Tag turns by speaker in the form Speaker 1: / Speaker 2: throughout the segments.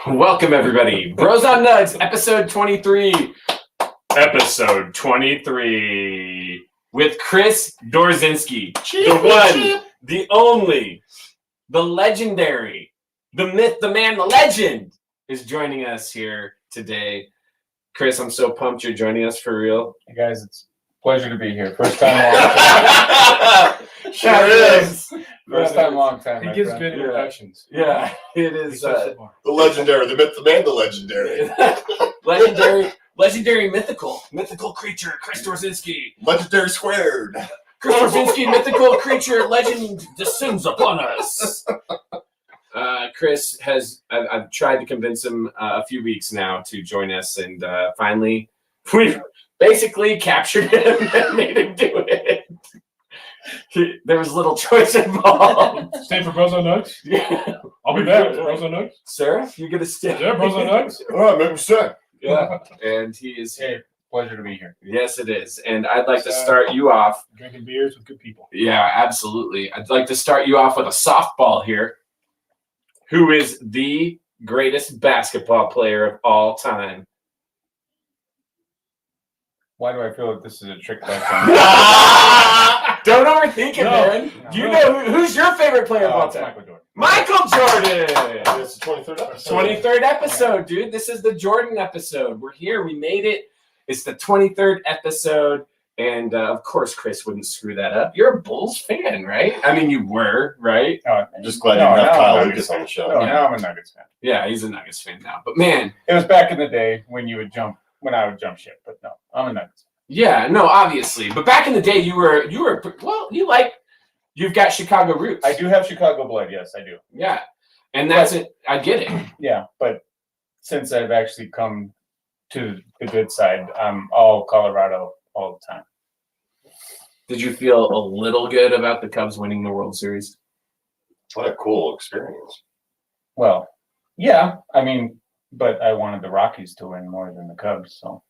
Speaker 1: Welcome, everybody. Bros on Nuggs, episode 23.
Speaker 2: Episode 23.
Speaker 1: With Chris Dorozynski. The one, the only, the legendary, the myth, the man, the legend is joining us here today. Chris, I'm so pumped you're joining us for real.
Speaker 3: Hey guys, it's a pleasure to be here. First time long time.
Speaker 1: Sure is.
Speaker 3: First time long time.
Speaker 2: He gives good introductions.
Speaker 1: Yeah, it is.
Speaker 4: The legendary, the myth, the man, the legendary.
Speaker 1: legendary mythical creature, Chris Dorozynski.
Speaker 4: Legendary squared.
Speaker 1: Chris Dorozynski, mythical creature, legend descends upon us. Chris has, I've tried to convince him a few weeks now to join us, and finally we've basically captured him and made him do it. There was little choice involved.
Speaker 2: Stay for Bros on Nuggs?
Speaker 1: Yeah.
Speaker 2: I'll be back. Bros on Nuggs?
Speaker 1: Sir, you're going to stay?
Speaker 2: Yeah, Bros on Nuggs?
Speaker 4: All right, make me stay.
Speaker 1: Yeah, and he is here.
Speaker 3: Hey, pleasure to be here.
Speaker 1: Yes, it is. And I'd like to start you off.
Speaker 2: Drinking beers with good people.
Speaker 1: Yeah, absolutely. I'd like to start you off with a softball here. Who is the greatest basketball player of all time?
Speaker 3: Why do I feel like this is a trick question?
Speaker 1: Don't overthink it, man.
Speaker 3: No.
Speaker 1: Do you know who's your favorite player of all
Speaker 3: It's
Speaker 1: time?
Speaker 3: Michael Jordan.
Speaker 1: Michael Jordan.
Speaker 4: It's the 23rd episode.
Speaker 1: 23rd episode, dude. This is the Jordan episode. We're here. We made it. It's the 23rd episode. And, of course, Chris wouldn't screw that up. You're a Bulls fan, right? I mean, you were, right?
Speaker 4: I'm just glad you have Kyle Lucas on the show.
Speaker 3: Now I'm a Nuggets fan.
Speaker 1: Yeah, he's a Nuggets fan now. But, man.
Speaker 3: It was back in the day when I would jump ship, but no, I'm a Nuggets fan.
Speaker 1: Yeah, no, obviously. But back in the day, you've got Chicago roots.
Speaker 3: I do have Chicago blood, yes, I do.
Speaker 1: Yeah. And that's it. I get it.
Speaker 3: Yeah, but since I've actually come to the good side, I'm all Colorado all the time.
Speaker 1: Did you feel a little good about the Cubs winning the World Series?
Speaker 4: What a cool experience.
Speaker 3: Well, yeah, I mean, but I wanted the Rockies to win more than the Cubs, so.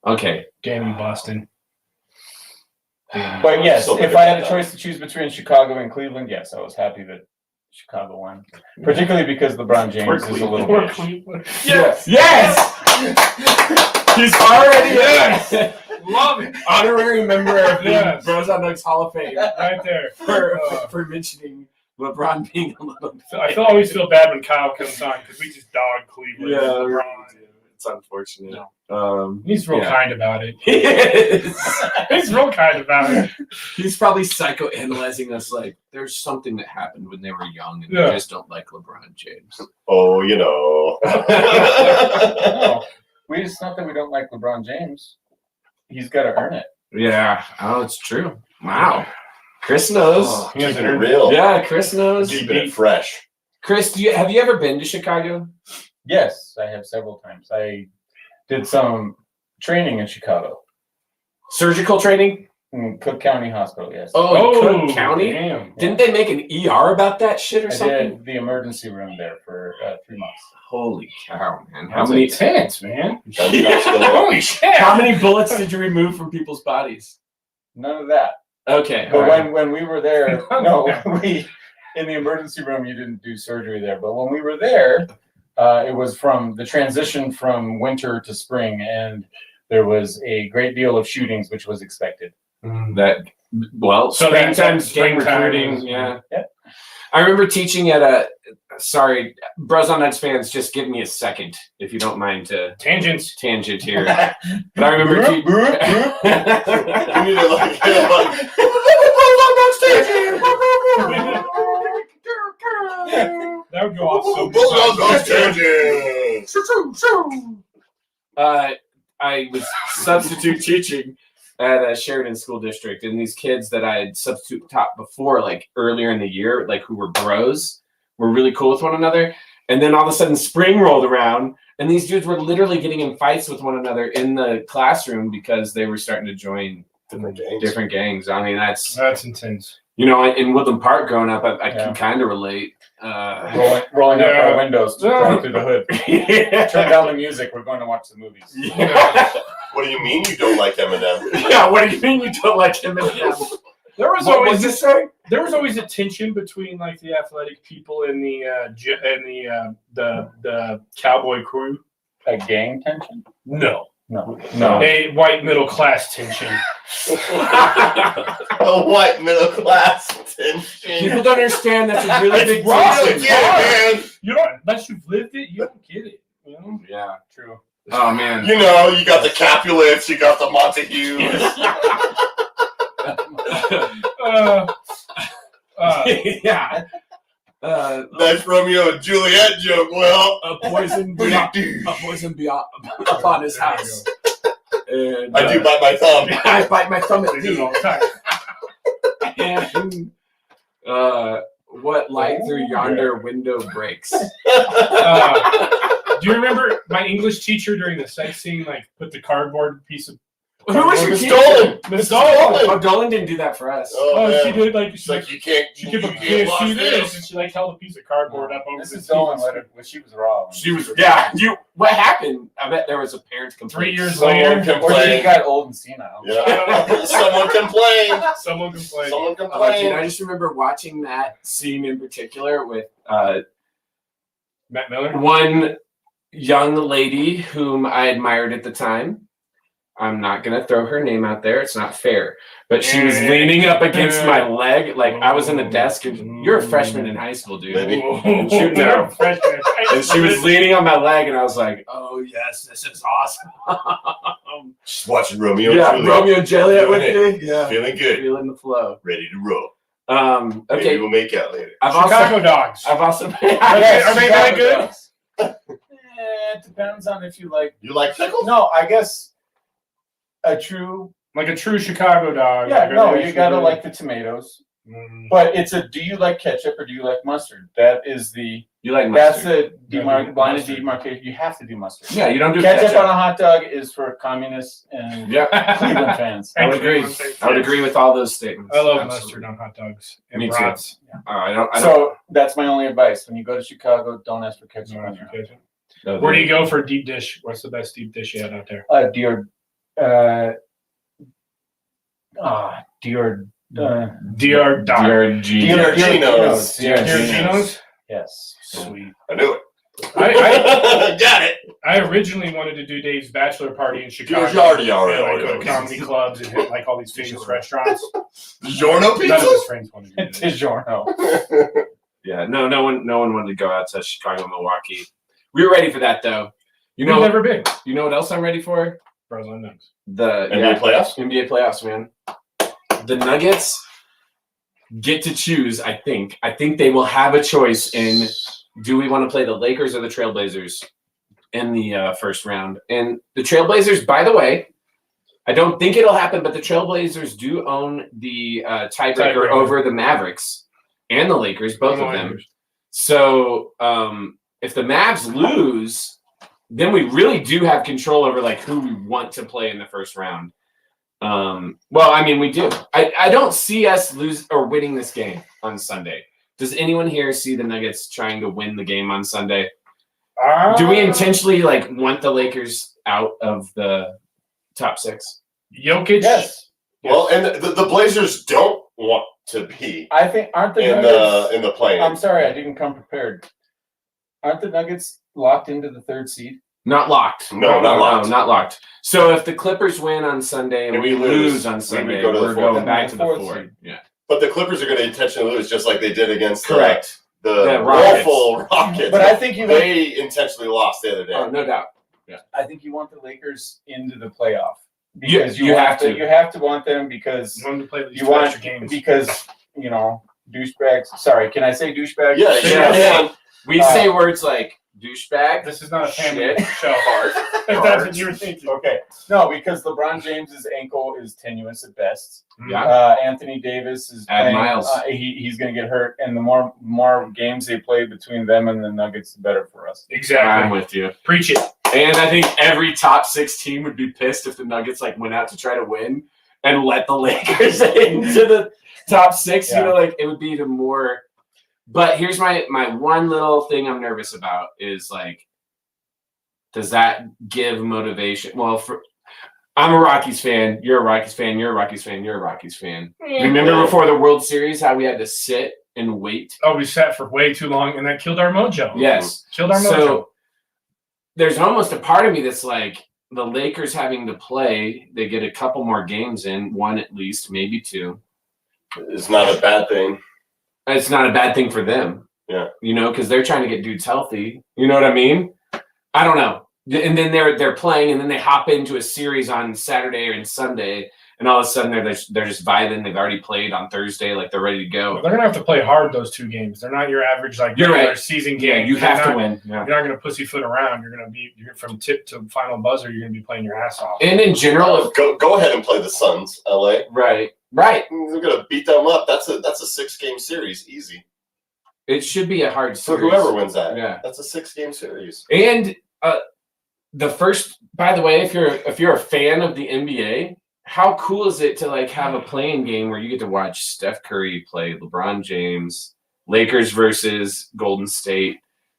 Speaker 1: Okay.
Speaker 2: Damn you, Boston.
Speaker 3: But yes, if I had a choice to choose between Chicago and Cleveland, yes, I was happy that Chicago won. Particularly because LeBron James is a little bitch.
Speaker 1: Yes! He's already in.
Speaker 2: Love it.
Speaker 1: Honorary member of the
Speaker 2: Yes.
Speaker 1: Bros on Nuggs Hall of Fame
Speaker 2: Right there.
Speaker 1: for mentioning LeBron being a little bit.
Speaker 2: I always feel bad when Kyle comes on because we just dog Cleveland.
Speaker 1: Yeah,
Speaker 2: and
Speaker 1: we
Speaker 2: LeBron.
Speaker 1: do. It's unfortunate.
Speaker 2: No. He's real
Speaker 1: Yeah.
Speaker 2: kind about it.
Speaker 1: He is.
Speaker 2: He's real kind about it.
Speaker 1: He's probably psychoanalyzing us like there's something that happened when they were young and
Speaker 2: Yeah.
Speaker 1: they just don't like LeBron James.
Speaker 4: Oh, you know.
Speaker 3: No, it's not that we don't like LeBron James. He's got to earn it.
Speaker 1: Yeah. Oh, it's true. Wow. Chris knows.
Speaker 4: Oh, keeping it real.
Speaker 1: Yeah, Chris knows.
Speaker 4: Keeping it fresh.
Speaker 1: Chris, have you ever been to Chicago?
Speaker 3: Yes, I have several times. I did some training in Chicago.
Speaker 1: Surgical training?
Speaker 3: In Cook County Hospital, yes.
Speaker 1: Oh, Cook County?
Speaker 2: Damn.
Speaker 1: Didn't they make an ER about that shit or
Speaker 3: I
Speaker 1: something?
Speaker 3: did the emergency room there for 3 months.
Speaker 1: Holy cow, man.
Speaker 2: How many intense, man? Holy shit.
Speaker 1: How many bullets did you remove from people's bodies?
Speaker 3: None of that.
Speaker 1: Okay.
Speaker 3: But
Speaker 1: all right.
Speaker 3: when we were there, in the emergency room, you didn't do surgery there. But when we were there, it was from the transition from winter to spring, and there was a great deal of shootings, which was expected.
Speaker 1: So
Speaker 2: Springtime
Speaker 1: springtime recruiting,
Speaker 2: is-
Speaker 1: yeah.
Speaker 3: Yeah.
Speaker 1: I remember teaching at sorry, Bros on Nuggs fans, just give me a second, if you don't mind to
Speaker 2: Tangents.
Speaker 1: tangent here. But I remember
Speaker 4: You need to like
Speaker 2: That would go off so
Speaker 4: tangents.
Speaker 1: I was substitute teaching at a Sheridan School District, and these kids that I had substitute taught before, like earlier in the year, like who were bros, were really cool with one another. And then all of a sudden spring rolled around, and these dudes were literally getting in fights with one another in the classroom because they were starting to join different gangs. I mean,
Speaker 2: That's intense.
Speaker 1: you know, in Woodland Park growing up, I
Speaker 3: Yeah.
Speaker 1: can kind of relate.
Speaker 3: Rolling up our windows, going through the hood.
Speaker 1: Yeah.
Speaker 3: Turn down the music. We're going to watch the movies.
Speaker 1: Yeah.
Speaker 4: What do you mean you don't like Eminem?
Speaker 1: Yeah, what do you mean you don't like Eminem?
Speaker 2: There was
Speaker 1: What
Speaker 2: always
Speaker 1: was it say?
Speaker 2: there was always a tension between like the athletic people and the cowboy crew.
Speaker 3: A gang tension?
Speaker 2: No,
Speaker 3: No.
Speaker 2: a white middle class tension.
Speaker 4: A white middle class tension.
Speaker 1: People don't understand that's a really big
Speaker 4: wrong.
Speaker 1: tension.
Speaker 4: Yeah, man.
Speaker 2: You don't unless you've lived it, you don't get it. You know?
Speaker 1: Yeah.
Speaker 3: True.
Speaker 1: Oh man.
Speaker 4: You know, you got the Capulets, you got the Montagues.
Speaker 1: Yeah.
Speaker 4: That's Romeo and Juliet joke. Well,
Speaker 1: A poison upon his house. And,
Speaker 4: I do bite my thumb.
Speaker 1: I bite my thumb at
Speaker 2: They do it
Speaker 1: thee.
Speaker 2: all the time.
Speaker 1: And, what light through yonder window breaks?
Speaker 2: Do you remember my English teacher during the sex scene, like put the cardboard piece of
Speaker 1: Who was your
Speaker 4: Miss
Speaker 1: teacher?
Speaker 4: Dolan.
Speaker 1: Miss
Speaker 4: Dolan.
Speaker 1: Dolan. Oh, Dolan didn't do that for us.
Speaker 2: oh, she
Speaker 4: man.
Speaker 2: did like
Speaker 4: It's
Speaker 2: she
Speaker 4: like you can't
Speaker 2: can't see this,
Speaker 4: watch
Speaker 2: and she like held a piece of cardboard up over
Speaker 3: Mrs.
Speaker 2: this
Speaker 3: Dolan let it when she was raw.
Speaker 1: She was, yeah. What happened? I bet there was a parent complaint.
Speaker 2: 3 years
Speaker 4: Someone
Speaker 2: later.
Speaker 3: Or she
Speaker 4: complained.
Speaker 3: got old and senile.
Speaker 4: Yeah. Someone complained.
Speaker 2: Someone complained.
Speaker 4: Someone
Speaker 1: Dude,
Speaker 4: complained.
Speaker 1: I just remember watching that scene in particular with
Speaker 2: Matt Miller.
Speaker 1: one young lady whom I admired at the time. I'm not going to throw her name out there. It's not fair. But she was leaning up against my leg. Like, I was in the desk. And you're a freshman in high school, dude.
Speaker 4: Maybe.
Speaker 1: And she, no. And she was leaning on my leg, and I was like, oh, yes, this is awesome.
Speaker 4: Just watching Romeo
Speaker 1: Yeah,
Speaker 4: and Juliet.
Speaker 1: Romeo and Juliet
Speaker 4: Doing
Speaker 1: with me. Yeah.
Speaker 4: Feeling good.
Speaker 1: Feeling the flow.
Speaker 4: Ready to roll.
Speaker 1: Okay.
Speaker 4: Maybe we'll make out later.
Speaker 2: Chicago dogs.
Speaker 1: I've also
Speaker 2: Are they that good?
Speaker 3: It depends on if you like.
Speaker 4: You like pickles?
Speaker 3: No, I guess a true.
Speaker 2: Like a true Chicago dog.
Speaker 3: Yeah,
Speaker 2: Like,
Speaker 3: no,
Speaker 2: are they
Speaker 3: you gotta
Speaker 2: actually
Speaker 3: like the tomatoes.
Speaker 2: good?
Speaker 3: But it's a. Do you like ketchup or do you like mustard? That is the.
Speaker 1: You like
Speaker 3: That's
Speaker 1: mustard.
Speaker 3: the line of
Speaker 2: Mustard.
Speaker 3: demarcation. You have to do mustard.
Speaker 1: Yeah, you don't do
Speaker 3: Ketchup
Speaker 1: ketchup.
Speaker 3: on a hot dog is for communists and
Speaker 1: Yeah.
Speaker 3: Cleveland fans.
Speaker 1: I would agree. I would agree with all those statements.
Speaker 2: I love
Speaker 1: Absolutely.
Speaker 2: mustard on hot dogs and
Speaker 1: Me too.
Speaker 2: brats.
Speaker 1: I don't.
Speaker 3: So that's my only advice. When you go to Chicago, don't ask for ketchup on your hot.
Speaker 2: Where do you go for deep dish? What's the best deep dish you had out there?
Speaker 3: Dior,
Speaker 2: DR Dog.
Speaker 1: DRG.
Speaker 4: Diorginos.
Speaker 2: Diorginos?
Speaker 3: Yes.
Speaker 2: Sweet.
Speaker 4: I knew it.
Speaker 2: I
Speaker 4: Got it.
Speaker 2: originally wanted to do Dave's bachelor party in Chicago.
Speaker 4: Diorgiardi.
Speaker 2: Hit, like, comedy clubs and hit like all these famous restaurants.
Speaker 4: DiGiorno
Speaker 2: None of
Speaker 4: pizza?
Speaker 2: his friends wanted to do that.
Speaker 3: DiGiorno.
Speaker 1: Yeah, no one wanted to go out to Chicago, Milwaukee. We were ready for that though. You
Speaker 2: We've
Speaker 1: know,
Speaker 2: never been.
Speaker 1: you know what else I'm ready for?
Speaker 2: Bros on Nuggs.
Speaker 1: The
Speaker 4: NBA playoffs?
Speaker 1: NBA playoffs, man. The Nuggets get to choose. I think they will have a choice in: do we want to play the Lakers or the Trailblazers in the first round? And the Trailblazers, by the way, I don't think it'll happen, but the Trailblazers do own the tiebreaker over the Mavericks and the Lakers, both of them. So if the Mavs lose, then we really do have control over like who we want to play in the first round. Well, I mean, we do. I don't see us lose or winning this game on Sunday. Does anyone here see the Nuggets trying to win the game on Sunday? Do we intentionally like want the Lakers out of the top six?
Speaker 2: Jokic?
Speaker 3: Yes.
Speaker 4: Well, and the Blazers don't want to be
Speaker 3: I think aren't the
Speaker 4: in
Speaker 3: Nuggets?
Speaker 4: the play.
Speaker 3: I'm sorry, I didn't come prepared. Aren't the Nuggets locked into the third seed?
Speaker 1: Not locked.
Speaker 4: No, not locked.
Speaker 1: Not locked. So if the Clippers win on Sunday and
Speaker 4: And
Speaker 1: we
Speaker 4: we
Speaker 1: lose
Speaker 4: lose,
Speaker 1: on
Speaker 4: we
Speaker 1: Sunday,
Speaker 4: go to the
Speaker 1: we're
Speaker 4: fourth.
Speaker 1: going back to the
Speaker 3: Fourth
Speaker 1: fourth.
Speaker 3: seed.
Speaker 1: Yeah.
Speaker 4: But the Clippers are going to intentionally lose, just like they did against
Speaker 1: Correct.
Speaker 4: the
Speaker 1: The Rockets.
Speaker 4: woeful Rockets.
Speaker 3: But I think
Speaker 4: they intentionally lost the other day.
Speaker 1: Oh, no doubt.
Speaker 3: I think you want the Lakers into the playoff
Speaker 1: You-
Speaker 3: because
Speaker 1: you have to.
Speaker 3: You have to want them because
Speaker 2: You want to play these
Speaker 3: you want
Speaker 2: extra games.
Speaker 3: because you know douchebags. Sorry, can I say douchebags?
Speaker 4: Yeah,
Speaker 1: Yeah.
Speaker 4: yeah.
Speaker 1: We say words like douchebag.
Speaker 2: This is not a family
Speaker 1: Shit.
Speaker 2: show. If that's what you're thinking.
Speaker 3: Okay. No, because LeBron James's ankle is tenuous at best.
Speaker 1: Yeah.
Speaker 3: Anthony Davis is
Speaker 1: Add
Speaker 3: playing,
Speaker 1: Miles.
Speaker 3: he's going to get hurt, and the more games they play between them and the Nuggets, the better for us.
Speaker 1: I'm
Speaker 2: Exactly.
Speaker 1: with you.
Speaker 2: Preach it.
Speaker 1: And I think every top six team would be pissed if the Nuggets like went out to try to win and let the Lakers into the top six.
Speaker 3: Yeah.
Speaker 1: You know, like it would be even more. But here's my one little thing I'm nervous about is like, does that give motivation? Well, I'm a Rockies fan. You're a Rockies fan. You're a Rockies fan. You're a Rockies fan.
Speaker 2: Yeah.
Speaker 1: Remember before the World Series how we had to sit and wait?
Speaker 2: Oh, we sat for way too long, and that killed our mojo.
Speaker 1: Yes.
Speaker 2: Killed our mojo.
Speaker 1: So there's almost a part of me that's like the Lakers having to play. They get a couple more games in, one at least, maybe two.
Speaker 4: It's not a bad thing.
Speaker 1: It's not a bad thing for them.
Speaker 4: Yeah.
Speaker 1: You know, because they're trying to get dudes healthy. You know what I mean? I don't know. And then they're playing, and then they hop into a series on Saturday and Sunday, and all of a sudden they're just vibing. They've already played on Thursday, like they're ready to go.
Speaker 2: They're gonna have to play hard those 2 games. They're not your average
Speaker 1: You're
Speaker 2: regular
Speaker 1: right.
Speaker 2: season
Speaker 1: Yeah,
Speaker 2: game.
Speaker 1: you have to win. Yeah.
Speaker 2: You're not gonna pussyfoot around. You're from tip to final buzzer. You're gonna be playing your ass off.
Speaker 1: And in general,
Speaker 4: Go ahead and play the Suns, LA.
Speaker 1: right.
Speaker 4: We're gonna beat them up. That's a 6-game series, easy.
Speaker 1: It should be a hard
Speaker 4: For
Speaker 1: series.
Speaker 4: whoever wins that.
Speaker 1: Yeah.
Speaker 4: That's a 6-game series.
Speaker 1: And the first, by the way, if you're a fan of the NBA, how cool is it to like have a playing game where you get to watch Steph Curry play LeBron James, Lakers versus Golden State?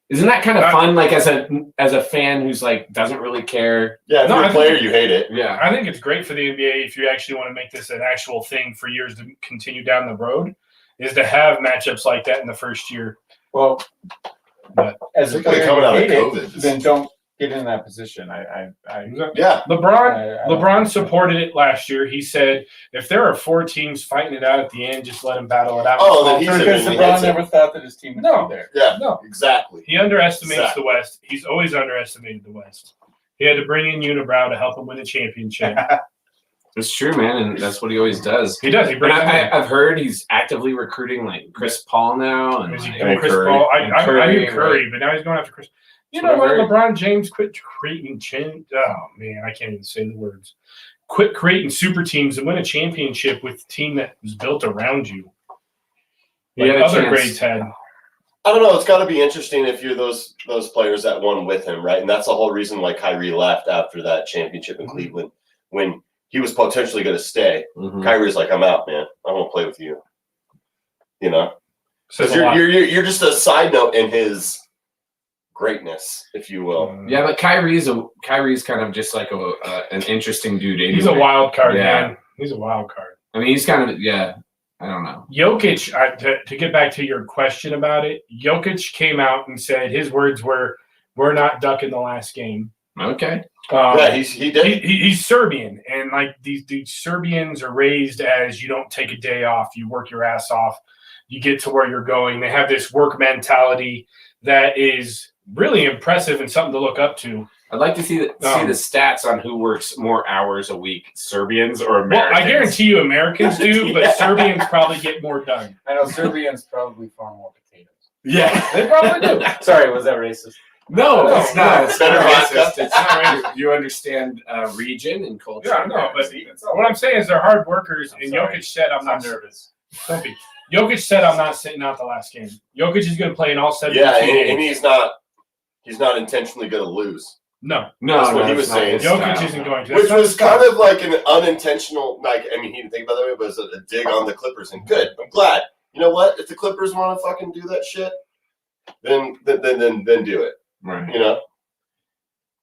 Speaker 1: Isn't that kind of fun? Like as a fan who's like doesn't really care.
Speaker 4: Yeah, if
Speaker 2: No,
Speaker 4: you're
Speaker 2: I
Speaker 4: a player,
Speaker 2: think-
Speaker 4: you hate it.
Speaker 1: Yeah.
Speaker 2: I think it's great for the NBA if you actually want to make this an actual thing for years to continue down the road, is to have matchups like that in the first year.
Speaker 3: Well,
Speaker 2: But
Speaker 3: as a
Speaker 4: Particularly
Speaker 3: player
Speaker 4: coming
Speaker 3: who
Speaker 4: out of
Speaker 3: hate
Speaker 4: COVID.
Speaker 3: it, then don't get in that position.
Speaker 4: Yeah.
Speaker 2: LeBron supported it last year. He said, if there are 4 teams fighting it out at the end, just let them battle it out.
Speaker 4: Oh, then he's
Speaker 3: because
Speaker 4: in the
Speaker 3: LeBron
Speaker 4: headset.
Speaker 3: never thought that his team would
Speaker 2: No.
Speaker 3: be there.
Speaker 4: Yeah,
Speaker 2: No.
Speaker 4: exactly.
Speaker 2: He underestimates
Speaker 4: Exactly.
Speaker 2: the West. He's always underestimated the West. He had to bring in Unibrow to help him win a championship.
Speaker 1: It's true, man, and that's what he always does.
Speaker 2: He does. He
Speaker 1: But
Speaker 2: brings him in.
Speaker 1: I've heard he's actively recruiting like Chris Paul now, and
Speaker 2: Is he
Speaker 1: like,
Speaker 2: doing Chris
Speaker 1: Curry,
Speaker 2: Paul?
Speaker 1: and
Speaker 2: I knew
Speaker 1: right?
Speaker 2: Curry, but now he's going after Chris. You
Speaker 1: That's
Speaker 2: know
Speaker 1: what
Speaker 2: what?
Speaker 1: I've heard.
Speaker 2: LeBron James quit creating Oh man, I can't even say the words. Quit creating super teams and win a championship with a team that was built around you.
Speaker 1: He
Speaker 2: Like
Speaker 1: had a
Speaker 2: other
Speaker 1: chance.
Speaker 2: greats had.
Speaker 4: I don't know. It's got to be interesting if you're those players that won with him, right? And that's the whole reason why Kyrie left after that championship in Cleveland, when he was potentially going to stay.
Speaker 1: Mhm.
Speaker 4: Kyrie's like, "I'm out, man. I won't play with you." You know,
Speaker 2: Says
Speaker 4: because
Speaker 2: a lot.
Speaker 4: you're just a side note in his greatness, if you will.
Speaker 1: Yeah, but Kyrie's kind of just like an interesting dude. Anyway.
Speaker 2: He's a wild card,
Speaker 1: Yeah.
Speaker 2: man. He's a wild card.
Speaker 1: I mean, he's kind of I don't know.
Speaker 2: Jokic, to get back to your question about it, Jokic came out and said his words were, "We're not ducking the last game."
Speaker 1: Okay.
Speaker 4: Yeah, he did.
Speaker 2: He's Serbian, and like these Serbians are raised as you don't take a day off, you work your ass off, you get to where you're going. They have this work mentality that is really impressive and something to look up to.
Speaker 1: I'd like to see the stats on who works more hours a week, Serbians or
Speaker 2: Well,
Speaker 1: Americans.
Speaker 2: I guarantee you Americans do, but
Speaker 4: Yeah.
Speaker 2: Serbians probably get more done.
Speaker 3: I know Serbians probably farm more potatoes.
Speaker 1: Yeah.
Speaker 2: They probably do.
Speaker 3: Sorry, was that racist?
Speaker 1: No,
Speaker 2: No,
Speaker 1: it's not. It's
Speaker 4: better
Speaker 1: not
Speaker 4: vodka.
Speaker 1: racist. It's not racist. You understand region and culture.
Speaker 2: Yeah, no, but what I'm saying is they're hard workers, and
Speaker 3: sorry.
Speaker 2: Jokic said,
Speaker 3: I'm nervous.
Speaker 2: Don't be. Jokic said, I'm not sitting out the last game. Jokic is going to play in all 72
Speaker 4: Yeah,
Speaker 2: games.
Speaker 4: and he's not intentionally going to lose,
Speaker 2: No,
Speaker 4: That's what he
Speaker 1: it's
Speaker 4: was
Speaker 1: not
Speaker 4: saying.
Speaker 1: his
Speaker 2: Jokic
Speaker 1: style.
Speaker 2: isn't going to.
Speaker 4: which
Speaker 2: That's not
Speaker 4: was
Speaker 2: his style.
Speaker 4: kind of like an unintentional. Like, I mean, he didn't think about it that way, but it was a dig on the Clippers. And good, I'm glad. You know what? If the Clippers want to fucking do that shit, then do it.
Speaker 1: Right.
Speaker 4: You know,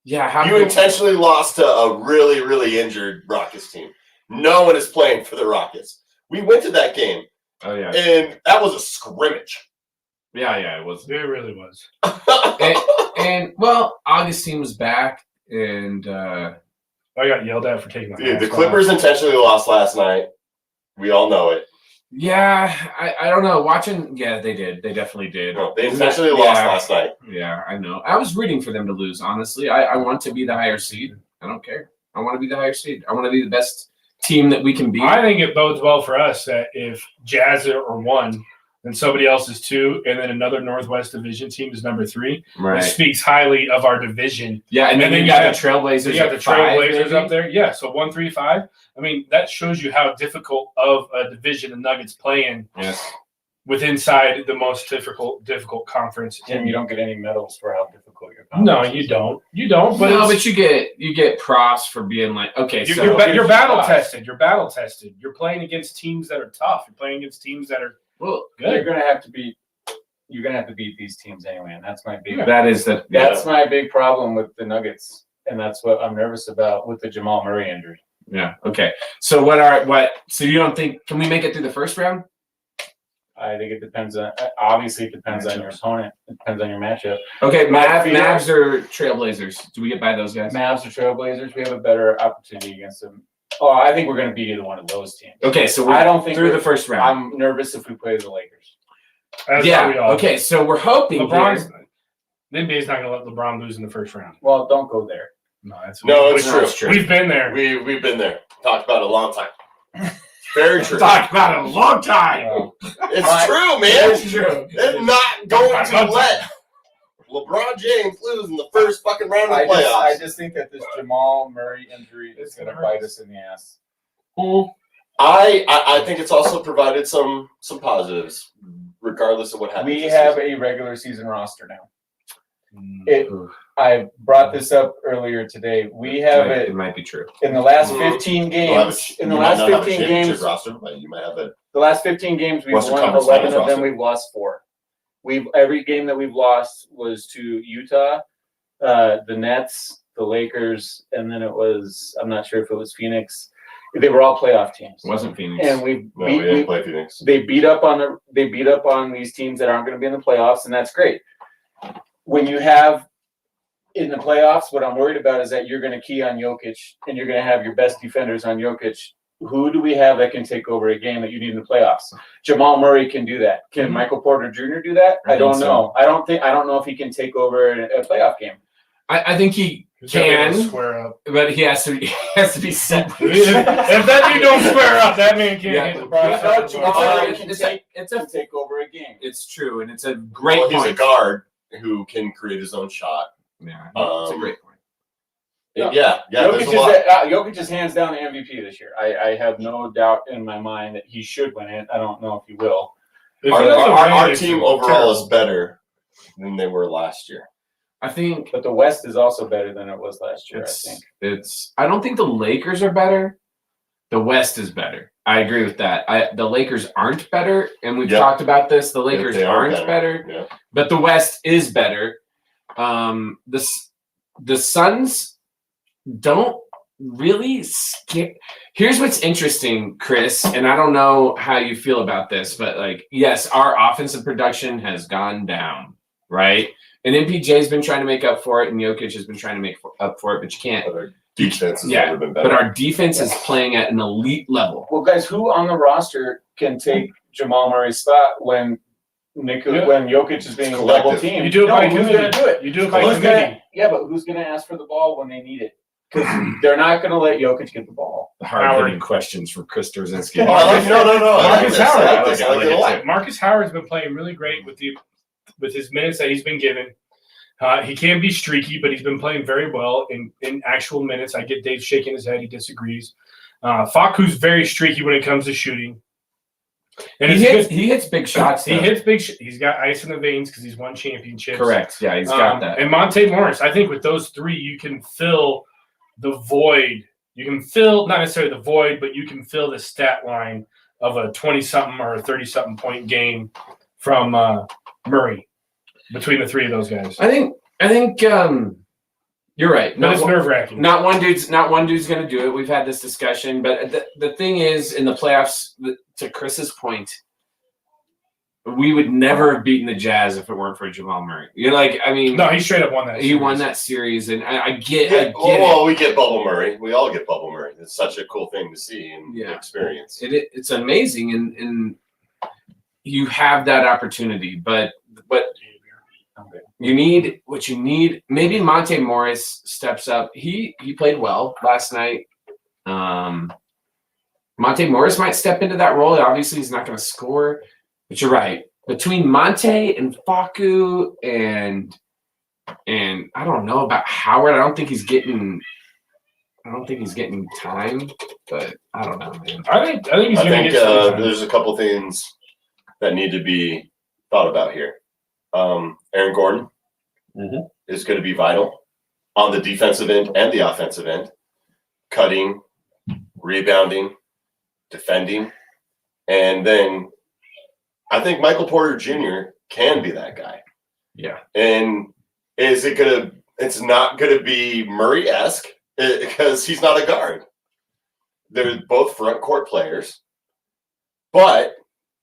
Speaker 1: Yeah. How
Speaker 4: you intentionally lost to a really, really injured Rockets team. No one is playing for the Rockets. We went to that game,
Speaker 1: Oh yeah.
Speaker 4: and that was a scrimmage.
Speaker 1: Yeah. It was.
Speaker 2: It really was.
Speaker 1: And well, Augustine was back, and
Speaker 2: I got yelled at for taking my
Speaker 4: Dude, the
Speaker 2: mask
Speaker 4: Clippers intentionally lost last night. We all know it.
Speaker 1: yeah, I don't know. Watching, yeah, they did. They definitely did.
Speaker 4: No, they intentionally lost last night.
Speaker 1: Yeah, I know. I was rooting for them to lose. Honestly, I want to be the higher seed. I don't care. I want to be the higher seed. I want to be the best team that we can be.
Speaker 2: I think it bodes well for us that if Jazz are 1, then somebody else is 2, and then another Northwest Division team is number 3.
Speaker 1: Right.
Speaker 2: It speaks highly of our division.
Speaker 1: Yeah, and then you got the Trailblazers.
Speaker 2: So you got the
Speaker 1: at 5,
Speaker 2: Trailblazers
Speaker 1: maybe?
Speaker 2: up there. Yeah, so 1, 3, 5. I mean, that shows you how difficult of a division the Nuggets play in
Speaker 1: Yes.
Speaker 2: with inside the most difficult conference.
Speaker 3: Tim, you don't get any medals for how difficult your
Speaker 2: No,
Speaker 3: conference
Speaker 2: you
Speaker 3: is.
Speaker 2: don't. You don't. But
Speaker 1: no,
Speaker 2: it's-
Speaker 1: but you get props for being like, okay, so
Speaker 2: you're battle tested. You're battle tested. You're playing against teams that are tough. You're playing against teams that are
Speaker 1: well,
Speaker 3: You're
Speaker 2: good.
Speaker 3: gonna have to beat these teams anyway, and that's my big.
Speaker 1: that is the
Speaker 3: That's my big problem with the Nuggets, and that's what I'm nervous about with the Jamal Murray injury.
Speaker 1: Yeah. Okay. So so you don't think, can we make it through the first round?
Speaker 3: I think it depends on. Obviously, it depends on your opponent. It depends on your matchup.
Speaker 1: Okay. Mavs or Trailblazers? Do we get by those guys?
Speaker 3: Mavs or Trailblazers, we have a better opportunity against them. Oh, I think we're going to beat either one of those teams.
Speaker 1: Okay. So
Speaker 3: I don't think
Speaker 1: through the first round.
Speaker 3: I'm nervous if we play the Lakers.
Speaker 1: Yeah. Okay. So we're hoping
Speaker 2: LeBron's. The NBA's not going to let LeBron lose in the first round.
Speaker 3: Well, don't go there.
Speaker 2: No,
Speaker 4: it's
Speaker 1: It's
Speaker 4: true.
Speaker 2: We've been there.
Speaker 4: We've been there. Talked about it a long time. Very true.
Speaker 1: Talked about it a long time.
Speaker 4: It's true, man.
Speaker 1: It's true.
Speaker 4: They're not going to let LeBron James lose in the first fucking round of the playoffs.
Speaker 3: I just think that this Jamal Murray injury is going to bite us in the ass.
Speaker 4: I think it's also provided some positives, regardless of what happens.
Speaker 3: We have a regular season roster now. I brought this up earlier today. We have
Speaker 1: It might be true.
Speaker 3: in the last 15 games. In the last 15 games,
Speaker 4: roster, but you might have a
Speaker 3: the last 15 games we've
Speaker 4: Western
Speaker 3: won
Speaker 4: Conference
Speaker 3: 11 of
Speaker 4: Finals
Speaker 3: them.
Speaker 4: roster.
Speaker 3: We've lost 4. Every game that we've lost was to Utah, the Nets, the Lakers, and then it was, I'm not sure if it was Phoenix. They were all playoff teams.
Speaker 1: It wasn't Phoenix.
Speaker 3: And we
Speaker 4: didn't play Phoenix.
Speaker 3: they beat up on these teams that aren't going to be in the playoffs, and that's great. When you have in the playoffs, what I'm worried about is that you're going to key on Jokic and you're going to have your best defenders on Jokic. Who do we have that can take over a game that you need in the playoffs? Jamal Murray can do that. Can Michael Porter Jr. do that? I don't know. I don't know if he can take over a playoff game.
Speaker 1: I think he can
Speaker 2: square up,
Speaker 1: but he has to be set.
Speaker 2: if that dude don't square up, that man can't hit the process.
Speaker 3: It's a take over a game.
Speaker 1: It's true, and it's a great point.
Speaker 4: He's a guard who can create his own shot.
Speaker 1: Yeah, it's a great point.
Speaker 4: Yeah.
Speaker 3: Jokic is hands down the MVP this year. I have no doubt in my mind that he should win it. I don't know if he will.
Speaker 4: Our team overall is better than they were last year.
Speaker 1: I think,
Speaker 3: but the West is also better than it was last year.
Speaker 1: I don't think the Lakers are better. The West is better. I agree with that. The Lakers aren't better, and we've talked about this. The Lakers aren't better, but the West is better. The Suns don't really skip. Here's what's interesting, Chris, and I don't know how you feel about this, but yes, our offensive production has gone down, right? And MPJ's been trying to make up for it, and Jokic has been trying to make up for it, but you can't.
Speaker 4: But our defense has never been better.
Speaker 1: But our defense is playing at an elite level.
Speaker 3: Well, guys, who on the roster can take Jamal Murray's spot when Jokic is being a double team?
Speaker 2: You do it by
Speaker 3: who's going to do it?
Speaker 2: You do it by committee.
Speaker 3: Yeah, but who's going to ask for the ball when they need it? Because they're not going to let Jokic get the ball.
Speaker 1: The hard-hitting questions for Chris Dorozynski.
Speaker 4: No.
Speaker 2: Marcus Howard's been playing really great with his minutes that he's been given. He can be streaky, but he's been playing very well in actual minutes. I get Dave shaking his head. He disagrees. Facu's very streaky when it comes to shooting.
Speaker 1: And he hits big shots.
Speaker 2: He hits big. He's got ice in the veins because he's won championships.
Speaker 1: Correct. Yeah, he's got that.
Speaker 2: And Monte Morris, I think with those three, you can fill the void. You can fill not necessarily the void, but you can fill the stat line of a 20-something or a 30-something point game from Murray between the three of those guys.
Speaker 1: I think you're right.
Speaker 2: But it's nerve-wracking.
Speaker 1: Not one dude's going to do it. We've had this discussion, but the thing is, in the playoffs, to Chris's point, we would never have beaten the Jazz if it weren't for Jamal Murray.
Speaker 2: No, he straight up won that.
Speaker 1: He won that series, and I get it.
Speaker 4: Well, we get Bubble Murray. We all get Bubble Murray. It's such a cool thing to see and experience.
Speaker 1: It's amazing, and you have that opportunity, but you need what you need. Maybe Monte Morris steps up. He played well last night. Monte Morris might step into that role. Obviously, he's not going to score. But you're right. Between Monte and Facu and I don't know about Howard. I don't think he's getting time, but I don't know, man.
Speaker 2: I think he's going to get some time.
Speaker 4: There's a couple things that need to be thought about here. Aaron Gordon is going to be vital on the defensive end and the offensive end, cutting, rebounding, defending, and then I think Michael Porter Jr. can be that guy.
Speaker 1: Yeah.
Speaker 4: And it's not going to be Murray-esque because he's not a guard. They're both front court players, but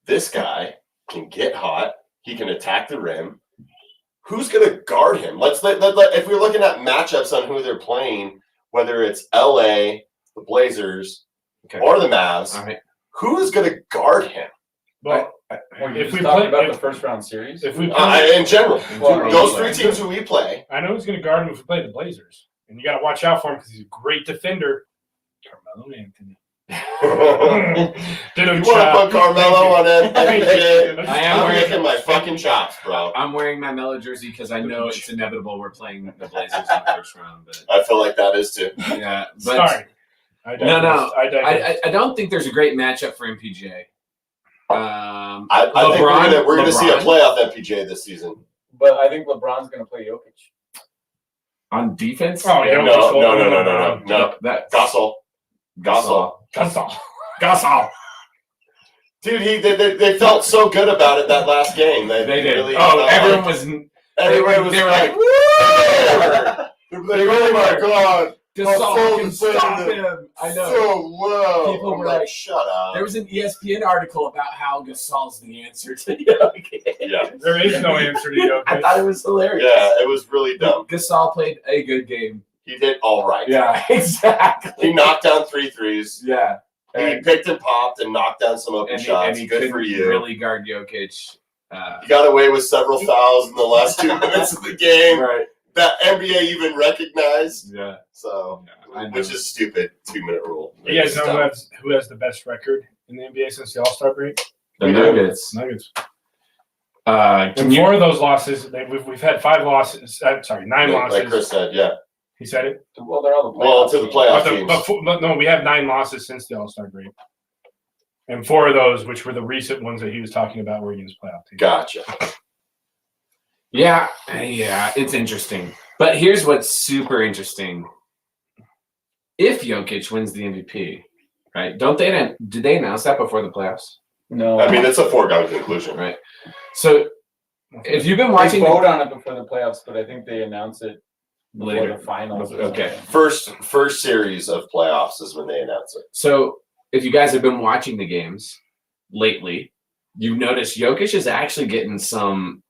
Speaker 4: this guy can get hot. He can attack the rim. Who's going to guard him? If we're looking at matchups on who they're playing, whether it's LA, the Blazers, or the Mavs,
Speaker 1: All right.
Speaker 4: who is going to guard him?
Speaker 2: Well,
Speaker 3: If we talk about the first round series,
Speaker 2: if we
Speaker 4: In general,
Speaker 3: Well,
Speaker 4: those three teams who we play.
Speaker 2: I know who's going to guard him if we play the Blazers, and you got to watch out for him because he's a great defender. Carmelo Anthony.
Speaker 4: You want to put Carmelo on NBA?
Speaker 1: I am
Speaker 4: I'm
Speaker 1: wearing
Speaker 4: licking my fucking chops, bro.
Speaker 1: I'm wearing my Melo jersey because I know it's inevitable we're playing the Blazers in the first round. But
Speaker 4: I feel like that is too.
Speaker 1: yeah, but
Speaker 2: Sorry. I
Speaker 1: don't think there's a great matchup for MPJ.
Speaker 4: I think we're gonna see a playoff MPJ this season.
Speaker 3: but I think LeBron's going to play Jokic.
Speaker 1: On defense?
Speaker 2: Oh, yeah.
Speaker 4: No.
Speaker 1: That
Speaker 4: Gasol. Dude, they felt so good about it that last game. They
Speaker 1: did.
Speaker 4: Really,
Speaker 1: Everyone was.
Speaker 4: Everybody was
Speaker 1: they were
Speaker 4: like, oh my god.
Speaker 1: Gasol can stop him. I know.
Speaker 4: So low.
Speaker 1: People
Speaker 4: I'm
Speaker 1: were
Speaker 4: like,
Speaker 1: like,
Speaker 4: shut up.
Speaker 1: There was an ESPN article about how Gasol's the answer to Jokic.
Speaker 4: Yeah.
Speaker 2: There is no answer to Jokic.
Speaker 1: I thought it was hilarious.
Speaker 4: Yeah, it was really dumb.
Speaker 1: Gasol played a good game.
Speaker 4: He did all right.
Speaker 1: Yeah, exactly.
Speaker 4: He knocked down 3 threes.
Speaker 1: Yeah.
Speaker 4: He picked and popped and knocked down some open shots.
Speaker 1: And he
Speaker 4: Good
Speaker 1: couldn't
Speaker 4: for you.
Speaker 1: really guard Jokic.
Speaker 4: He got away with several fouls in the last 2 minutes of the game
Speaker 1: Right.
Speaker 4: that NBA even recognized.
Speaker 1: Yeah.
Speaker 4: So,
Speaker 1: I know.
Speaker 4: which is stupid. 2-minute rule.
Speaker 2: You guys know who has the best record in the NBA since the All-Star break?
Speaker 1: The Nuggets.
Speaker 2: Nuggets.
Speaker 1: Can
Speaker 2: And
Speaker 1: you?
Speaker 2: 4 of those losses, we've had 5 losses. 9 losses.
Speaker 4: Like Chris said, yeah.
Speaker 2: He said it.
Speaker 3: Well, they're all the
Speaker 4: Well, to the playoff teams.
Speaker 2: But no, we have 9 losses since the All-Star break. And 4 of those, which were the recent ones that he was talking about, were against playoff teams.
Speaker 4: Gotcha.
Speaker 1: Yeah, it's interesting. But here's what's super interesting. If Jokic wins the MVP, right? Did they announce that before the playoffs?
Speaker 3: No.
Speaker 4: I mean, it's a foregone conclusion.
Speaker 1: Right. So if you've been
Speaker 3: They
Speaker 1: watching
Speaker 3: vote on it before the playoffs, but I think they announce it before
Speaker 1: later.
Speaker 3: the finals. or
Speaker 1: Okay.
Speaker 3: something.
Speaker 4: First series of playoffs is when they announce it.
Speaker 1: So if you guys have been watching the games lately, you've noticed Jokic is actually getting some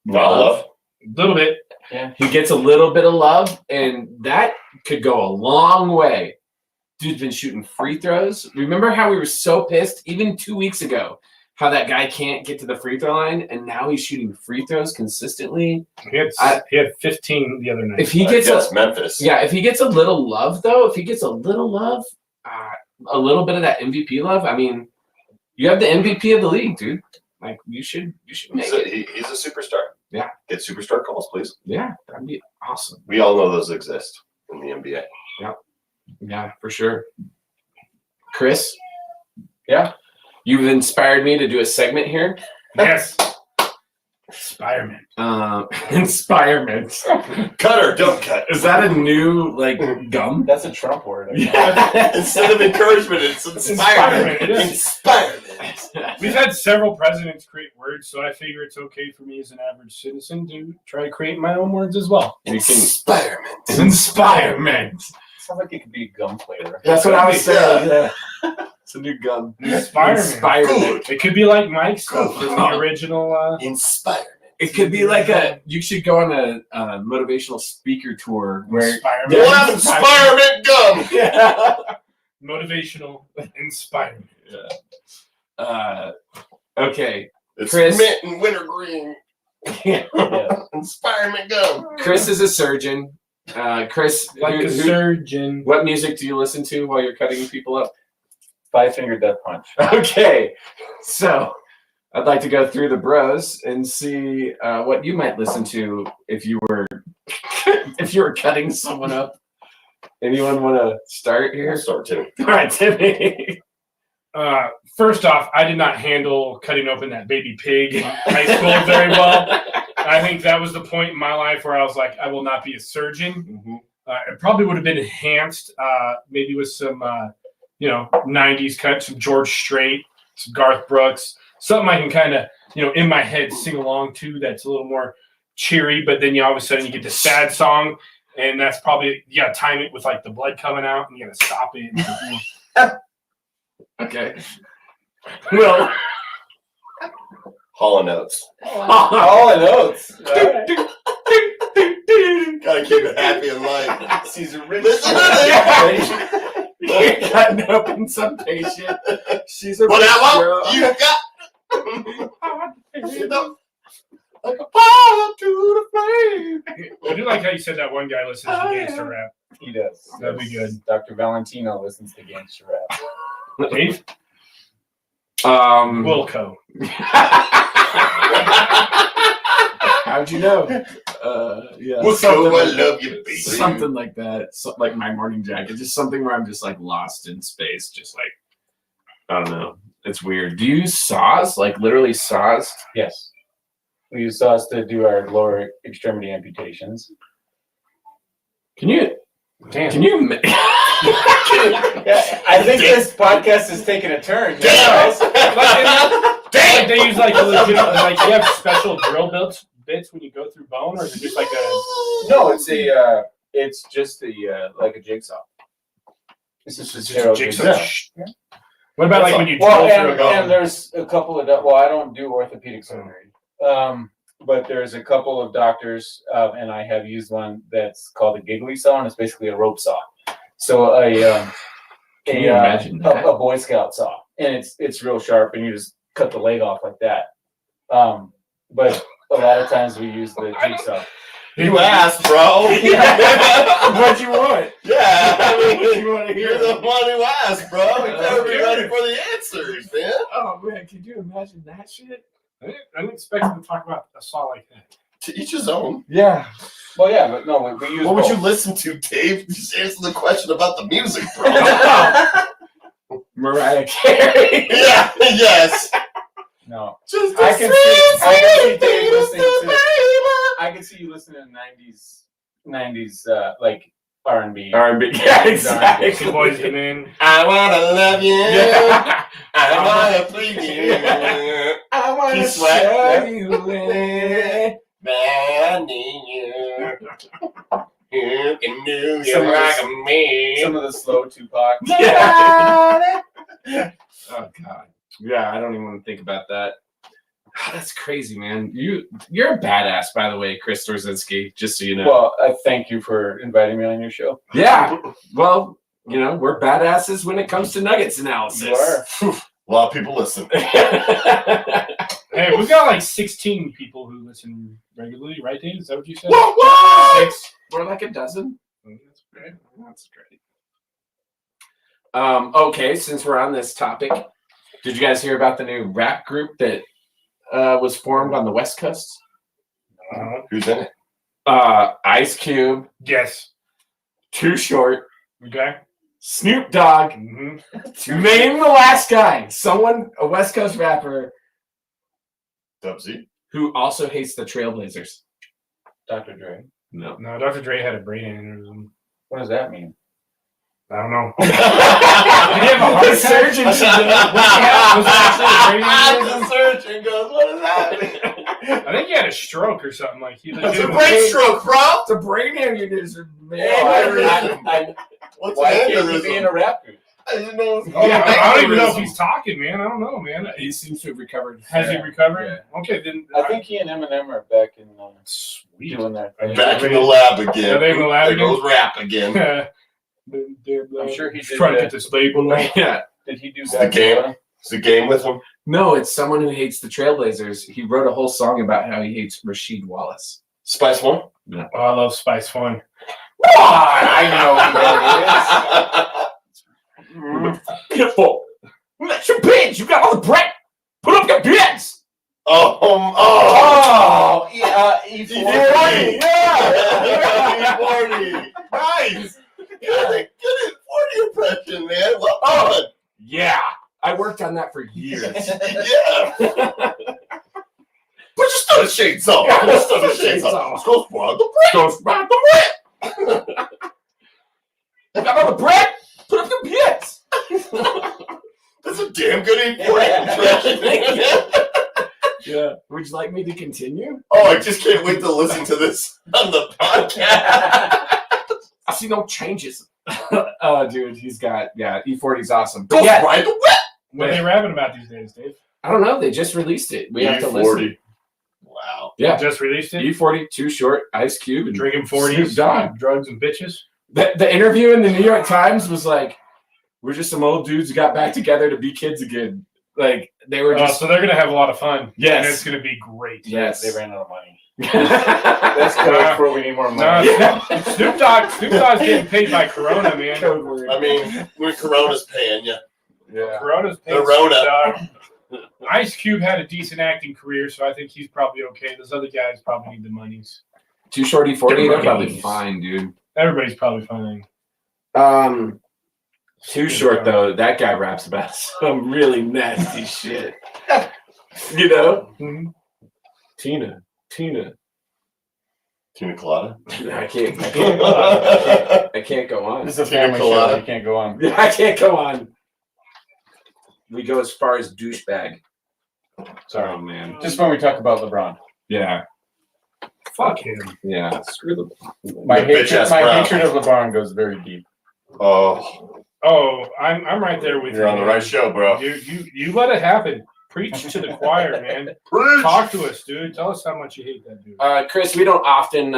Speaker 4: Love.
Speaker 2: A little bit.
Speaker 1: He gets a little bit of love, and that could go a long way. Dude's been shooting free throws. Remember how we were so pissed even 2 weeks ago how that guy can't get to the free throw line, and now he's shooting free throws consistently.
Speaker 2: He had 15 the other night.
Speaker 1: If he gets
Speaker 4: Memphis.
Speaker 1: if he gets a little love though, a little bit of that MVP love. I mean, you have the MVP of the league, dude. Like you should make it.
Speaker 4: He's a superstar.
Speaker 1: Yeah.
Speaker 4: Get superstar calls, please.
Speaker 1: Yeah, that'd be awesome.
Speaker 4: We all know those exist in the NBA.
Speaker 1: Yeah, for sure. Chris?
Speaker 3: Yeah.
Speaker 1: You've inspired me to do a segment here.
Speaker 2: Yes. Inspirement.
Speaker 1: Inspirement.
Speaker 4: Cut or don't cut.
Speaker 1: Is that a new gum?
Speaker 3: That's a Trump word.
Speaker 1: Yeah.
Speaker 4: Instead of encouragement, it's inspirement.
Speaker 2: It is.
Speaker 4: Inspirement.
Speaker 2: We've had several presidents create words, so I figure it's okay for me as an average citizen to try to create my own words as well.
Speaker 4: Inspirement.
Speaker 1: Inspirement.
Speaker 3: Sounds like it could be a gum flavor.
Speaker 1: That's what I was saying. Yeah. It's a new gum.
Speaker 2: Inspirement. It could be like Mike's stuff from the original.
Speaker 4: Inspirement.
Speaker 1: It could be like you should go on a motivational speaker tour where
Speaker 2: Inspirement.
Speaker 4: We'll have inspirement gum.
Speaker 1: yeah.
Speaker 2: Motivational inspirement.
Speaker 1: Okay.
Speaker 4: It's
Speaker 1: Chris.
Speaker 4: mint and wintergreen.
Speaker 1: Yeah.
Speaker 4: Inspirement gum.
Speaker 1: Chris is a surgeon. Chris,
Speaker 2: Like a surgeon.
Speaker 1: what music do you listen to while you're cutting people up?
Speaker 3: 5-finger death punch.
Speaker 1: Okay, so I'd like to go through the bros and see what you might listen to if you were cutting someone up. Anyone want to start here?
Speaker 4: I'll start too.
Speaker 1: All right, Timmy.
Speaker 2: First off, I did not handle cutting open that baby pig in high school very well. I think that was the point in my life where I was like, I will not be a surgeon.
Speaker 1: Mm-hmm.
Speaker 2: It probably would have been enhanced, maybe with some, 90s cut, some George Strait, some Garth Brooks, something I can kind of, in my head sing along to that's a little more cheery. But then all of a sudden you get the sad song, and that's probably, you got to time it with like the blood coming out, and you got to stop it.
Speaker 1: Okay. Well.
Speaker 4: Hall & Oates.
Speaker 3: All in oats.
Speaker 4: Gotta keep it happy and light.
Speaker 3: Caesar Rich.
Speaker 4: Listen to
Speaker 1: You're cutting open some patient. She's a
Speaker 4: Whatever
Speaker 1: big
Speaker 4: you
Speaker 1: girl.
Speaker 4: got. You know, like a fire to the flame.
Speaker 2: I do like how you said that one guy listens to gangster rap.
Speaker 3: He does.
Speaker 2: That'd be good.
Speaker 3: Dr. Valentino listens to gangster rap.
Speaker 2: Dave? Wilco.
Speaker 1: How'd you know? Yeah.
Speaker 4: What's
Speaker 1: something
Speaker 4: up? I
Speaker 1: like that.
Speaker 4: love you, baby.
Speaker 1: Something like that. So, like My Morning Jacket. Just something where I'm just like lost in space. Just like, I don't know. It's weird. Do you use saws? Like literally saws?
Speaker 3: Yes. We use saws to do our lower extremity amputations.
Speaker 1: Can you?
Speaker 2: Damn.
Speaker 1: Can you?
Speaker 3: Yeah, I think this podcast is taking a turn.
Speaker 4: Damn.
Speaker 2: Like they use like a legit, like you have special drill bits when you go through bone, or is it just like a?
Speaker 3: No, it's just like a jigsaw. It's just a sterile
Speaker 2: jigsaw.
Speaker 3: Yeah.
Speaker 2: What about like when you drill
Speaker 3: Well,
Speaker 2: through a
Speaker 3: and
Speaker 2: bone?
Speaker 3: there's a couple of I don't do orthopedic surgery, but there's a couple of doctors, and I have used one that's called a giggly saw, and it's basically a rope saw. So
Speaker 1: Can you imagine that?
Speaker 3: a Boy Scout saw, and it's real sharp, and you just cut the leg off like that. But a lot of times we use the jigsaw.
Speaker 4: You asked, bro.
Speaker 1: What'd you want?
Speaker 4: Yeah, I mean,
Speaker 1: You want to hear
Speaker 4: you're the one who asked, bro. You better be ready for the answers, man.
Speaker 1: Oh man, could you imagine that shit?
Speaker 2: I didn't expect them to talk about a saw like that.
Speaker 4: To each his own.
Speaker 1: Yeah.
Speaker 3: Well, yeah, but no, we use.
Speaker 4: What would
Speaker 3: both.
Speaker 4: you listen to, Dave? Just answer the question about the music, bro.
Speaker 1: Mariah Carey.
Speaker 4: Yeah, yes.
Speaker 3: No,
Speaker 4: Just
Speaker 3: I can see Dave listening to. I can see you listening to '90s like R&B.
Speaker 1: R&B. Yeah, exactly.
Speaker 2: The boys come in.
Speaker 4: I wanna love you.
Speaker 1: Yeah.
Speaker 4: I wanna please you.
Speaker 1: I want to
Speaker 4: Keith Sweat,
Speaker 1: show
Speaker 4: yeah.
Speaker 1: you it.
Speaker 4: Man, I need you. You can do
Speaker 3: Some
Speaker 4: you
Speaker 3: of
Speaker 4: like
Speaker 3: this-
Speaker 4: me.
Speaker 3: Some of the slow Tupac.
Speaker 1: Yeah. Oh God. Yeah, I don't even want to think about that. Oh, that's crazy, man. You're a badass, by the way, Chris Dorozynski. Just so you know.
Speaker 3: Well, I thank you for inviting me on your show.
Speaker 1: Yeah. Well, we're badasses when it comes to Nuggets analysis.
Speaker 3: You are.
Speaker 4: A lot of people listen.
Speaker 2: Hey, we've got like 16 people who listen regularly, right, Dave? Is that what you said?
Speaker 4: What?
Speaker 2: 6.
Speaker 1: We're like a dozen.
Speaker 2: That's great.
Speaker 1: That's great. Okay, since we're on this topic, did you guys hear about the new rap group that was formed on the West Coast?
Speaker 4: Who's in it?
Speaker 1: Ice Cube,
Speaker 2: Yes.
Speaker 1: Too Short,
Speaker 2: Okay.
Speaker 1: Snoop Dogg.
Speaker 2: Mm-hmm.
Speaker 1: Name the last guy. Someone, a West Coast rapper
Speaker 4: Dubsy.
Speaker 1: who also hates the Trailblazers.
Speaker 3: Dr. Dre.
Speaker 1: No.
Speaker 2: No, Dr. Dre had a brain aneurysm.
Speaker 3: What does that mean?
Speaker 2: I don't know.
Speaker 1: Did
Speaker 2: he have a heart
Speaker 1: The surgeon
Speaker 2: attack?
Speaker 1: should know.
Speaker 2: Was it actually a brain aneurysm?
Speaker 4: The surgeon goes, what does that mean?
Speaker 2: I think he had a stroke or something. Like he
Speaker 4: It's a
Speaker 2: legitimately.
Speaker 4: brain stroke, bro.
Speaker 1: It's a brain aneurysm, man.
Speaker 4: What's
Speaker 3: Why
Speaker 4: an
Speaker 3: can't he be in a
Speaker 4: aneurysm?
Speaker 3: rap group?
Speaker 4: I didn't know.
Speaker 2: I don't even know if he's talking, man. I don't know, man.
Speaker 1: He seems to have recovered.
Speaker 2: Has he recovered?
Speaker 1: Yeah.
Speaker 2: Okay, then.
Speaker 3: I think he and Eminem are back in
Speaker 2: Sweet.
Speaker 3: doing that.
Speaker 4: Back in the lab again.
Speaker 2: Are they in the lab
Speaker 4: There
Speaker 2: again?
Speaker 4: goes rap again.
Speaker 3: I'm sure he did
Speaker 2: trying to
Speaker 3: that.
Speaker 2: get this label.
Speaker 1: Yeah.
Speaker 3: Did he do
Speaker 4: It's the
Speaker 3: that?
Speaker 4: game. Is the game with him?
Speaker 1: No, it's someone who hates the Trailblazers. He wrote a whole song about how he hates Rasheed Wallace.
Speaker 4: Spice One?
Speaker 2: Oh, I love Spice Fun.
Speaker 3: I know.
Speaker 1: Pitiful. That's your bids. You got all the bread. Put up your bids.
Speaker 3: Oh, yeah, E40.
Speaker 4: Yeah. E40. Nice. Good 40 impression, man. Well done.
Speaker 1: Yeah. I worked on that for years.
Speaker 4: Yeah. Put your stunner shades on. Put your stunner shades on. Let's go spread the bread.
Speaker 1: Go spread the bread. You got all the bread? Put up your bids.
Speaker 4: That's a damn good E40 impression.
Speaker 1: Yeah. Would you like me to continue?
Speaker 4: Oh, I just can't wait to listen to this on the podcast.
Speaker 1: I see no changes. Oh, dude, he's got E40's awesome.
Speaker 4: Don't
Speaker 1: Yeah,
Speaker 4: ride the whip.
Speaker 2: What are they rapping about these days, Dave?
Speaker 1: I don't know. They just released it. We have to listen.
Speaker 4: Wow.
Speaker 1: Yeah,
Speaker 2: Just released it.
Speaker 1: E40, Too Short, Ice Cube, and
Speaker 2: Drinking
Speaker 1: Snoop
Speaker 2: 40s,
Speaker 1: Dogg.
Speaker 2: drugs and bitches.
Speaker 1: The interview in the New York Times was like, "We're just some old dudes who got back together to be kids again." Like they were just.
Speaker 2: So they're gonna have a lot of fun.
Speaker 1: Yes.
Speaker 2: And it's gonna be great.
Speaker 1: Yes.
Speaker 3: They ran out of money.
Speaker 1: That's
Speaker 3: Code for we need more
Speaker 2: No,
Speaker 3: money.
Speaker 2: Snoop Dogg's getting paid by Corona, man.
Speaker 1: code word.
Speaker 4: I mean, when Corona's paying you.
Speaker 1: Yeah.
Speaker 2: Corona's paying
Speaker 4: Corona.
Speaker 2: Snoop Dogg. Ice Cube had a decent acting career, so I think he's probably okay. Those other guys probably need the monies.
Speaker 1: Too Short, E40, they're probably
Speaker 2: Monies.
Speaker 1: fine, dude.
Speaker 2: Everybody's probably fine.
Speaker 1: Too Short though. That guy raps about some really nasty shit. You know,
Speaker 2: Mm-hmm.
Speaker 1: Tina.
Speaker 4: Tina Colada.
Speaker 1: I can't go on.
Speaker 3: This is a
Speaker 4: Tina
Speaker 3: family show.
Speaker 4: Colada.
Speaker 3: You can't go on.
Speaker 1: I can't go on. We go as far as douchebag.
Speaker 3: Sorry.
Speaker 1: Oh man.
Speaker 3: Just when we talk about LeBron.
Speaker 1: Yeah.
Speaker 2: Fuck him.
Speaker 1: Yeah. Screw the.
Speaker 3: My
Speaker 4: The bitch-ass Brown.
Speaker 3: hatred of LeBron goes very deep.
Speaker 4: Oh,
Speaker 2: Oh, I'm right there with you.
Speaker 4: you're on the
Speaker 2: man.
Speaker 4: right show, bro.
Speaker 2: You let it happen. Preach to the choir, man.
Speaker 4: Preach.
Speaker 2: Talk to us, dude. Tell us how much you hate that dude.
Speaker 1: Chris, we don't often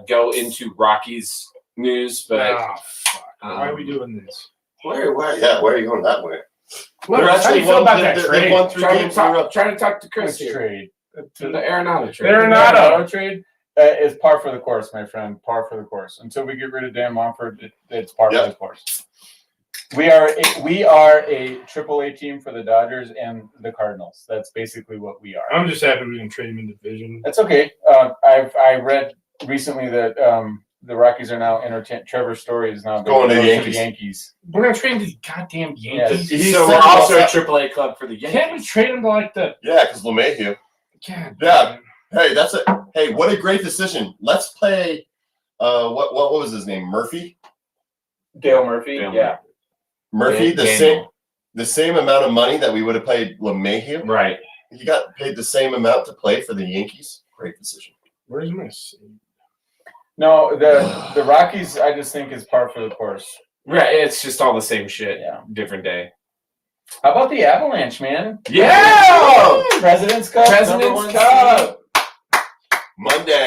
Speaker 1: go into Rockies news, but
Speaker 2: Ah, fuck. Why are we doing this?
Speaker 4: Where are you going that way?
Speaker 1: Well,
Speaker 2: How do you feel about that
Speaker 4: They
Speaker 2: trade?
Speaker 4: won 3 games in a row.
Speaker 1: trying to talk to Chris
Speaker 3: Which
Speaker 1: here.
Speaker 3: trade?
Speaker 1: The Arenado trade.
Speaker 2: Arenado.
Speaker 3: Trade is par for the course, my friend. Par for the course. Until we get rid of Dan Monfort, it's par for the course. We are a AAA team for the Dodgers and the Cardinals. That's basically what we are.
Speaker 2: I'm just happy we didn't trade him in division.
Speaker 3: That's okay. I read recently that the Rockies are now entertaining. Trevor Story is now
Speaker 4: Going to the
Speaker 3: go
Speaker 4: Yankees.
Speaker 3: Yankees.
Speaker 2: We're not trading the goddamn Yankees.
Speaker 3: Yes.
Speaker 1: So we're also a AAA club for the
Speaker 2: Can't we
Speaker 1: Yankees.
Speaker 2: trade him to like the
Speaker 4: Yeah, because LeMahieu.
Speaker 2: God?
Speaker 4: Yeah. Hey, hey, what a great decision. Let's play. What was his name? Murphy.
Speaker 3: Dale Murphy.
Speaker 1: Dale
Speaker 3: Yeah.
Speaker 4: Murphy.
Speaker 1: Daniel.
Speaker 4: The same amount of money that we would have paid LeMahieu.
Speaker 1: Right.
Speaker 4: He got paid the same amount to play for the Yankees. Great decision.
Speaker 2: Where's my save?
Speaker 3: No, the Rockies. I just think is par for the course.
Speaker 1: Right. It's just all the same shit.
Speaker 3: Yeah.
Speaker 1: Different day.
Speaker 3: How about the Avalanche, man?
Speaker 1: Yeah.
Speaker 3: President's Cup.
Speaker 1: President's
Speaker 3: #1
Speaker 1: Cup.
Speaker 4: Monday.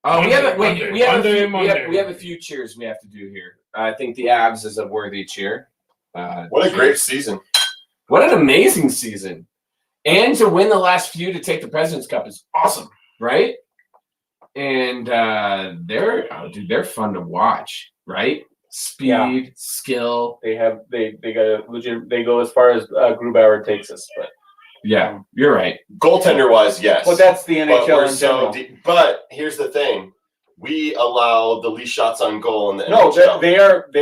Speaker 1: Oh, we have a, wait,
Speaker 2: Monday,
Speaker 1: we have a
Speaker 2: Monday,
Speaker 1: few,
Speaker 2: Monday.
Speaker 1: we have a few cheers we have to do here. I think the Avs is a worthy cheer.
Speaker 4: What a great season.
Speaker 1: What an amazing season. And to win the last few to take the President's Cup is awesome, right? And they're fun to watch, right? Speed, skill.
Speaker 3: They got a legit. They go as far as Grubauer takes us, but
Speaker 1: Yeah, you're right.
Speaker 4: Goaltender wise, yes.
Speaker 3: well, that's the
Speaker 4: But
Speaker 3: NHL
Speaker 4: we're
Speaker 3: in
Speaker 4: so
Speaker 3: general.
Speaker 4: deep. But here's the thing: we allow the least shots on goal in the
Speaker 3: No,
Speaker 4: NHL.
Speaker 3: they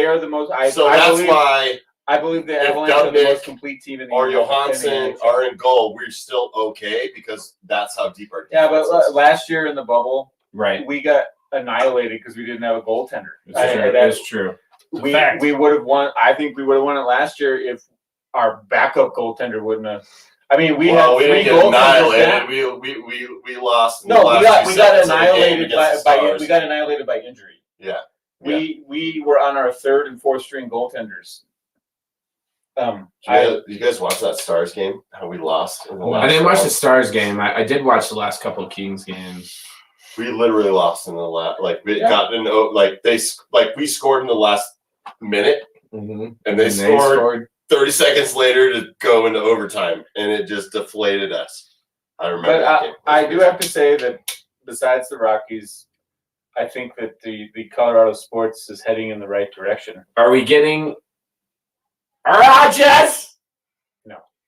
Speaker 3: are the most. I
Speaker 4: That's
Speaker 3: believe,
Speaker 4: why
Speaker 3: I believe the
Speaker 4: if
Speaker 3: Avalanche are the
Speaker 4: Dubnyk
Speaker 3: most complete team in the
Speaker 4: or
Speaker 3: NHL.
Speaker 4: Johansson are in goal, we're still okay because that's how deep our
Speaker 3: Yeah,
Speaker 4: defense
Speaker 3: but
Speaker 4: is.
Speaker 3: last year in the bubble,
Speaker 1: Right.
Speaker 3: we got annihilated because we didn't have a goaltender.
Speaker 1: That's true.
Speaker 2: It's a fact.
Speaker 3: We would have won. I think we would have won it last year if our backup goaltender wouldn't have. I mean, we
Speaker 4: well,
Speaker 3: had
Speaker 4: we
Speaker 3: 3
Speaker 4: didn't get
Speaker 3: goaltenders.
Speaker 4: annihilated. We lost. In
Speaker 3: No,
Speaker 4: the
Speaker 3: we
Speaker 4: last
Speaker 3: got
Speaker 4: 2 seconds of the game
Speaker 3: annihilated
Speaker 4: against the
Speaker 3: by
Speaker 4: Stars.
Speaker 3: we got annihilated by injury.
Speaker 4: Yeah.
Speaker 3: We were on our 3rd and 4th string goaltenders.
Speaker 4: You guys watch that Stars game? How we lost in the last
Speaker 1: I didn't watch the
Speaker 4: round?
Speaker 1: Stars game. I did watch the last couple of Kings games.
Speaker 4: We literally lost in the last. Like we
Speaker 3: Yeah.
Speaker 4: got in. We scored in the last minute,
Speaker 1: Mm-hmm.
Speaker 4: and they scored 30 seconds later to go into overtime, and it just deflated us. I remember. that game.
Speaker 3: But I do have to say that besides the Rockies, I think that the Colorado sports is heading in the right direction.
Speaker 1: Are we getting Rogers?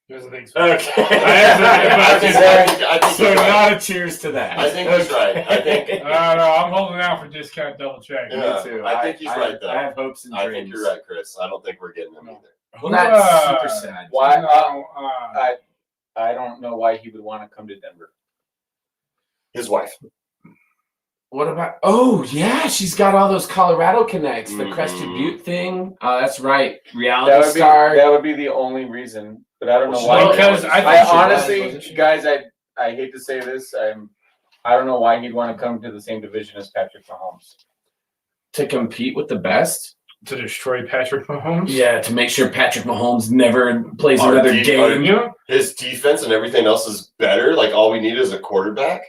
Speaker 2: Doesn't think so.
Speaker 1: Okay.
Speaker 4: I think
Speaker 1: So
Speaker 4: he's right.
Speaker 1: not a cheers to that.
Speaker 4: I think he's right. I think-
Speaker 2: No, I'm holding out for discount double check.
Speaker 4: Yeah.
Speaker 1: Me too.
Speaker 4: I think he's right, though.
Speaker 1: I have hopes and
Speaker 4: I
Speaker 1: dreams.
Speaker 4: think you're right, Chris. I don't think we're getting them either.
Speaker 1: Well, that's super sad.
Speaker 3: Why?
Speaker 2: No,
Speaker 3: I don't know why he would want to come to Denver.
Speaker 4: His wife.
Speaker 1: What about? Oh yeah, she's got all those Colorado connects. The Crested
Speaker 4: Mhm.
Speaker 1: Butte thing. Oh, that's right. Reality star.
Speaker 3: That would be the only reason. But I don't know
Speaker 4: Well,
Speaker 3: why.
Speaker 2: because I
Speaker 3: I
Speaker 2: think she
Speaker 3: honestly,
Speaker 1: was, wasn't she?
Speaker 3: guys, I hate to say this. I don't know why he'd want to come to the same division as Patrick Mahomes.
Speaker 1: To compete with the best.
Speaker 2: To destroy Patrick Mahomes?
Speaker 1: Yeah, to make sure Patrick Mahomes never plays
Speaker 4: Our
Speaker 1: another
Speaker 4: D-
Speaker 1: game.
Speaker 2: You know?
Speaker 4: His defense and everything else is better. Like all we need is a quarterback.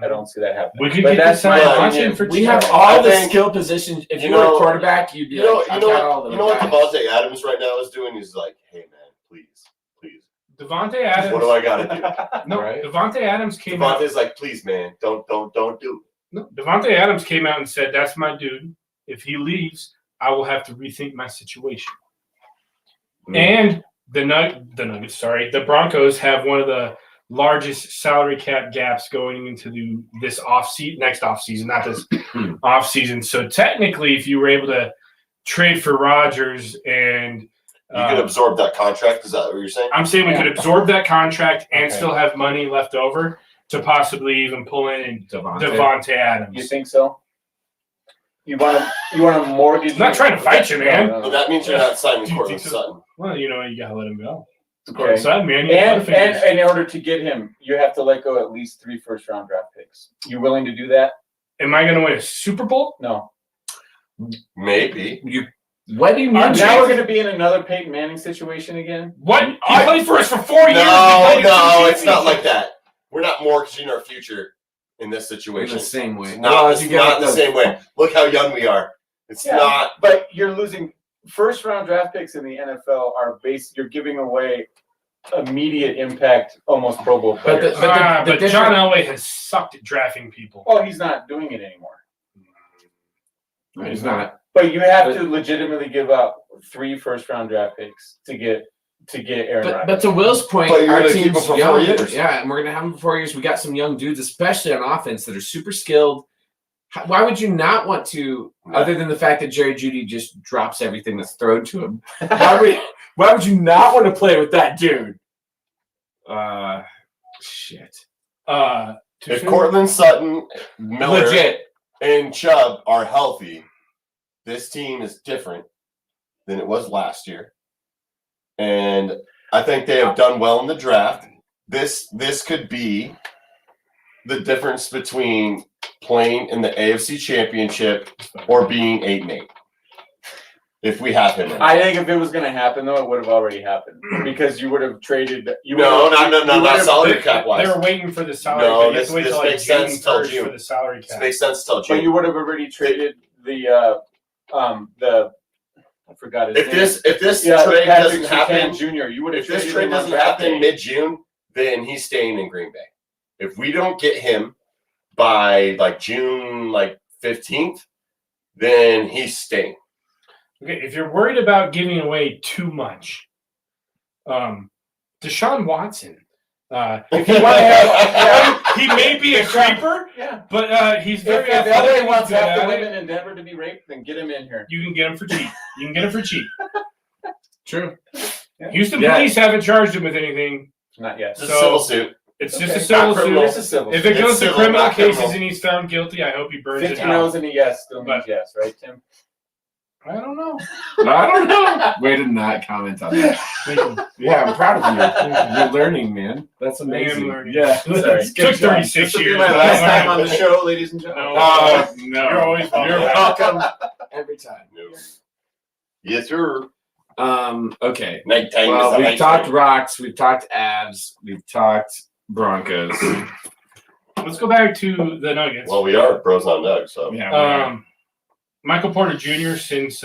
Speaker 3: I don't see that happening.
Speaker 2: We could
Speaker 3: But
Speaker 2: get this
Speaker 3: my
Speaker 2: out
Speaker 3: opinion.
Speaker 2: for
Speaker 1: We have
Speaker 2: cheap.
Speaker 1: all
Speaker 4: I
Speaker 1: the
Speaker 4: think-
Speaker 1: skill positions. If
Speaker 4: you
Speaker 1: you were
Speaker 4: know-
Speaker 1: a quarterback, you'd be
Speaker 4: You know,
Speaker 1: like,
Speaker 4: you
Speaker 1: I've
Speaker 4: know
Speaker 1: got all
Speaker 4: what?
Speaker 1: those
Speaker 4: You know what
Speaker 1: guys.
Speaker 4: Devontae Adams right now is doing? He's like, hey man, please.
Speaker 2: Devontae Adams.
Speaker 4: What do I gotta
Speaker 2: No,
Speaker 3: Right.
Speaker 2: Devontae Adams
Speaker 4: do?
Speaker 2: came out.
Speaker 4: Devontae's like, please, man, don't do.
Speaker 2: No, Devontae Adams came out and said, "That's my dude. If he leaves, I will have to rethink my situation." And the Nuggets, the Broncos have one of the largest salary cap gaps going into next offseason, not this offseason. So technically, if you were able to trade for Rodgers and
Speaker 4: You could absorb that contract. Is that what you're saying?
Speaker 2: I'm saying we could absorb that contract and
Speaker 3: Okay.
Speaker 2: still have money left over to possibly even pull in Devontae Adams.
Speaker 3: You think so? You want to mortgage?
Speaker 2: I'm not trying to fight you, man.
Speaker 4: Well, that means you're not signing
Speaker 2: Do you
Speaker 4: Cortland
Speaker 2: think so?
Speaker 4: Sutton.
Speaker 2: Well, you gotta let him go.
Speaker 3: Okay.
Speaker 2: Son, man, you got
Speaker 3: And
Speaker 2: fingers.
Speaker 3: in order to get him, you have to let go at least 3 first-round draft picks. You willing to do that?
Speaker 2: Am I gonna win a Super Bowl?
Speaker 3: No.
Speaker 4: Maybe.
Speaker 1: What do you mean?
Speaker 3: Now we're going to be in another Peyton Manning situation again.
Speaker 2: What? He played for us for 4 years.
Speaker 4: No,
Speaker 2: He played in
Speaker 4: it's not like
Speaker 2: championships.
Speaker 4: that. We're not mortgaging our future in this
Speaker 1: in
Speaker 4: situation.
Speaker 1: the same way.
Speaker 4: It's not, it's
Speaker 1: if you
Speaker 4: not
Speaker 1: get
Speaker 4: the same way. Look how young we are. It's
Speaker 3: Yeah.
Speaker 4: not.
Speaker 3: But you're losing first-round draft picks in the NFL are based. You're giving away immediate impact, almost Pro Bowl
Speaker 1: But
Speaker 3: players.
Speaker 2: But
Speaker 1: different-
Speaker 2: John Elway has sucked at drafting people.
Speaker 3: Well, he's not doing it anymore.
Speaker 1: No, he's not.
Speaker 3: But you have to legitimately give up 3 first-round draft picks to get Aaron Rodgers.
Speaker 1: But to Will's point,
Speaker 4: But you're
Speaker 1: our
Speaker 4: gonna keep
Speaker 1: team's
Speaker 4: him for
Speaker 1: young.
Speaker 4: 4 years.
Speaker 1: Yeah, and we're gonna have them for 4 years. We got some young dudes, especially on offense, that are super skilled. Why would you not want to, other than the fact that Jerry Jeudy just drops everything that's thrown to him? Why would you not want to play with that dude? Shit.
Speaker 4: If Cortland Sutton, Miller,
Speaker 1: Legit.
Speaker 4: and Chubb are healthy, this team is different than it was last year. And I think they have done well in the draft. This could be the difference between playing in the AFC Championship or being 8-8. If we have him in.
Speaker 3: I think if it was going to happen, though, it would have already happened because you would have traded.
Speaker 4: Not salary cap wise.
Speaker 2: They were waiting for the salary.
Speaker 4: No,
Speaker 2: but you have to wait
Speaker 4: this
Speaker 2: till like
Speaker 4: makes sense
Speaker 2: June
Speaker 4: till
Speaker 2: 1st
Speaker 4: June.
Speaker 2: for the salary
Speaker 4: It
Speaker 2: cap.
Speaker 4: makes sense till
Speaker 3: But
Speaker 4: June.
Speaker 3: you would have already traded the I forgot his
Speaker 4: If
Speaker 3: name.
Speaker 4: this
Speaker 3: Yeah,
Speaker 4: trade
Speaker 3: Patrick
Speaker 4: doesn't
Speaker 3: Surtain
Speaker 4: happen,
Speaker 3: Jr. You would have
Speaker 4: if this
Speaker 3: traded
Speaker 4: trade
Speaker 3: him on
Speaker 4: doesn't
Speaker 3: draft
Speaker 4: happen
Speaker 3: day.
Speaker 4: mid-June, then he's staying in Green Bay. If we don't get him by like June 15th, then he's staying.
Speaker 2: Okay, if you're worried about giving away too much, Deshaun Watson. If you want to have, he may be a creeper,
Speaker 3: Yeah.
Speaker 2: but he's
Speaker 3: If
Speaker 2: very
Speaker 3: LA
Speaker 2: athletic.
Speaker 3: wants
Speaker 2: He's good
Speaker 3: half the
Speaker 2: at it.
Speaker 3: women in Denver to be raped, then get him in here.
Speaker 2: You can get him for cheap.
Speaker 1: True.
Speaker 2: Houston
Speaker 1: Yeah.
Speaker 2: police haven't charged him with anything.
Speaker 3: Not yet.
Speaker 4: It's a
Speaker 2: So-
Speaker 4: civil suit.
Speaker 2: It's
Speaker 3: Okay,
Speaker 2: just a civil
Speaker 4: not criminal.
Speaker 2: suit.
Speaker 3: This is civil.
Speaker 2: If it
Speaker 4: It's
Speaker 2: goes to
Speaker 4: civil,
Speaker 2: criminal
Speaker 4: not
Speaker 2: cases
Speaker 4: criminal.
Speaker 2: and he's found guilty, I hope he burns
Speaker 3: 50
Speaker 2: in
Speaker 3: no's
Speaker 2: hell.
Speaker 3: and a yes still means
Speaker 2: But-
Speaker 3: yes, right, Tim?
Speaker 2: I don't know.
Speaker 1: I don't know. Way to not comment on that. Yeah, I'm proud of you. You're learning, man. That's amazing.
Speaker 2: learning.
Speaker 1: Yeah.
Speaker 3: Sorry.
Speaker 1: That's good
Speaker 2: Took
Speaker 1: job.
Speaker 2: 36
Speaker 3: This will be
Speaker 2: years.
Speaker 3: my last
Speaker 2: Don't
Speaker 3: time
Speaker 2: worry.
Speaker 3: on the show, ladies and gentlemen.
Speaker 2: No.
Speaker 1: No.
Speaker 2: You're always welcome.
Speaker 1: You're welcome every time.
Speaker 4: No. Yes, sir.
Speaker 1: Okay.
Speaker 4: Nighttime
Speaker 1: Well,
Speaker 4: is a
Speaker 1: we've
Speaker 4: night
Speaker 1: talked
Speaker 4: time.
Speaker 1: Rocks, we've talked Avs, we've talked Broncos.
Speaker 2: Let's go back to the Nuggets.
Speaker 4: Well, we are bros on Nuggs, so.
Speaker 1: Yeah.
Speaker 2: Michael Porter Jr. since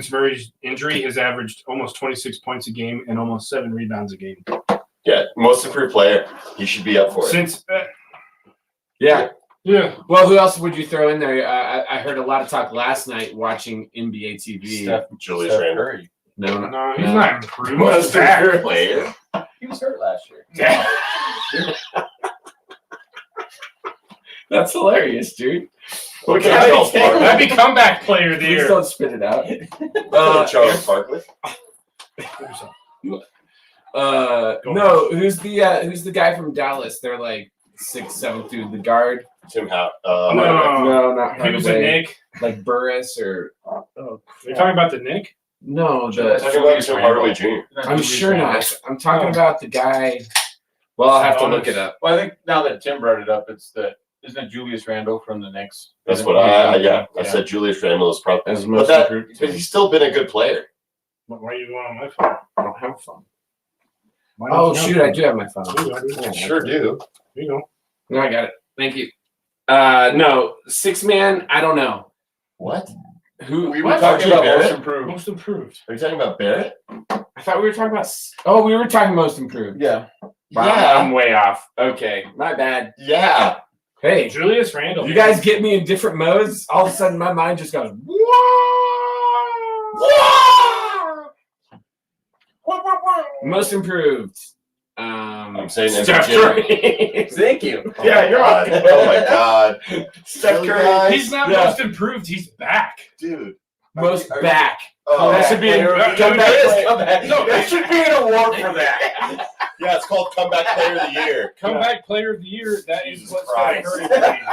Speaker 2: Murray's injury has averaged almost 26 points a game and almost 7 rebounds a game.
Speaker 4: Yeah, most improved player. He should be up for it.
Speaker 2: Since
Speaker 1: Yeah.
Speaker 2: yeah,
Speaker 1: Well, who else would you throw in there? I heard a lot of talk last night watching NBA TV.
Speaker 4: Julius Randle.
Speaker 1: No,
Speaker 2: no, he's
Speaker 1: No.
Speaker 2: not improved.
Speaker 4: Most
Speaker 2: Back.
Speaker 4: improved player.
Speaker 3: He was hurt last year.
Speaker 2: Yeah.
Speaker 1: That's hilarious, dude.
Speaker 4: Okay,
Speaker 1: Charles
Speaker 4: Barkley.
Speaker 2: That'd be comeback player of the
Speaker 1: Please
Speaker 2: year.
Speaker 1: don't spit it out.
Speaker 4: Charles Barkley.
Speaker 1: No, who's the guy from Dallas? They're like 6'7" dude, the guard.
Speaker 4: Tim Howe.
Speaker 2: No.
Speaker 1: Not
Speaker 2: He was a
Speaker 1: Hardaway.
Speaker 2: Nick.
Speaker 1: Like Burris or
Speaker 2: You're talking about the Nick?
Speaker 1: no,
Speaker 4: Talking about Tim Hardaway Jr.
Speaker 1: I'm sure not. I'm talking about the guy. Well, I'll have to look it up.
Speaker 3: Well, I think now that Tim brought it up, it's the Isn't it Julius Randle from the Knicks?
Speaker 4: That's what I said Julius Randle is probably,
Speaker 1: As
Speaker 4: but
Speaker 1: most improved.
Speaker 4: but he's still been a good player.
Speaker 2: Why are you going on my phone?
Speaker 1: I don't have a phone.
Speaker 2: Why
Speaker 1: Oh,
Speaker 2: don't you
Speaker 1: shoot,
Speaker 2: have
Speaker 1: I do have my phone.
Speaker 2: a phone?
Speaker 1: Yeah,
Speaker 4: Sure do.
Speaker 2: There you go.
Speaker 1: No, I got it. Thank you. No, 6-man, I don't know.
Speaker 4: What?
Speaker 1: Who?
Speaker 4: We were
Speaker 1: what?
Speaker 4: talking about
Speaker 3: most
Speaker 4: Barrett.
Speaker 3: improved.
Speaker 2: Most improved.
Speaker 4: Are you talking about Barrett?
Speaker 1: I thought we were talking about. Oh, we were talking most improved.
Speaker 3: Yeah.
Speaker 1: Wow, I'm way off. Okay, my bad.
Speaker 4: Yeah.
Speaker 1: Hey,
Speaker 2: Julius Randle.
Speaker 1: you guys get me in different modes. All of a sudden, my mind just goes. Most improved.
Speaker 4: I'm saying
Speaker 1: Steph Curry.
Speaker 3: Thank you.
Speaker 1: Yeah, you're
Speaker 4: God.
Speaker 1: on.
Speaker 4: Oh my god.
Speaker 1: Steph
Speaker 4: Really,
Speaker 1: Curry.
Speaker 4: guys?
Speaker 2: He's not
Speaker 1: Yeah.
Speaker 2: most improved. He's back.
Speaker 4: Dude.
Speaker 1: Most
Speaker 3: Are you-
Speaker 1: back.
Speaker 4: Oh,
Speaker 1: That should be a comeback.
Speaker 2: No,
Speaker 3: there should be an award for that.
Speaker 4: yeah, it's called Comeback Player of the Year.
Speaker 2: Comeback Player of the Year. That is
Speaker 4: Jesus
Speaker 2: what
Speaker 4: Christ.
Speaker 2: Steph Curry would be.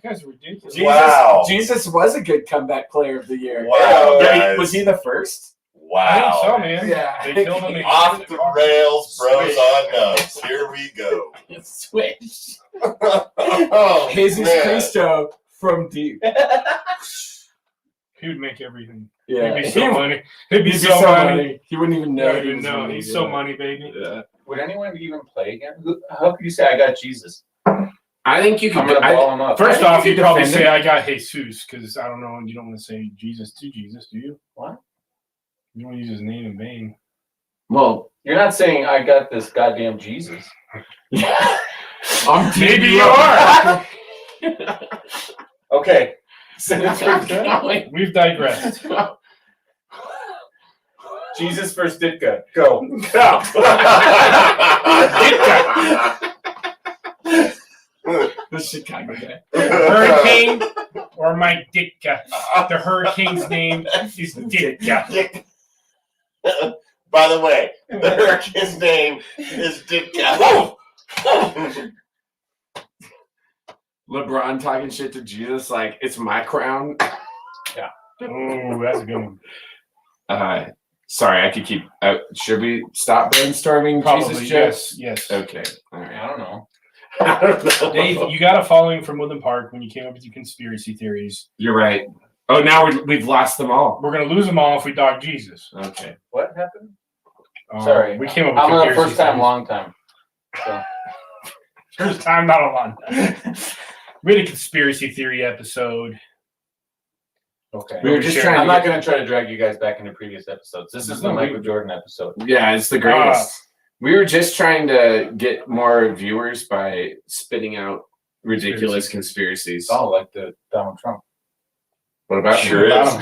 Speaker 2: You guys are ridiculous.
Speaker 1: Jesus,
Speaker 4: Wow.
Speaker 1: Jesus was a good comeback player of the year.
Speaker 4: Wow,
Speaker 1: Yeah,
Speaker 4: guys.
Speaker 1: was he the first?
Speaker 2: I think so,
Speaker 4: Wow.
Speaker 2: man.
Speaker 1: Yeah.
Speaker 2: They killed him.
Speaker 4: Off the rails, bros on Nuggs. Here we go.
Speaker 1: Switch.
Speaker 4: Oh,
Speaker 1: Jesus
Speaker 4: man.
Speaker 1: Cristo from deep.
Speaker 2: He would make everything.
Speaker 1: Yeah.
Speaker 2: He'd be so money. He'd be
Speaker 1: He'd
Speaker 2: so money.
Speaker 1: He wouldn't even
Speaker 2: No,
Speaker 1: know.
Speaker 2: he
Speaker 1: he
Speaker 2: didn't
Speaker 1: was
Speaker 2: know.
Speaker 1: money,
Speaker 2: He's
Speaker 1: yeah.
Speaker 2: so money, baby.
Speaker 1: Yeah.
Speaker 3: Would anyone even play again? How could you say I got Jesus?
Speaker 1: I think you
Speaker 3: I'm
Speaker 1: could.
Speaker 3: gonna ball him up.
Speaker 2: First
Speaker 1: I think
Speaker 2: off,
Speaker 1: you
Speaker 2: you'd probably
Speaker 1: defend
Speaker 2: say
Speaker 1: him.
Speaker 2: I got Jesus because I don't know. You don't want to say Jesus to Jesus, do you?
Speaker 3: What?
Speaker 2: You don't want to use his name in vain.
Speaker 1: Well,
Speaker 3: You're not saying I got this goddamn Jesus.
Speaker 2: Maybe you are.
Speaker 3: Okay.
Speaker 2: We've digressed.
Speaker 3: Jesus versus Ditka. Go.
Speaker 1: the Chicago guy.
Speaker 2: Hurricane or Mike Ditka. The hurricane's name is Ditka.
Speaker 4: By the way, the Hurricane's name is Ditka.
Speaker 1: LeBron talking shit to Jesus like it's my crown.
Speaker 2: Oh, that's a good one.
Speaker 1: Sorry, I could keep. Should we stop brainstorming
Speaker 2: Probably,
Speaker 1: Jesus jokes?
Speaker 2: yes.
Speaker 1: Okay. All right.
Speaker 3: I don't know.
Speaker 1: I don't know.
Speaker 2: Dave, you got a following from Woodland Park when you came up with your conspiracy theories.
Speaker 1: You're right. Oh, now we've lost them all.
Speaker 2: We're going to lose them all if we dog Jesus.
Speaker 1: Okay.
Speaker 3: What happened?
Speaker 2: Sorry. We came up with
Speaker 3: I'm on the
Speaker 2: conspiracy
Speaker 3: first time,
Speaker 2: theories.
Speaker 3: long time. So.
Speaker 2: First time, not a long time. We had a conspiracy theory episode.
Speaker 3: Okay.
Speaker 1: We were just trying
Speaker 3: I'm
Speaker 1: to
Speaker 3: not
Speaker 1: get-
Speaker 3: going to try to drag you guys back into previous episodes. This is the Michael Jordan episode.
Speaker 1: Yeah, it's the greatest. We were just trying to get more viewers by spitting out ridiculous conspiracies.
Speaker 3: Oh, like the Donald Trump.
Speaker 1: What about
Speaker 4: Sure
Speaker 1: him?
Speaker 4: is.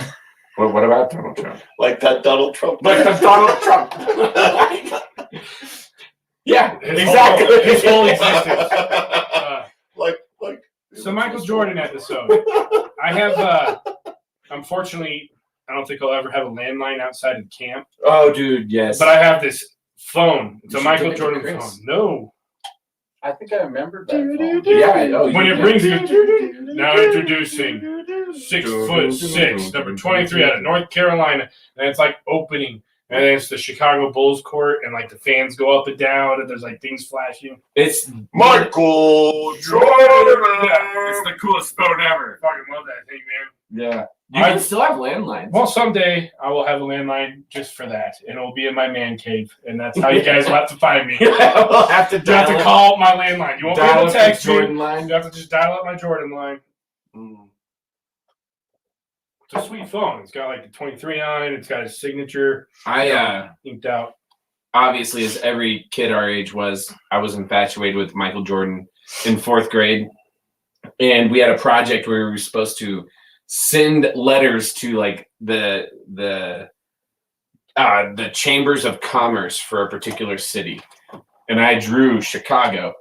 Speaker 1: What about Donald Trump?
Speaker 4: Like that Donald Trump.
Speaker 1: Like the Donald Trump. Yeah, exactly.
Speaker 2: His whole existence.
Speaker 4: like.
Speaker 2: So Michael Jordan episode. I have, unfortunately, I don't think I'll ever have a landline outside of camp.
Speaker 1: Oh, dude, yes.
Speaker 2: But I have this phone. It's
Speaker 1: You
Speaker 2: a
Speaker 1: should
Speaker 2: Michael
Speaker 1: give it to
Speaker 2: Jordan
Speaker 1: Chris.
Speaker 2: phone. No.
Speaker 3: I think I remember that. Phone.
Speaker 1: Yeah. Oh,
Speaker 2: When
Speaker 1: you
Speaker 2: it
Speaker 1: did.
Speaker 2: brings you now introducing 6'6", number 23 out of North Carolina, and it's like opening, and then it's the Chicago Bulls court, and like the fans go up and down, and there's like things flashing.
Speaker 1: It's
Speaker 4: Michael Jordan.
Speaker 1: it's the coolest phone ever.
Speaker 2: I fucking love that thing, man.
Speaker 1: Yeah. You can still have landlines.
Speaker 2: Well, someday I will have a landline just for that, and it will be in my man cave, and that's how you guys will have to find me.
Speaker 1: we'll have to
Speaker 2: You have to call up my landline. You won't be
Speaker 1: dial
Speaker 2: able
Speaker 1: up
Speaker 2: to
Speaker 1: the
Speaker 2: text me.
Speaker 1: Jordan line.
Speaker 2: You have to just dial up my Jordan line.
Speaker 1: Mm.
Speaker 2: It's a sweet phone. It's got like the 23 on it. It's got his signature
Speaker 1: I
Speaker 2: inked out.
Speaker 1: obviously, as every kid our age was, I was infatuated with Michael Jordan in 4th grade. And we had a project where we were supposed to send letters to like the chambers of commerce for a particular city. And I drew Chicago.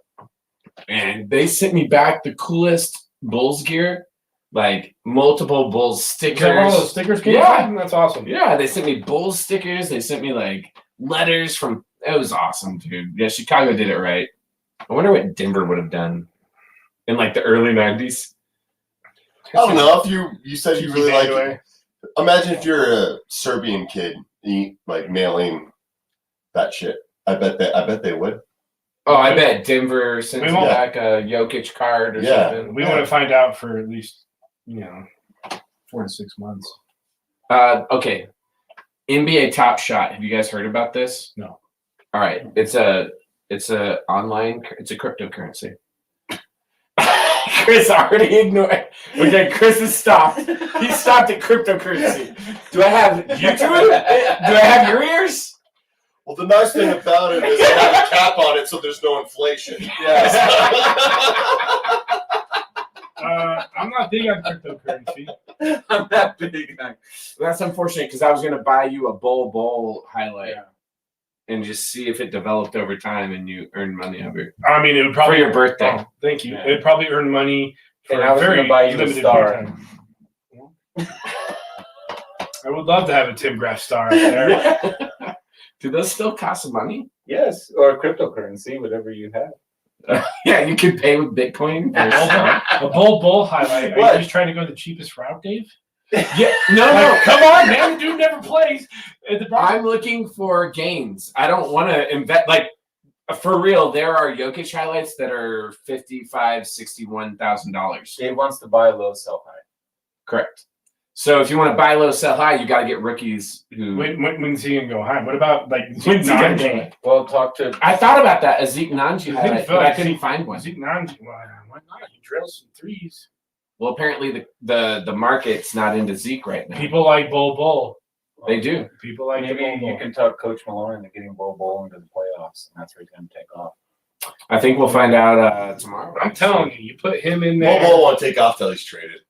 Speaker 1: And they sent me back the coolest Bulls gear, like multiple Bulls stickers.
Speaker 2: Is that one of those stickers came
Speaker 1: Yeah.
Speaker 2: out? That's awesome.
Speaker 1: Yeah, they sent me Bulls stickers. They sent me like letters from. It was awesome, dude. Yeah, Chicago did it right. I wonder what Denver would have done in like the early 90s.
Speaker 4: I don't know if you said you
Speaker 2: Keep
Speaker 4: really
Speaker 2: your hand
Speaker 4: like.
Speaker 2: away.
Speaker 4: Imagine if you're a Serbian kid, like mailing that shit. I bet they would.
Speaker 1: Oh, I bet Denver sends
Speaker 2: We
Speaker 1: you
Speaker 2: won't-
Speaker 1: back a Jokic card or
Speaker 4: Yeah.
Speaker 1: something.
Speaker 2: We want to find out for at least 4 to 6 months.
Speaker 1: Okay. NBA Top Shot. Have you guys heard about this?
Speaker 2: No.
Speaker 1: All right. It's a cryptocurrency. Chris already ignored. Okay, Chris has stopped. He stopped at cryptocurrency. Do I have you two? Do I have your ears?
Speaker 4: Well, the nice thing about it is it has a cap on it, so there's no inflation.
Speaker 1: Yes.
Speaker 2: I'm not big on cryptocurrency.
Speaker 1: I'm that big. That's unfortunate because I was going to buy you a bowl highlight and just see if it developed over time and you earned money over it.
Speaker 2: I mean, it would probably
Speaker 1: For your birthday.
Speaker 2: Oh, thank you.
Speaker 3: Yeah.
Speaker 2: It'd probably earn money for
Speaker 3: And I was
Speaker 2: very
Speaker 3: gonna buy you a
Speaker 2: limited
Speaker 3: star.
Speaker 2: time. I would love to have a Tim Graff star out there.
Speaker 1: Do those still cost money?
Speaker 3: Yes, or cryptocurrency, whatever you have.
Speaker 1: Yeah, you can pay with Bitcoin.
Speaker 2: A bull highlight. Are
Speaker 3: What?
Speaker 2: you just trying to go the cheapest route, Dave?
Speaker 1: Yeah, no,
Speaker 2: Like, come on, man. The dude never plays at the Bronx.
Speaker 1: I'm looking for gains. I don't want to invest. Like, for real, there are Jokic highlights that are $55,000, $61,000.
Speaker 3: Dave wants to buy low, sell high.
Speaker 1: Correct. So if you want to buy low, sell high, you got to get rookies who.
Speaker 2: When's he gonna go high? What about like
Speaker 1: When's he gonna go
Speaker 2: Nanji?
Speaker 1: high?
Speaker 3: Well, talk to
Speaker 1: I thought about that, a Zeke Nanji
Speaker 2: I
Speaker 1: highlight,
Speaker 2: feel
Speaker 1: but I
Speaker 2: like
Speaker 1: couldn't find one.
Speaker 2: Zeke Nanji. Why not? He drills some threes.
Speaker 1: Well, apparently the market's not into Zeke right now.
Speaker 2: People like Bull.
Speaker 1: They do.
Speaker 2: People like
Speaker 3: maybe
Speaker 2: the Bull.
Speaker 3: you can talk Coach Malone into getting Bull into the playoffs, and that's where he's going to take off.
Speaker 1: I think we'll find out tomorrow.
Speaker 2: I'm telling you, you put him in
Speaker 4: Bobo
Speaker 2: there.
Speaker 4: won't take off till he's traded.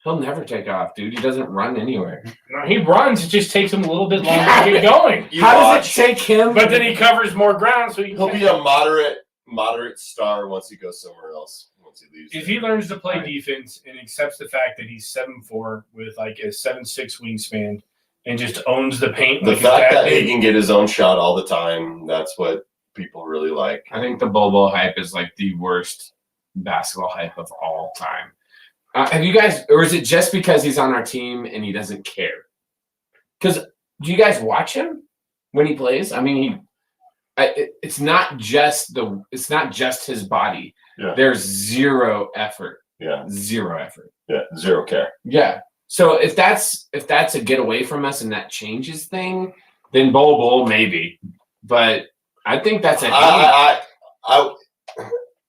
Speaker 1: He'll never take off, dude. He doesn't run anywhere.
Speaker 2: No, he runs. It just takes him a little bit longer to get going.
Speaker 4: You
Speaker 1: How
Speaker 4: watch.
Speaker 1: does it take him?
Speaker 2: But then he covers more ground, so he
Speaker 4: He'll be a moderate star once he goes somewhere else. Once he leaves.
Speaker 2: if he learns to play
Speaker 3: Right.
Speaker 2: defense and accepts the fact that he's 7'4" with like a 7'6" wingspan and just owns the paint,
Speaker 4: The
Speaker 2: like his
Speaker 4: fact
Speaker 2: dad
Speaker 4: that he
Speaker 2: did,
Speaker 4: can get his own shot all the time, that's what people really like.
Speaker 1: I think the Bobo hype is like the worst basketball hype of all time. Have you guys, or is it just because he's on our team and he doesn't care? Because do you guys watch him when he plays? I mean, it's not just his body.
Speaker 4: Yeah.
Speaker 1: There's zero effort.
Speaker 4: Yeah.
Speaker 1: Zero effort.
Speaker 4: Yeah. Zero care.
Speaker 1: Yeah. So if that's a get away from us and that changes thing, then Bobo maybe. But I think that's a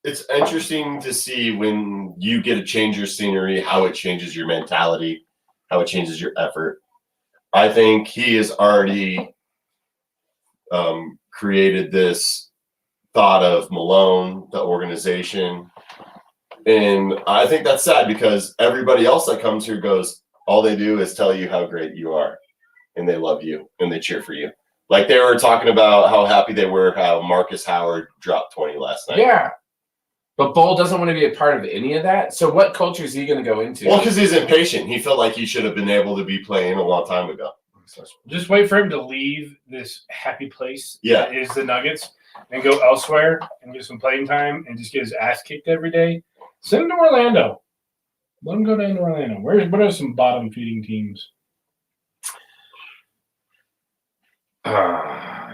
Speaker 4: it's interesting to see when you get to change your scenery, how it changes your mentality, how it changes your effort. I think he has already created this thought of Malone, the organization. And I think that's sad because everybody else that comes here goes, all they do is tell you how great you are. And they love you and they cheer for you. Like they were talking about how happy they were, how Marcus Howard dropped 20 last night.
Speaker 1: Yeah. But Bull doesn't want to be a part of any of that. So what culture is he going to go into?
Speaker 4: Well, because he's impatient. He felt like he should have been able to be playing a long time ago.
Speaker 2: just wait for him to leave this happy place
Speaker 4: Yeah.
Speaker 2: that is the Nuggets and go elsewhere and get some playing time and just get his ass kicked every day. Send him to Orlando. Let him go down to Orlando. What are some bottom feeding teams?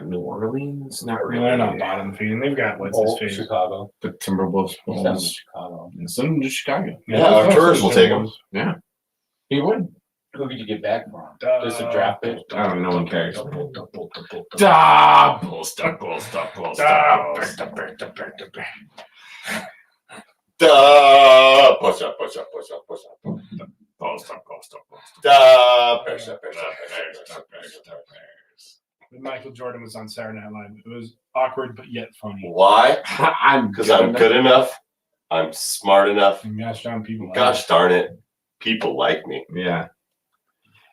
Speaker 1: New Orleans? Not
Speaker 2: No,
Speaker 1: really.
Speaker 2: they're not bottom feeding. They've got what's his face.
Speaker 3: Chicago.
Speaker 1: The Timberwolves.
Speaker 3: Send him to Chicago.
Speaker 1: Send them to Chicago.
Speaker 4: Yeah, Arturus will take him.
Speaker 1: Yeah. He would.
Speaker 3: Who could you get back for him?
Speaker 2: Uh,
Speaker 3: Just a draft pick?
Speaker 1: I don't know. No one cares.
Speaker 4: Duh, push up. Duh, push up.
Speaker 2: When Michael Jordan was on Saturday Night Live, it was awkward but yet funny.
Speaker 4: Why?
Speaker 1: I'm
Speaker 4: Because I'm good enough. I'm smart enough.
Speaker 2: And gosh darn people. like
Speaker 4: Gosh darn it. People like me.
Speaker 1: Yeah.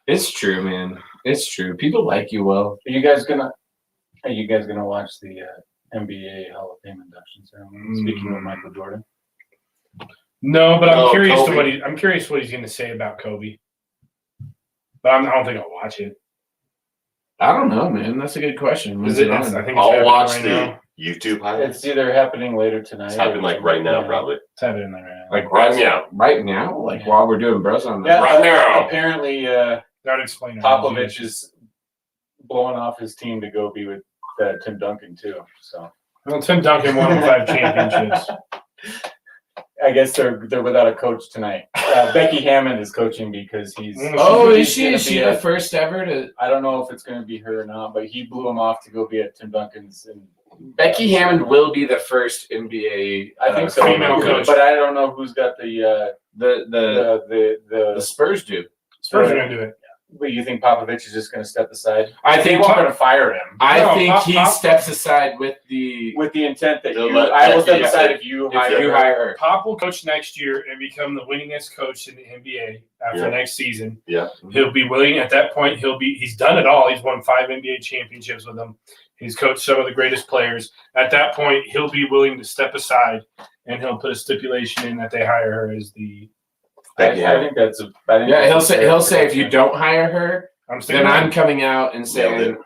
Speaker 1: It's true, man. It's true. People like you, Will.
Speaker 3: Are you guys gonna watch the NBA Hall of Fame induction ceremony? Speaking of Michael Jordan,
Speaker 2: No, but I'm
Speaker 4: Oh,
Speaker 2: curious
Speaker 4: Kobe.
Speaker 2: I'm curious what he's going to say about Kobe. But I don't think I'll watch it.
Speaker 1: I don't know, man. That's a good question. When's
Speaker 2: Is it?
Speaker 1: it
Speaker 2: I
Speaker 1: on?
Speaker 2: think it's
Speaker 4: I'll
Speaker 2: happening
Speaker 4: watch
Speaker 2: right
Speaker 4: the
Speaker 2: now.
Speaker 4: YouTube highlights.
Speaker 3: it's either happening later tonight.
Speaker 4: It's happening like right now, probably.
Speaker 2: It's happening right now.
Speaker 1: Like
Speaker 4: Right now.
Speaker 1: Right now? Like while we're doing bros on
Speaker 3: Yeah,
Speaker 1: that?
Speaker 4: Right now.
Speaker 3: Apparently,
Speaker 2: Gotta explain it.
Speaker 3: Popovich is blowing off his team to go be with Tim Duncan too. So
Speaker 2: Well, Tim Duncan won 5 championships.
Speaker 3: I guess they're without a coach tonight. Becky Hammond is coaching because he's.
Speaker 1: Oh, is she?
Speaker 3: gonna
Speaker 1: Is she
Speaker 3: be
Speaker 1: the first ever to?
Speaker 3: I don't know if it's going to be her or not, but he blew him off to go be at Tim Duncan's. And
Speaker 1: Becky Hammond will be the first NBA.
Speaker 3: I think so,
Speaker 2: female coach.
Speaker 3: but I don't know who's got the
Speaker 1: Spurs do.
Speaker 2: Spurs are going to do it.
Speaker 3: But you think Popovich is just going to step aside?
Speaker 1: I
Speaker 3: They
Speaker 1: think
Speaker 3: weren't going to fire him
Speaker 1: I think
Speaker 2: Pop-
Speaker 1: he
Speaker 2: Pop-
Speaker 1: steps aside with the
Speaker 3: intent that
Speaker 4: They'll
Speaker 3: you.
Speaker 4: let
Speaker 3: I will step
Speaker 4: Becky
Speaker 3: aside if you hire.
Speaker 1: you hire her.
Speaker 2: Pop will coach next year and become the winningest coach in the NBA after next season.
Speaker 4: Yeah.
Speaker 2: He'll be willing at that point. He's done it all. He's won 5 NBA championships with them. He's coached some of the greatest players. At that point, he'll be willing to step aside and he'll put a stipulation in that they hire her as the.
Speaker 3: I think that's a. I think
Speaker 1: Yeah,
Speaker 3: that's
Speaker 1: he'll say if you don't hire her, then
Speaker 2: I'm
Speaker 1: I'm coming out and saying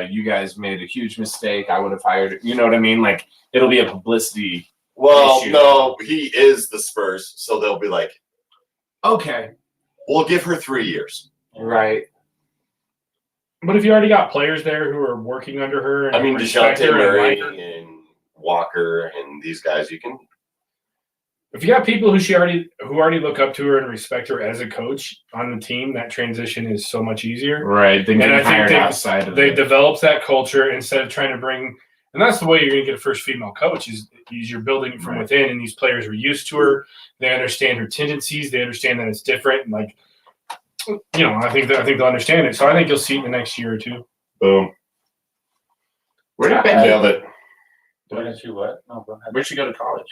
Speaker 1: you guys made a huge mistake. I would have hired her. You know what I mean? Like it'll be a publicity.
Speaker 4: Well,
Speaker 1: issue.
Speaker 4: no, he is the Spurs, so they'll be like,
Speaker 1: Okay.
Speaker 4: we'll give her 3 years.
Speaker 1: Right.
Speaker 2: But if you already got players there who are working under her, and
Speaker 4: I mean,
Speaker 2: respect
Speaker 4: DeJounte
Speaker 2: her and
Speaker 4: Murray
Speaker 2: like her,
Speaker 4: and Walker and these guys, you can.
Speaker 2: if you got people who already look up to her and respect her as a coach on the team, that transition is so much easier.
Speaker 1: Right. Then
Speaker 2: And I
Speaker 1: get
Speaker 2: think
Speaker 1: hired outside of
Speaker 2: They
Speaker 1: it.
Speaker 2: developed that culture instead of trying to bring, and that's the way you're going to get a first female coach is you're building it from
Speaker 1: Right.
Speaker 2: within, and these players are used to her. They understand her tendencies. They understand that it's different. And like, I think they'll understand it. So I think you'll see it in the next year or two.
Speaker 4: Boom.
Speaker 1: Where did Becky?
Speaker 4: Nailed it.
Speaker 3: Why didn't you what? No, go ahead.
Speaker 1: Where'd she go to college?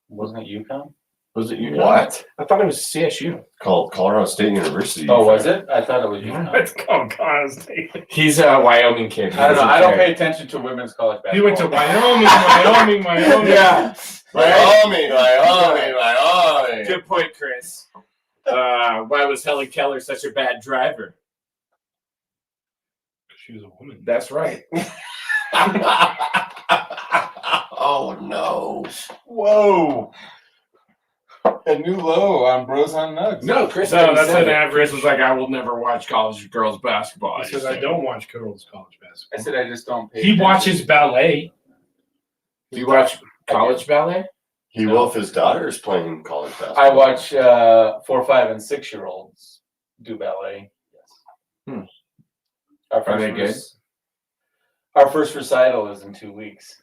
Speaker 3: Wasn't it UConn?
Speaker 1: Was it you?
Speaker 4: What?
Speaker 1: I thought it was CSU.
Speaker 4: Called Colorado State University.
Speaker 3: Oh, was it? I thought it was
Speaker 1: Yeah.
Speaker 3: UConn.
Speaker 2: Let's go, Connors.
Speaker 1: He's a Wyoming kid.
Speaker 3: I don't know.
Speaker 1: He
Speaker 3: I don't
Speaker 1: doesn't
Speaker 3: pay
Speaker 1: care.
Speaker 3: attention to women's college
Speaker 2: He went to
Speaker 3: basketball.
Speaker 2: Wyoming.
Speaker 1: Yeah.
Speaker 4: Wyoming.
Speaker 1: Good point, Chris. Why was Helen Keller such a bad driver?
Speaker 2: She was a woman.
Speaker 1: That's right.
Speaker 4: Oh, no.
Speaker 3: Whoa. A new low on Bros on Nuggs.
Speaker 1: No, Chris.
Speaker 2: No,
Speaker 1: already
Speaker 2: that's
Speaker 1: said
Speaker 2: an
Speaker 1: it.
Speaker 2: average.
Speaker 1: Chris was like, I will never watch college girls basketball.
Speaker 2: He says, I don't watch girls college basketball.
Speaker 3: I said I just don't pay
Speaker 2: He
Speaker 3: attention.
Speaker 2: watches ballet.
Speaker 1: Do you watch college ballet?
Speaker 4: He will if his daughter is playing college basketball.
Speaker 3: I watch 4, 5, and 6-year-olds do ballet. Yes.
Speaker 1: Are they good?
Speaker 3: Our first recital is in 2 weeks.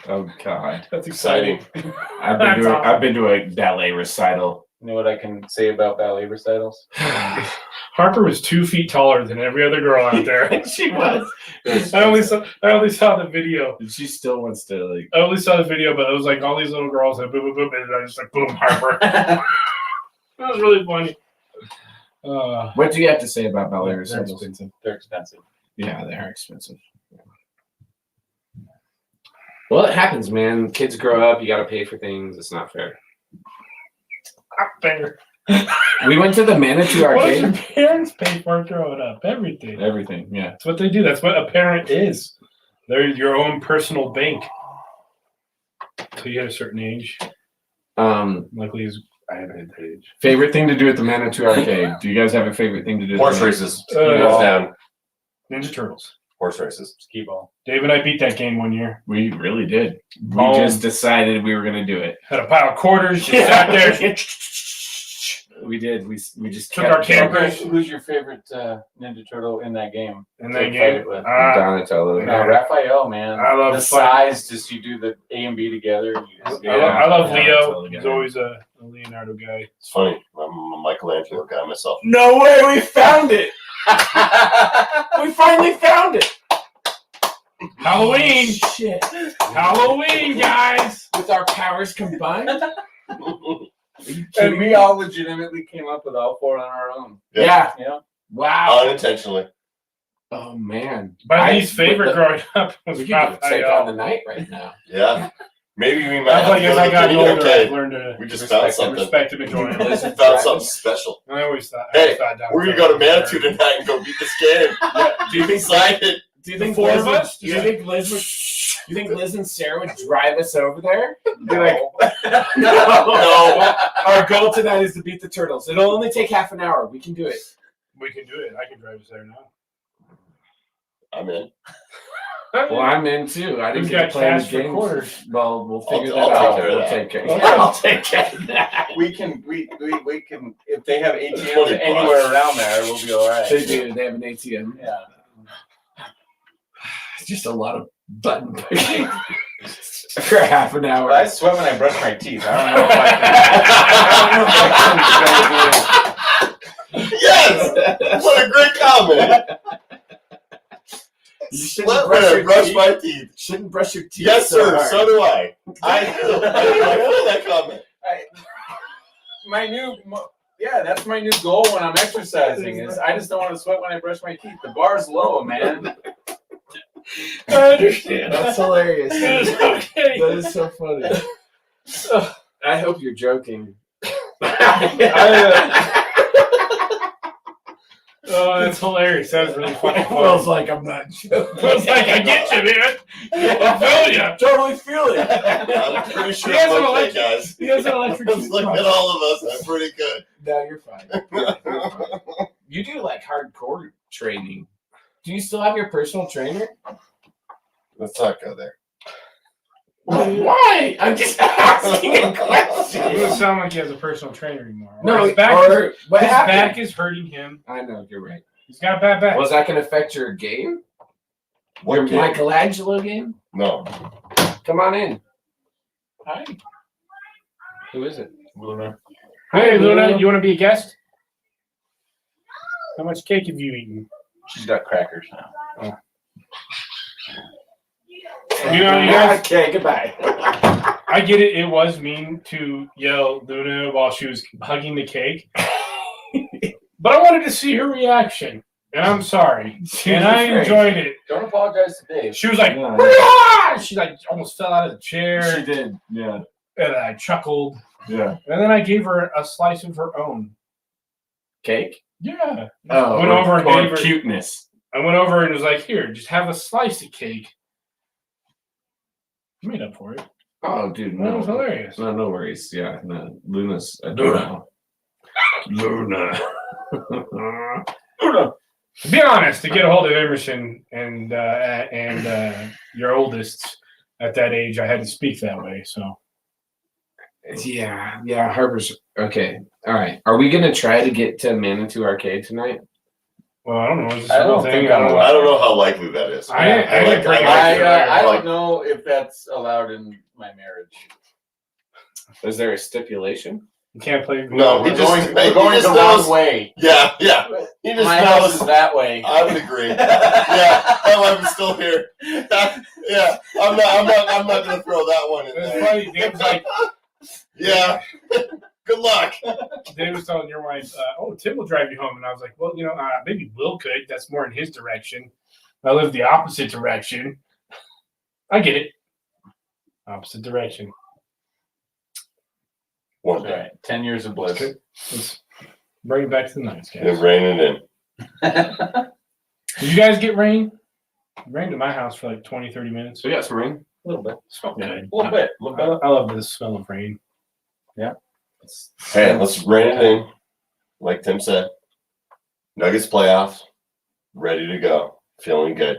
Speaker 1: Oh God,
Speaker 2: That's
Speaker 4: Exciting.
Speaker 1: I've been to a ballet recital.
Speaker 3: You know what I can say about ballet recitals?
Speaker 2: Harper was 2 feet taller than every other girl out there.
Speaker 1: She was.
Speaker 2: I only saw the video.
Speaker 1: She still wants to like.
Speaker 2: I only saw the video, but it was like all these little girls and boom, boom, boom, and I just like boom, Harper. That was really funny.
Speaker 1: What do you have to say about ballet
Speaker 2: They're
Speaker 1: recitals?
Speaker 2: expensive.
Speaker 3: They're expensive.
Speaker 1: Yeah, they are expensive. Well, it happens, man. Kids grow up. You got to pay for things. It's not fair.
Speaker 2: Not fair.
Speaker 1: We went to the Manitou
Speaker 2: What did your
Speaker 1: arcade.
Speaker 2: parents pay for growing up? Everything.
Speaker 1: Everything, yeah.
Speaker 2: That's what they do. That's what a parent is. They're your own personal bank. Until you hit a certain age. Luckily, I haven't hit that age.
Speaker 1: Favorite thing to do at the Manitou arcade? Do you guys have a favorite thing to do? at the
Speaker 4: Horse
Speaker 1: Manitou?
Speaker 4: races.
Speaker 2: Uh,
Speaker 4: Hands down.
Speaker 2: Ninja Turtles.
Speaker 4: Horse races.
Speaker 3: Skee ball.
Speaker 2: Dave and I beat that game one year.
Speaker 1: We really did. We
Speaker 2: Oh.
Speaker 1: just decided we were going to do it.
Speaker 2: Had a pile of quarters. Just sat there.
Speaker 1: We did. We just
Speaker 2: Took
Speaker 1: kept
Speaker 2: our camper.
Speaker 3: Who's your favorite Ninja Turtle in that game?
Speaker 2: And
Speaker 3: To
Speaker 2: that
Speaker 3: fight
Speaker 2: game.
Speaker 3: it with?
Speaker 1: Donatello.
Speaker 2: Yeah.
Speaker 3: Raphael, man.
Speaker 2: I love
Speaker 3: the
Speaker 2: fight.
Speaker 3: size. Just you do the A and B together. You just,
Speaker 2: I love
Speaker 1: Yeah,
Speaker 2: Leo.
Speaker 1: totally
Speaker 2: He's
Speaker 1: get it.
Speaker 2: always a Leonardo guy.
Speaker 4: It's funny. I'm a Michelangelo guy myself.
Speaker 1: No way! We found it. We finally found it.
Speaker 2: Halloween!
Speaker 1: Shit!
Speaker 2: Halloween, guys!
Speaker 1: With our powers combined. Are you
Speaker 3: And
Speaker 1: kidding
Speaker 3: we
Speaker 1: me?
Speaker 3: all legitimately came up with all 4 on our own.
Speaker 1: Yeah.
Speaker 3: Yeah.
Speaker 1: Wow.
Speaker 4: Unintentionally.
Speaker 1: Oh man.
Speaker 2: My least favorite growing up was
Speaker 1: We could take on the
Speaker 2: Raphael.
Speaker 1: night right now.
Speaker 4: Yeah. Maybe we might
Speaker 2: I
Speaker 4: have
Speaker 2: like
Speaker 4: to
Speaker 2: as
Speaker 4: go
Speaker 2: I
Speaker 4: to
Speaker 2: got
Speaker 4: the
Speaker 2: older,
Speaker 4: okay.
Speaker 2: I've learned to
Speaker 4: We just found something.
Speaker 2: respect him and join him.
Speaker 4: We found something special.
Speaker 2: I always thought.
Speaker 4: Hey,
Speaker 2: Down
Speaker 4: We're going to go to Manitou tonight and go beat this game.
Speaker 1: Do you think
Speaker 4: Excited.
Speaker 1: Do you think
Speaker 2: The 4
Speaker 1: Liz
Speaker 2: of
Speaker 1: would-
Speaker 2: us?
Speaker 1: Do you think Liz would? You think Liz and Sarah would drive us over there? Be like,
Speaker 4: No.
Speaker 1: Our goal tonight is to beat the Turtles. It'll only take half an hour. We can do it.
Speaker 2: We can do it. I can drive us there now.
Speaker 4: I'm in.
Speaker 1: Well, I'm in too. I didn't
Speaker 2: Who's
Speaker 1: get to
Speaker 2: got
Speaker 1: play
Speaker 2: cash
Speaker 1: the
Speaker 2: for
Speaker 1: game.
Speaker 2: quarters?
Speaker 1: Well, we'll figure
Speaker 4: I'll
Speaker 1: that out.
Speaker 4: take care of
Speaker 1: We'll
Speaker 4: that.
Speaker 1: take care.
Speaker 2: Okay.
Speaker 1: I'll take care of that.
Speaker 3: We can if they have ATMs
Speaker 4: $20.
Speaker 3: anywhere around there, we'll be all right.
Speaker 1: They do. They have an ATM.
Speaker 3: Yeah.
Speaker 1: It's just a lot of button pushing for half an hour.
Speaker 3: I sweat when I brush my teeth. I don't know if I can.
Speaker 4: Yes! What a great comment!
Speaker 1: You shouldn't
Speaker 4: Sweat when I brush my teeth.
Speaker 1: Shouldn't brush your teeth.
Speaker 4: Yes,
Speaker 1: so
Speaker 4: sir.
Speaker 1: hard.
Speaker 4: So do I. I feel that comment.
Speaker 3: That's my new goal when I'm exercising. Is I just don't want to sweat when I brush my teeth. The bar's low, man.
Speaker 2: I understand.
Speaker 1: That's hilarious.
Speaker 2: That is okay.
Speaker 1: That is so funny. I hope you're joking.
Speaker 2: Oh, that's hilarious. That was really funny.
Speaker 1: Feels like I'm not joking.
Speaker 2: I was like, I get you, man. I feel you.
Speaker 1: Totally feel it.
Speaker 4: I'm pretty sure
Speaker 2: He has
Speaker 4: I'm
Speaker 2: an
Speaker 4: okay,
Speaker 2: electric-
Speaker 4: guys.
Speaker 2: He has an electric
Speaker 4: Just look at all of us. I'm pretty good.
Speaker 1: No, you're fine. You do like hardcore training. Do you still have your personal trainer?
Speaker 4: Let's not go there.
Speaker 1: Why? I'm just asking a
Speaker 2: It
Speaker 1: question.
Speaker 2: doesn't sound like he has a personal trainer anymore.
Speaker 1: No,
Speaker 2: his back,
Speaker 1: or what
Speaker 2: his
Speaker 1: happened?
Speaker 2: back is hurting him.
Speaker 1: I know, you're right.
Speaker 2: He's got a bad back.
Speaker 1: Was that going to affect your game?
Speaker 4: What
Speaker 1: Your
Speaker 4: game?
Speaker 1: Michelangelo game?
Speaker 4: No.
Speaker 1: Come on in.
Speaker 2: Hi.
Speaker 1: Who is it?
Speaker 3: Luna.
Speaker 2: Hey, Luna, you want to be a guest? How much cake have you eaten?
Speaker 3: She's got crackers now.
Speaker 2: You know, you guys,
Speaker 1: Okay, goodbye.
Speaker 2: I get it. It was mean to yell Luna while she was hugging the cake. But I wanted to see her reaction. And I'm sorry. And I enjoyed it.
Speaker 3: Don't apologize to Dave.
Speaker 2: She was like,
Speaker 1: Yeah.
Speaker 2: "Ah!" She like almost fell out of the chair.
Speaker 1: She did. Yeah.
Speaker 2: And I chuckled.
Speaker 1: Yeah.
Speaker 2: And then I gave her a slice of her own.
Speaker 1: Cake?
Speaker 2: Yeah.
Speaker 1: Oh,
Speaker 2: Went over and gave her-
Speaker 1: cuteness.
Speaker 2: I went over and was like, here, just have a slice of cake. You made up for it.
Speaker 1: Oh, dude,
Speaker 2: That was
Speaker 1: no.
Speaker 2: hilarious.
Speaker 1: No, no worries. Yeah, no. Luna's adorable. Luna.
Speaker 2: To be honest, to get a hold of Emerson and your oldest at that age, I had to speak that way. So
Speaker 1: Yeah, Harper's okay. All right. Are we gonna try to get to Manitou Arcade tonight?
Speaker 2: well, I don't know. Is this
Speaker 3: I
Speaker 2: a real
Speaker 3: don't
Speaker 2: thing?
Speaker 3: think
Speaker 2: I don't
Speaker 3: I'm
Speaker 2: know.
Speaker 4: I don't know how likely that is.
Speaker 2: I didn't bring it up.
Speaker 3: I don't know if that's allowed in my marriage.
Speaker 1: Is there a stipulation?
Speaker 2: You can't play.
Speaker 4: No, he
Speaker 3: We're
Speaker 4: just-
Speaker 3: going
Speaker 4: he
Speaker 3: the wrong
Speaker 4: knows-
Speaker 3: way.
Speaker 4: Yeah. He just
Speaker 3: My house
Speaker 4: knows.
Speaker 3: is that way.
Speaker 4: I would agree. Yeah, my wife is still here. Yeah, I'm not gonna throw that one in
Speaker 2: It's
Speaker 4: there.
Speaker 2: funny. Dave was like,
Speaker 4: Yeah. Good luck.
Speaker 2: Dave was telling your wife, "Oh, Tim will drive you home," and I was like, "Well, maybe Will could. That's more in his direction. I live the opposite direction. I get it. Opposite direction.
Speaker 4: One
Speaker 3: All
Speaker 4: day.
Speaker 3: right, 10 years of bliss.
Speaker 2: Okay. Let's bring it back to the nights, guys.
Speaker 4: It's raining in.
Speaker 2: Did you guys get rain? It rained at my house for like 20, 30 minutes.
Speaker 1: So we got some rain.
Speaker 3: A little bit.
Speaker 2: Smelled good.
Speaker 3: A little bit.
Speaker 2: I love the smell of rain.
Speaker 4: Hey, let's rein it in. Like Tim said, Nuggets playoffs, ready to go. Feeling good.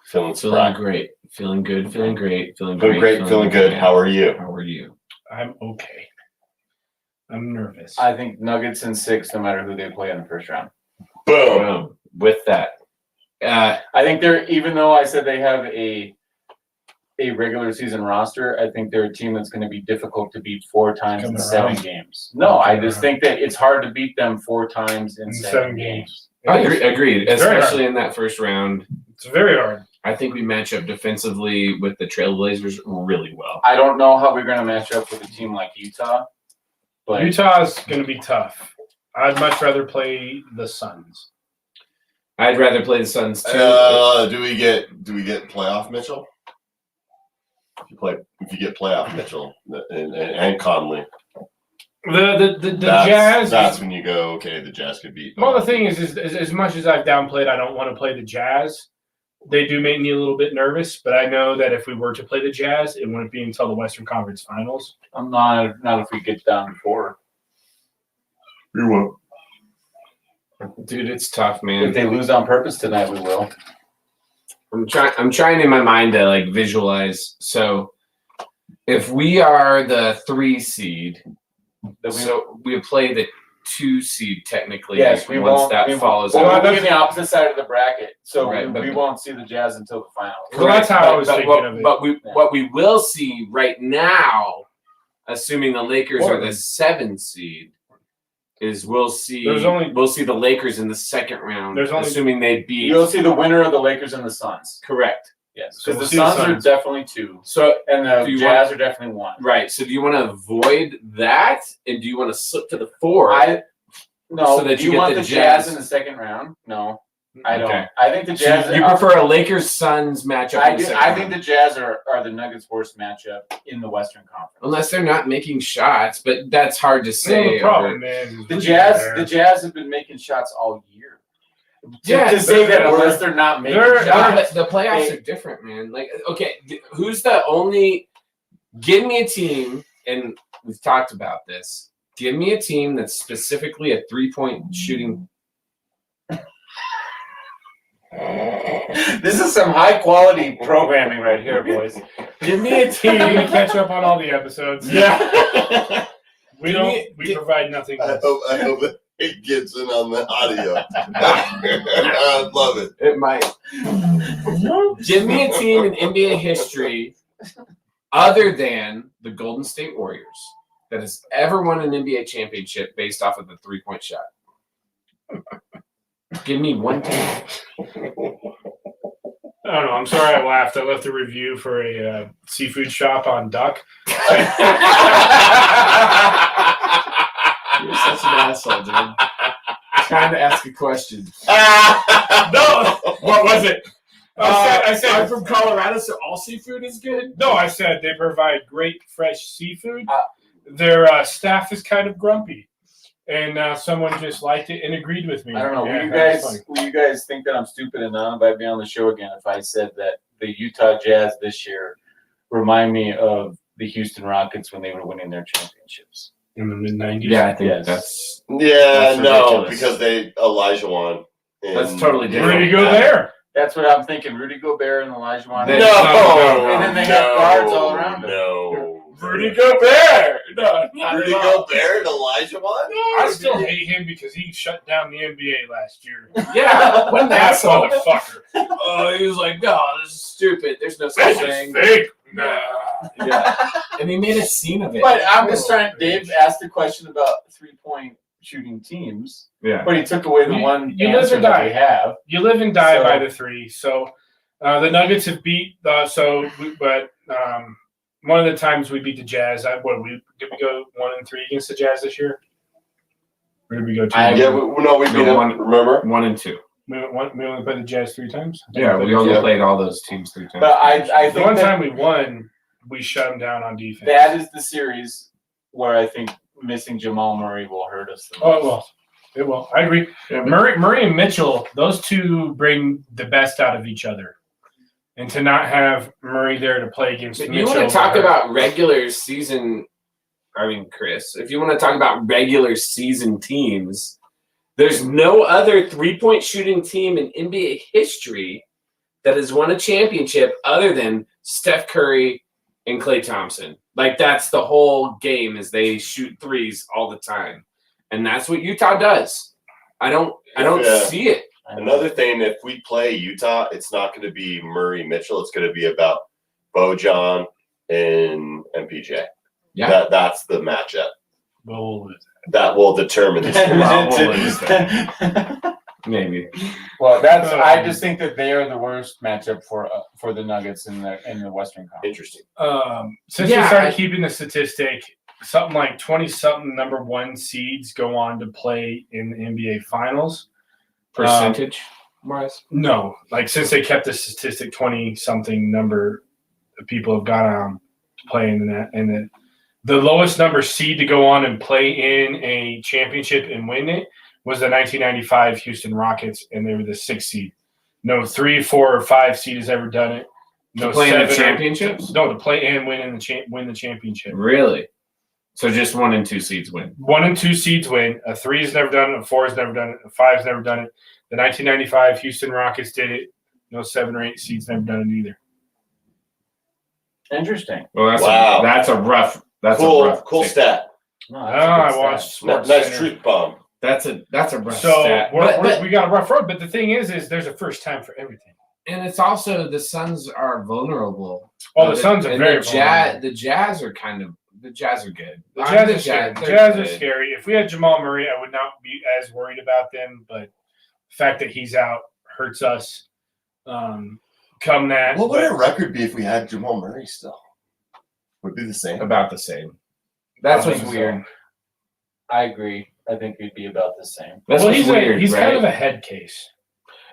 Speaker 4: Feeling
Speaker 1: Feeling
Speaker 4: spry.
Speaker 1: great. Feeling good. Feeling great. Feeling
Speaker 4: Feeling great. Feeling good. How are you?
Speaker 1: How are you?
Speaker 2: I'm okay. I'm nervous.
Speaker 3: I think Nuggets in 6, no matter who they play in the first round.
Speaker 4: Boom.
Speaker 1: Boom. With that,
Speaker 3: I think they're, even though I said they have a regular season roster, I think they're a team that's going to be difficult to beat 4 times
Speaker 2: Coming
Speaker 3: in 7
Speaker 2: around.
Speaker 3: games. No, I just
Speaker 2: around.
Speaker 3: think that it's hard to beat them 4 times in
Speaker 2: In
Speaker 3: 7
Speaker 2: 7
Speaker 3: games.
Speaker 1: I agree. Agreed.
Speaker 2: It's very
Speaker 1: Especially in that first round.
Speaker 2: It's very hard.
Speaker 1: I think we match up defensively with the Trailblazers really well.
Speaker 3: I don't know how we're going to match up with a team like Utah, but
Speaker 2: Utah's going to be tough. I'd much rather play the Suns.
Speaker 1: I'd rather play the Suns too.
Speaker 4: Do we get playoff Mitchell? If you get playoff Mitchell and Conley,
Speaker 2: The Jazz.
Speaker 4: That's when you go. Okay, the Jazz could beat.
Speaker 2: Well, the thing is as much as I've downplayed, I don't want to play the Jazz. They do make me a little bit nervous, but I know that if we were to play the Jazz, it wouldn't be until the Western Conference Finals.
Speaker 3: I'm not if we get down to 4.
Speaker 4: You won't.
Speaker 1: Dude, it's tough, man.
Speaker 3: If they lose on purpose tonight, we will.
Speaker 1: I'm trying in my mind to like visualize. So if we are the 3 seed, so we play the 2 seed technically.
Speaker 3: Yes, we
Speaker 1: once
Speaker 3: won't.
Speaker 1: that follows.
Speaker 3: Well,
Speaker 1: out.
Speaker 3: we'll be on the opposite side of the bracket, so
Speaker 1: Right,
Speaker 3: we won't see the Jazz until the finals.
Speaker 2: Well, that's how I was thinking of it.
Speaker 1: But what we will see right now, assuming the Lakers are the 7 seed, is we'll see the Lakers in the second round. Assuming they beat.
Speaker 3: You'll see the winner of the Lakers and the Suns.
Speaker 1: Correct.
Speaker 3: Yes,
Speaker 2: So
Speaker 3: because
Speaker 2: we'll
Speaker 3: the
Speaker 2: see the
Speaker 3: Suns are definitely 2.
Speaker 1: So
Speaker 3: And the
Speaker 1: you
Speaker 3: Jazz are definitely 1.
Speaker 1: right. So do you want to avoid that, and do you want to slip to the 4?
Speaker 3: No.
Speaker 1: So that
Speaker 3: do
Speaker 1: you
Speaker 3: you
Speaker 1: get
Speaker 3: want
Speaker 1: the
Speaker 3: the Jazz
Speaker 1: Jazz
Speaker 3: in the second round? No, I don't.
Speaker 1: Okay.
Speaker 3: I think the
Speaker 1: So
Speaker 3: Jazz.
Speaker 1: you prefer a Lakers Suns matchup?
Speaker 3: I think the Jazz are the Nuggets' worst matchup in the Western Conference.
Speaker 1: unless they're not making shots, but that's hard to say.
Speaker 2: The problem is
Speaker 3: The Jazz have been making shots all year.
Speaker 1: Yeah,
Speaker 3: to say that unless they're not making shots.
Speaker 1: The playoffs are different, man. Like, okay, who's the only? Give me a team, and we've talked about this. Give me a team that's specifically a 3-point shooting.
Speaker 3: This is some high quality programming right here, boys.
Speaker 2: Give me a team to catch up on all the episodes.
Speaker 1: Yeah.
Speaker 2: We provide nothing.
Speaker 4: I hope it gets in on the audio. I love it.
Speaker 1: It might. Give me a team in NBA history other than the Golden State Warriors that has ever won an NBA championship based off of the 3-point shot. Give me one team.
Speaker 2: I don't know. I'm sorry I laughed. I left a review for a seafood shop on Duck.
Speaker 1: You're such an asshole, dude. Trying to ask a question.
Speaker 2: No! What was it? I said
Speaker 1: I'm from Colorado, so all seafood is good?
Speaker 2: No, I said they provide great fresh seafood. Their staff is kind of grumpy. And someone just liked it and agreed with me.
Speaker 3: I don't know.
Speaker 2: Yeah,
Speaker 3: will you guys think that I'm stupid and not invite me on the show again if I said that the Utah Jazz this year remind me of the Houston Rockets when they were winning their championships?
Speaker 2: In the mid-90s?
Speaker 1: Yeah, I think
Speaker 3: Yes.
Speaker 1: that's
Speaker 4: No,
Speaker 3: ridiculous.
Speaker 4: because Elijah won.
Speaker 1: That's totally different.
Speaker 2: Where did he go there?
Speaker 3: That's what I'm thinking. Rudy Gobert and Elijah Wan.
Speaker 1: No.
Speaker 3: And then they have guards all around them.
Speaker 4: No.
Speaker 1: Rudy Gobert! No, not
Speaker 4: Rudy
Speaker 1: at all.
Speaker 4: Gobert and Elijah won?
Speaker 2: I still hate him because he shut down the NBA last year.
Speaker 1: Yeah, what an
Speaker 2: That
Speaker 1: asshole.
Speaker 2: motherfucker.
Speaker 1: Oh, he was like, no, this is stupid. There's no such
Speaker 2: This is
Speaker 1: thing.
Speaker 2: fake. Nah.
Speaker 1: Yeah. And he made a scene of it.
Speaker 3: But I'm just trying. Dave asked a question about 3-point shooting teams,
Speaker 1: Yeah.
Speaker 3: but he took away the one
Speaker 2: You live
Speaker 3: answer
Speaker 2: or
Speaker 3: that
Speaker 2: die.
Speaker 3: we have.
Speaker 2: You live and die
Speaker 3: So-
Speaker 2: by the 3. So the Nuggets have beat one of the times we beat the Jazz. Did we go 1-3 against the Jazz this year? Or did we go 2?
Speaker 4: Yeah, we beat him, remember?
Speaker 1: 1 and 2.
Speaker 2: We only played the Jazz 3 times?
Speaker 1: Yeah, we only played all those teams 3 times.
Speaker 3: But I
Speaker 2: The
Speaker 3: think
Speaker 2: one
Speaker 3: that
Speaker 2: time we won, we shut them down on defense.
Speaker 3: that is the series where I think missing Jamal Murray will hurt us the most.
Speaker 2: Oh, it will. It will. I agree. Murray and Mitchell, those two bring the best out of each other. And to not have Murray there to play against
Speaker 1: If
Speaker 2: Mitchell.
Speaker 1: you want to talk about regular season, Chris, if you want to talk about regular season teams, there's no other 3-point shooting team in NBA history that has won a championship other than Steph Curry and Klay Thompson. Like, that's the whole game, is they shoot threes all the time. And that's what Utah does. I don't see it.
Speaker 4: Another thing, if we play Utah, it's not going to be Murray Mitchell. It's going to be about Bojan and MPJ.
Speaker 1: Yeah.
Speaker 4: That's the matchup.
Speaker 2: Well,
Speaker 4: That will determine this.
Speaker 1: Maybe.
Speaker 3: Well, I just think that they are the worst matchup for the Nuggets in the Western Conference.
Speaker 4: Interesting.
Speaker 2: Since we started keeping the statistic, something like 20-something number 1 seeds go on to play in the NBA Finals.
Speaker 1: Percentage wise?
Speaker 2: No, like since they kept the statistic, 20-something number of people have gone on to play in that, and the lowest number seed to go on and play in a championship and win it was the 1995 Houston Rockets, and they were the 6th seed. No 3, 4, or 5 seed has ever done it. No
Speaker 1: to play in the
Speaker 2: 7
Speaker 1: championships?
Speaker 2: No, to play and win win the championship.
Speaker 1: Really? So just 1 and 2 seeds win.
Speaker 2: 1 and 2 seeds win. A 3 has never done it. A 4 has never done it. A 5 has never done it. The 1995 Houston Rockets did it. No 7 or 8 seeds. Never done it either.
Speaker 3: Interesting.
Speaker 1: Well,
Speaker 4: Wow.
Speaker 1: that's a rough. That's
Speaker 4: cool,
Speaker 1: a rough.
Speaker 4: cool
Speaker 1: take.
Speaker 4: stat.
Speaker 3: No,
Speaker 2: I watched Sports
Speaker 4: Nice
Speaker 2: Center.
Speaker 4: truth bomb.
Speaker 1: That's a rough
Speaker 2: So
Speaker 1: stat.
Speaker 2: we got a rough road. But the thing is there's a first time for everything.
Speaker 1: And it's also the Suns are vulnerable.
Speaker 2: Oh, the Suns are
Speaker 1: and
Speaker 2: very
Speaker 1: vulnerable. The Jazz are good.
Speaker 2: The Jazz are scary. The Jazz are scary. If we had Jamal Murray, I would not be as worried about them. But the fact that he's out hurts us. Come that.
Speaker 4: What would our record be if we had Jamal Murray still? Would it be the same?
Speaker 1: About the same. That's what's
Speaker 3: so.
Speaker 1: weird.
Speaker 3: I agree. I think we'd be about the same.
Speaker 1: That's
Speaker 2: well,
Speaker 1: what's weird.
Speaker 2: He's
Speaker 1: right?
Speaker 2: kind of a head case.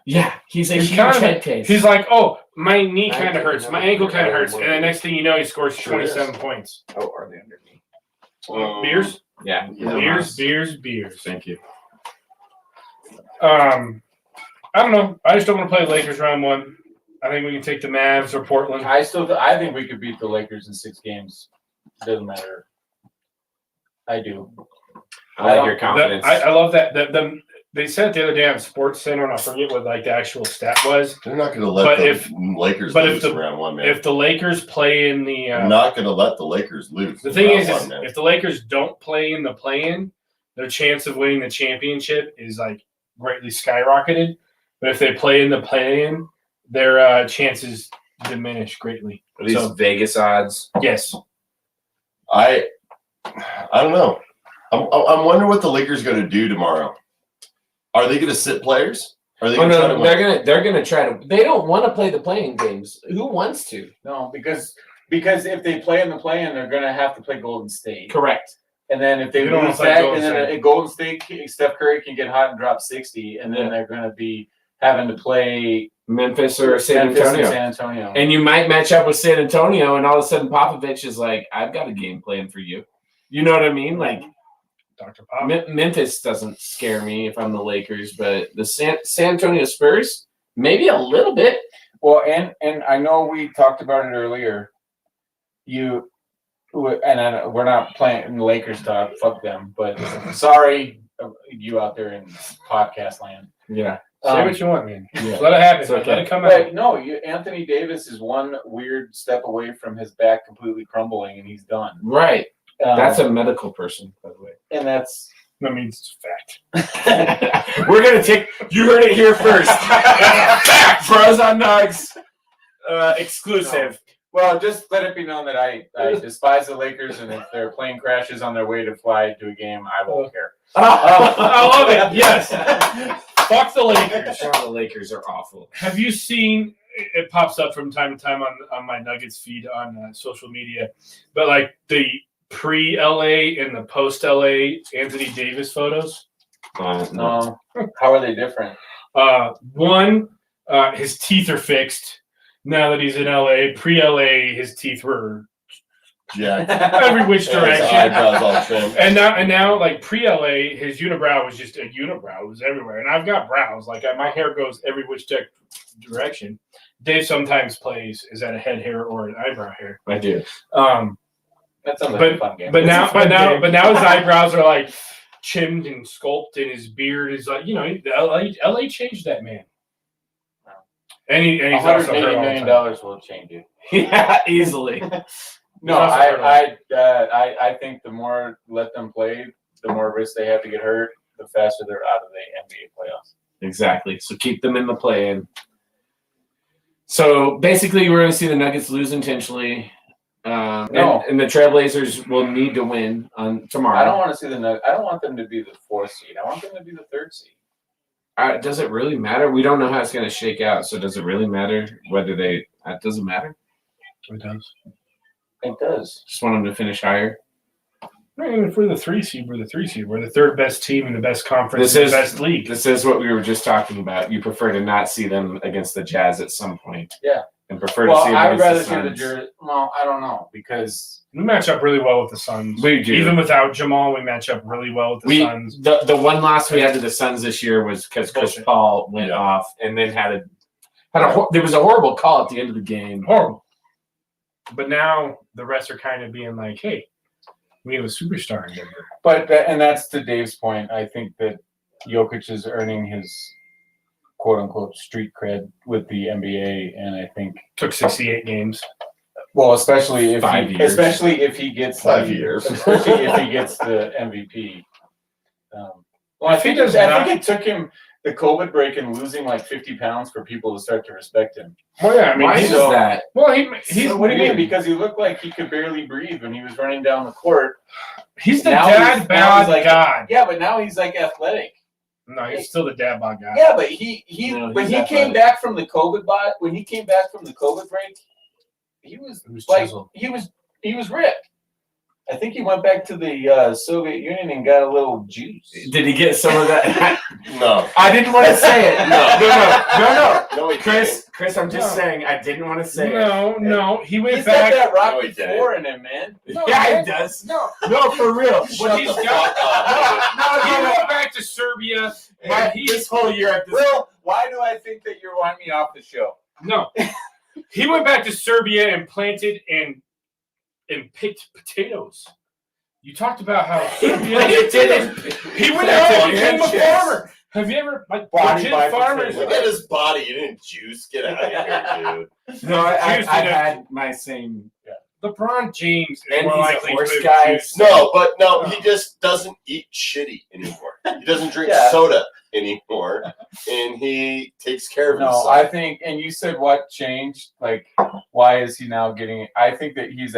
Speaker 1: Yeah, he's a huge
Speaker 2: kind of
Speaker 1: head case.
Speaker 2: He's like, oh, my knee kind of hurts, my ankle kind of hurts, and the next thing you know, he scores 27 points.
Speaker 1: Oh, are they under me?
Speaker 2: Beers?
Speaker 1: Yeah.
Speaker 2: Beers.
Speaker 1: Thank you.
Speaker 2: I don't know. I just don't want to play Lakers round 1. I think we can take the Mavs or Portland.
Speaker 3: I think we could beat the Lakers in 6 games. It doesn't matter. I do.
Speaker 1: I like your confidence.
Speaker 2: I love that. They said it the other day on Sports Center, and I forget what the actual stat was.
Speaker 4: They're not going to let the Lakers lose in round 1, man.
Speaker 2: If the Lakers play in the,
Speaker 4: they're not going to let the Lakers lose.
Speaker 2: The thing is if the Lakers don't play in the play-in, their chance of winning the championship is like greatly skyrocketed. But if they play in the play-in, their chances diminish greatly.
Speaker 1: Are these Vegas odds?
Speaker 2: Yes.
Speaker 4: I don't know. I'm wondering what the Lakers are going to do tomorrow. Are they going to sit players? Are they going to try to win?
Speaker 1: They're going to try to. They don't want to play the playing games. Who wants to?
Speaker 3: No, because if they play in the play-in, they're going to have to play Golden State.
Speaker 1: Correct.
Speaker 3: And then if they lose that, and then at Golden State, Steph Curry can get hot and drop 60, and then they're going to be having to play
Speaker 1: Memphis or San Antonio. And you might match up with San Antonio, and all of a sudden Popovich is like, "I've got a game plan for you." You know what I mean? Like,
Speaker 2: Dr. Pop.
Speaker 1: Memphis doesn't scare me if I'm the Lakers, but the San Antonio Spurs, maybe a little bit.
Speaker 3: Well, and I know we talked about it earlier. We're not playing Lakers talk. Fuck them. But sorry, you out there in podcast land.
Speaker 1: Yeah.
Speaker 2: Say what you want, man.
Speaker 1: Yeah.
Speaker 2: Let it happen.
Speaker 1: Okay.
Speaker 2: Let it come
Speaker 3: But
Speaker 2: out.
Speaker 3: no, Anthony Davis is one weird step away from his back completely crumbling, and he's done.
Speaker 1: Right. That's a medical person, by the way.
Speaker 3: And that's.
Speaker 2: That means it's fact.
Speaker 1: We're going to take. You heard it here first. Fact, Bros on Nuggs. Exclusive.
Speaker 3: No. Well, just let it be known that I despise the Lakers, and if their plane crashes on their way to fly to a game, I won't care.
Speaker 2: I love it. Yes. Fuck the Lakers.
Speaker 1: The Lakers are awful.
Speaker 2: Have you seen? It pops up from time to time on my Nuggets feed on social media, but like the pre-LA and the post-LA Anthony Davis photos.
Speaker 3: No. How are they different?
Speaker 2: One, his teeth are fixed. Now that he's in LA, pre-LA, his teeth were every which direction.
Speaker 4: Eyebrows all trimmed.
Speaker 2: And now, like pre-LA, his unibrow was just a unibrow. It was everywhere. And I've got brows. Like my hair goes every which direction. Dave sometimes is that a head hair or an eyebrow hair?
Speaker 1: I do.
Speaker 3: That sounds like a fun game.
Speaker 2: But now his eyebrows are like trimmed and sculpted, and his beard is like, LA changed that man. And he's also
Speaker 3: $180 million will change you.
Speaker 1: Yeah, easily.
Speaker 3: No, I think the more let them play, the more risk they have to get hurt, the faster they're out of the NBA playoffs.
Speaker 1: Exactly. So keep them in the play-in. So basically, we're going to see the Nuggets lose intentionally. And the Trailblazers will need to win on tomorrow.
Speaker 3: I don't want to see the Nuggets. I don't want them to be the 4th seed. I want them to be the 3rd seed.
Speaker 1: Does it really matter? We don't know how it's going to shake out. So does it really matter whether they? It doesn't matter.
Speaker 2: It does.
Speaker 3: It does.
Speaker 1: Just want them to finish higher.
Speaker 2: I mean, if we're the 3 seed, we're the 3 seed. We're the 3rd best team in the best conference, the best league.
Speaker 1: This is what we were just talking about. You prefer to not see them against the Jazz at some point.
Speaker 3: Yeah.
Speaker 1: And prefer to see them
Speaker 3: I'd rather
Speaker 1: against
Speaker 3: see
Speaker 1: the
Speaker 3: the
Speaker 1: Suns.
Speaker 3: Jersey. Well, I don't know because
Speaker 2: we match up really well with the Suns.
Speaker 1: We do.
Speaker 2: Even without Jamal, we match up really well with the Suns.
Speaker 1: The one loss we had to the Suns this year was because Chris Paul went off and then there was a horrible call at the end of the game.
Speaker 2: Horrible. But now the rest are kind of being like, hey, we have a superstar in Denver.
Speaker 3: But and that's to Dave's point. I think that Jokic is earning his quote unquote street cred with the NBA, and I think
Speaker 2: Took 68 games.
Speaker 3: well, especially if
Speaker 1: 5
Speaker 3: he,
Speaker 1: years.
Speaker 3: especially if he gets
Speaker 4: 5
Speaker 3: the-
Speaker 4: years.
Speaker 3: especially if he gets the MVP. Well,
Speaker 2: If he does
Speaker 3: I
Speaker 2: not-
Speaker 3: think it took him the COVID break and losing like 50 pounds for people to start to respect him.
Speaker 2: Well, yeah, I mean,
Speaker 1: Why
Speaker 2: he's,
Speaker 1: is that?
Speaker 2: well, he's
Speaker 3: So what do you mean?
Speaker 2: weird.
Speaker 3: Because he looked like he could barely breathe when he was running down the court.
Speaker 2: He's the
Speaker 3: Now
Speaker 2: dad
Speaker 3: he's
Speaker 2: bod
Speaker 3: like-
Speaker 2: god.
Speaker 3: Yeah, but now he's like athletic.
Speaker 2: No, he's still the dad bod guy.
Speaker 3: Yeah, but he
Speaker 1: No,
Speaker 3: when
Speaker 1: he's
Speaker 3: he came
Speaker 1: athletic.
Speaker 3: back from the COVID break, he was
Speaker 2: He was
Speaker 3: like
Speaker 2: chiseled.
Speaker 3: he was ripped. I think he went back to the Soviet Union and got a little juice.
Speaker 1: Did he get some of that?
Speaker 4: No.
Speaker 1: I didn't want to say it. No.
Speaker 4: No, he
Speaker 1: Chris, I'm just
Speaker 2: No.
Speaker 1: saying, I didn't want to say it.
Speaker 2: No, he went
Speaker 3: He's got
Speaker 2: back.
Speaker 3: that
Speaker 4: No,
Speaker 3: Rocky
Speaker 4: he didn't.
Speaker 3: Four in him, man.
Speaker 2: No,
Speaker 1: Yeah,
Speaker 2: man.
Speaker 1: he does.
Speaker 2: No,
Speaker 1: No, for real.
Speaker 2: what he's
Speaker 4: the
Speaker 2: got.
Speaker 4: fuck
Speaker 2: He
Speaker 1: No.
Speaker 2: went back to Serbia.
Speaker 1: This whole year at this.
Speaker 3: Will, why do I think that you're wanting me off the show?
Speaker 2: No, he went back to Serbia and planted and picked potatoes. You talked about how he
Speaker 1: didn't.
Speaker 2: He went
Speaker 1: Planted
Speaker 2: out and became a
Speaker 1: inches.
Speaker 2: farmer. Have you ever like
Speaker 3: Body
Speaker 2: legit
Speaker 3: by
Speaker 2: farmers?
Speaker 3: potato.
Speaker 4: Look at his body. You didn't juice. Get out of here, dude.
Speaker 1: No, I
Speaker 2: Juicy,
Speaker 1: had my same.
Speaker 2: LeBron James is
Speaker 1: And
Speaker 2: more
Speaker 1: he's a
Speaker 2: likely
Speaker 1: horse
Speaker 2: to
Speaker 1: guy.
Speaker 2: juice.
Speaker 4: No, he just doesn't eat shitty anymore. He doesn't drink
Speaker 3: Yeah.
Speaker 4: soda anymore, and he takes care of
Speaker 3: No,
Speaker 4: himself.
Speaker 3: I think, and you said what changed? Like, why is he now getting it? I think that he's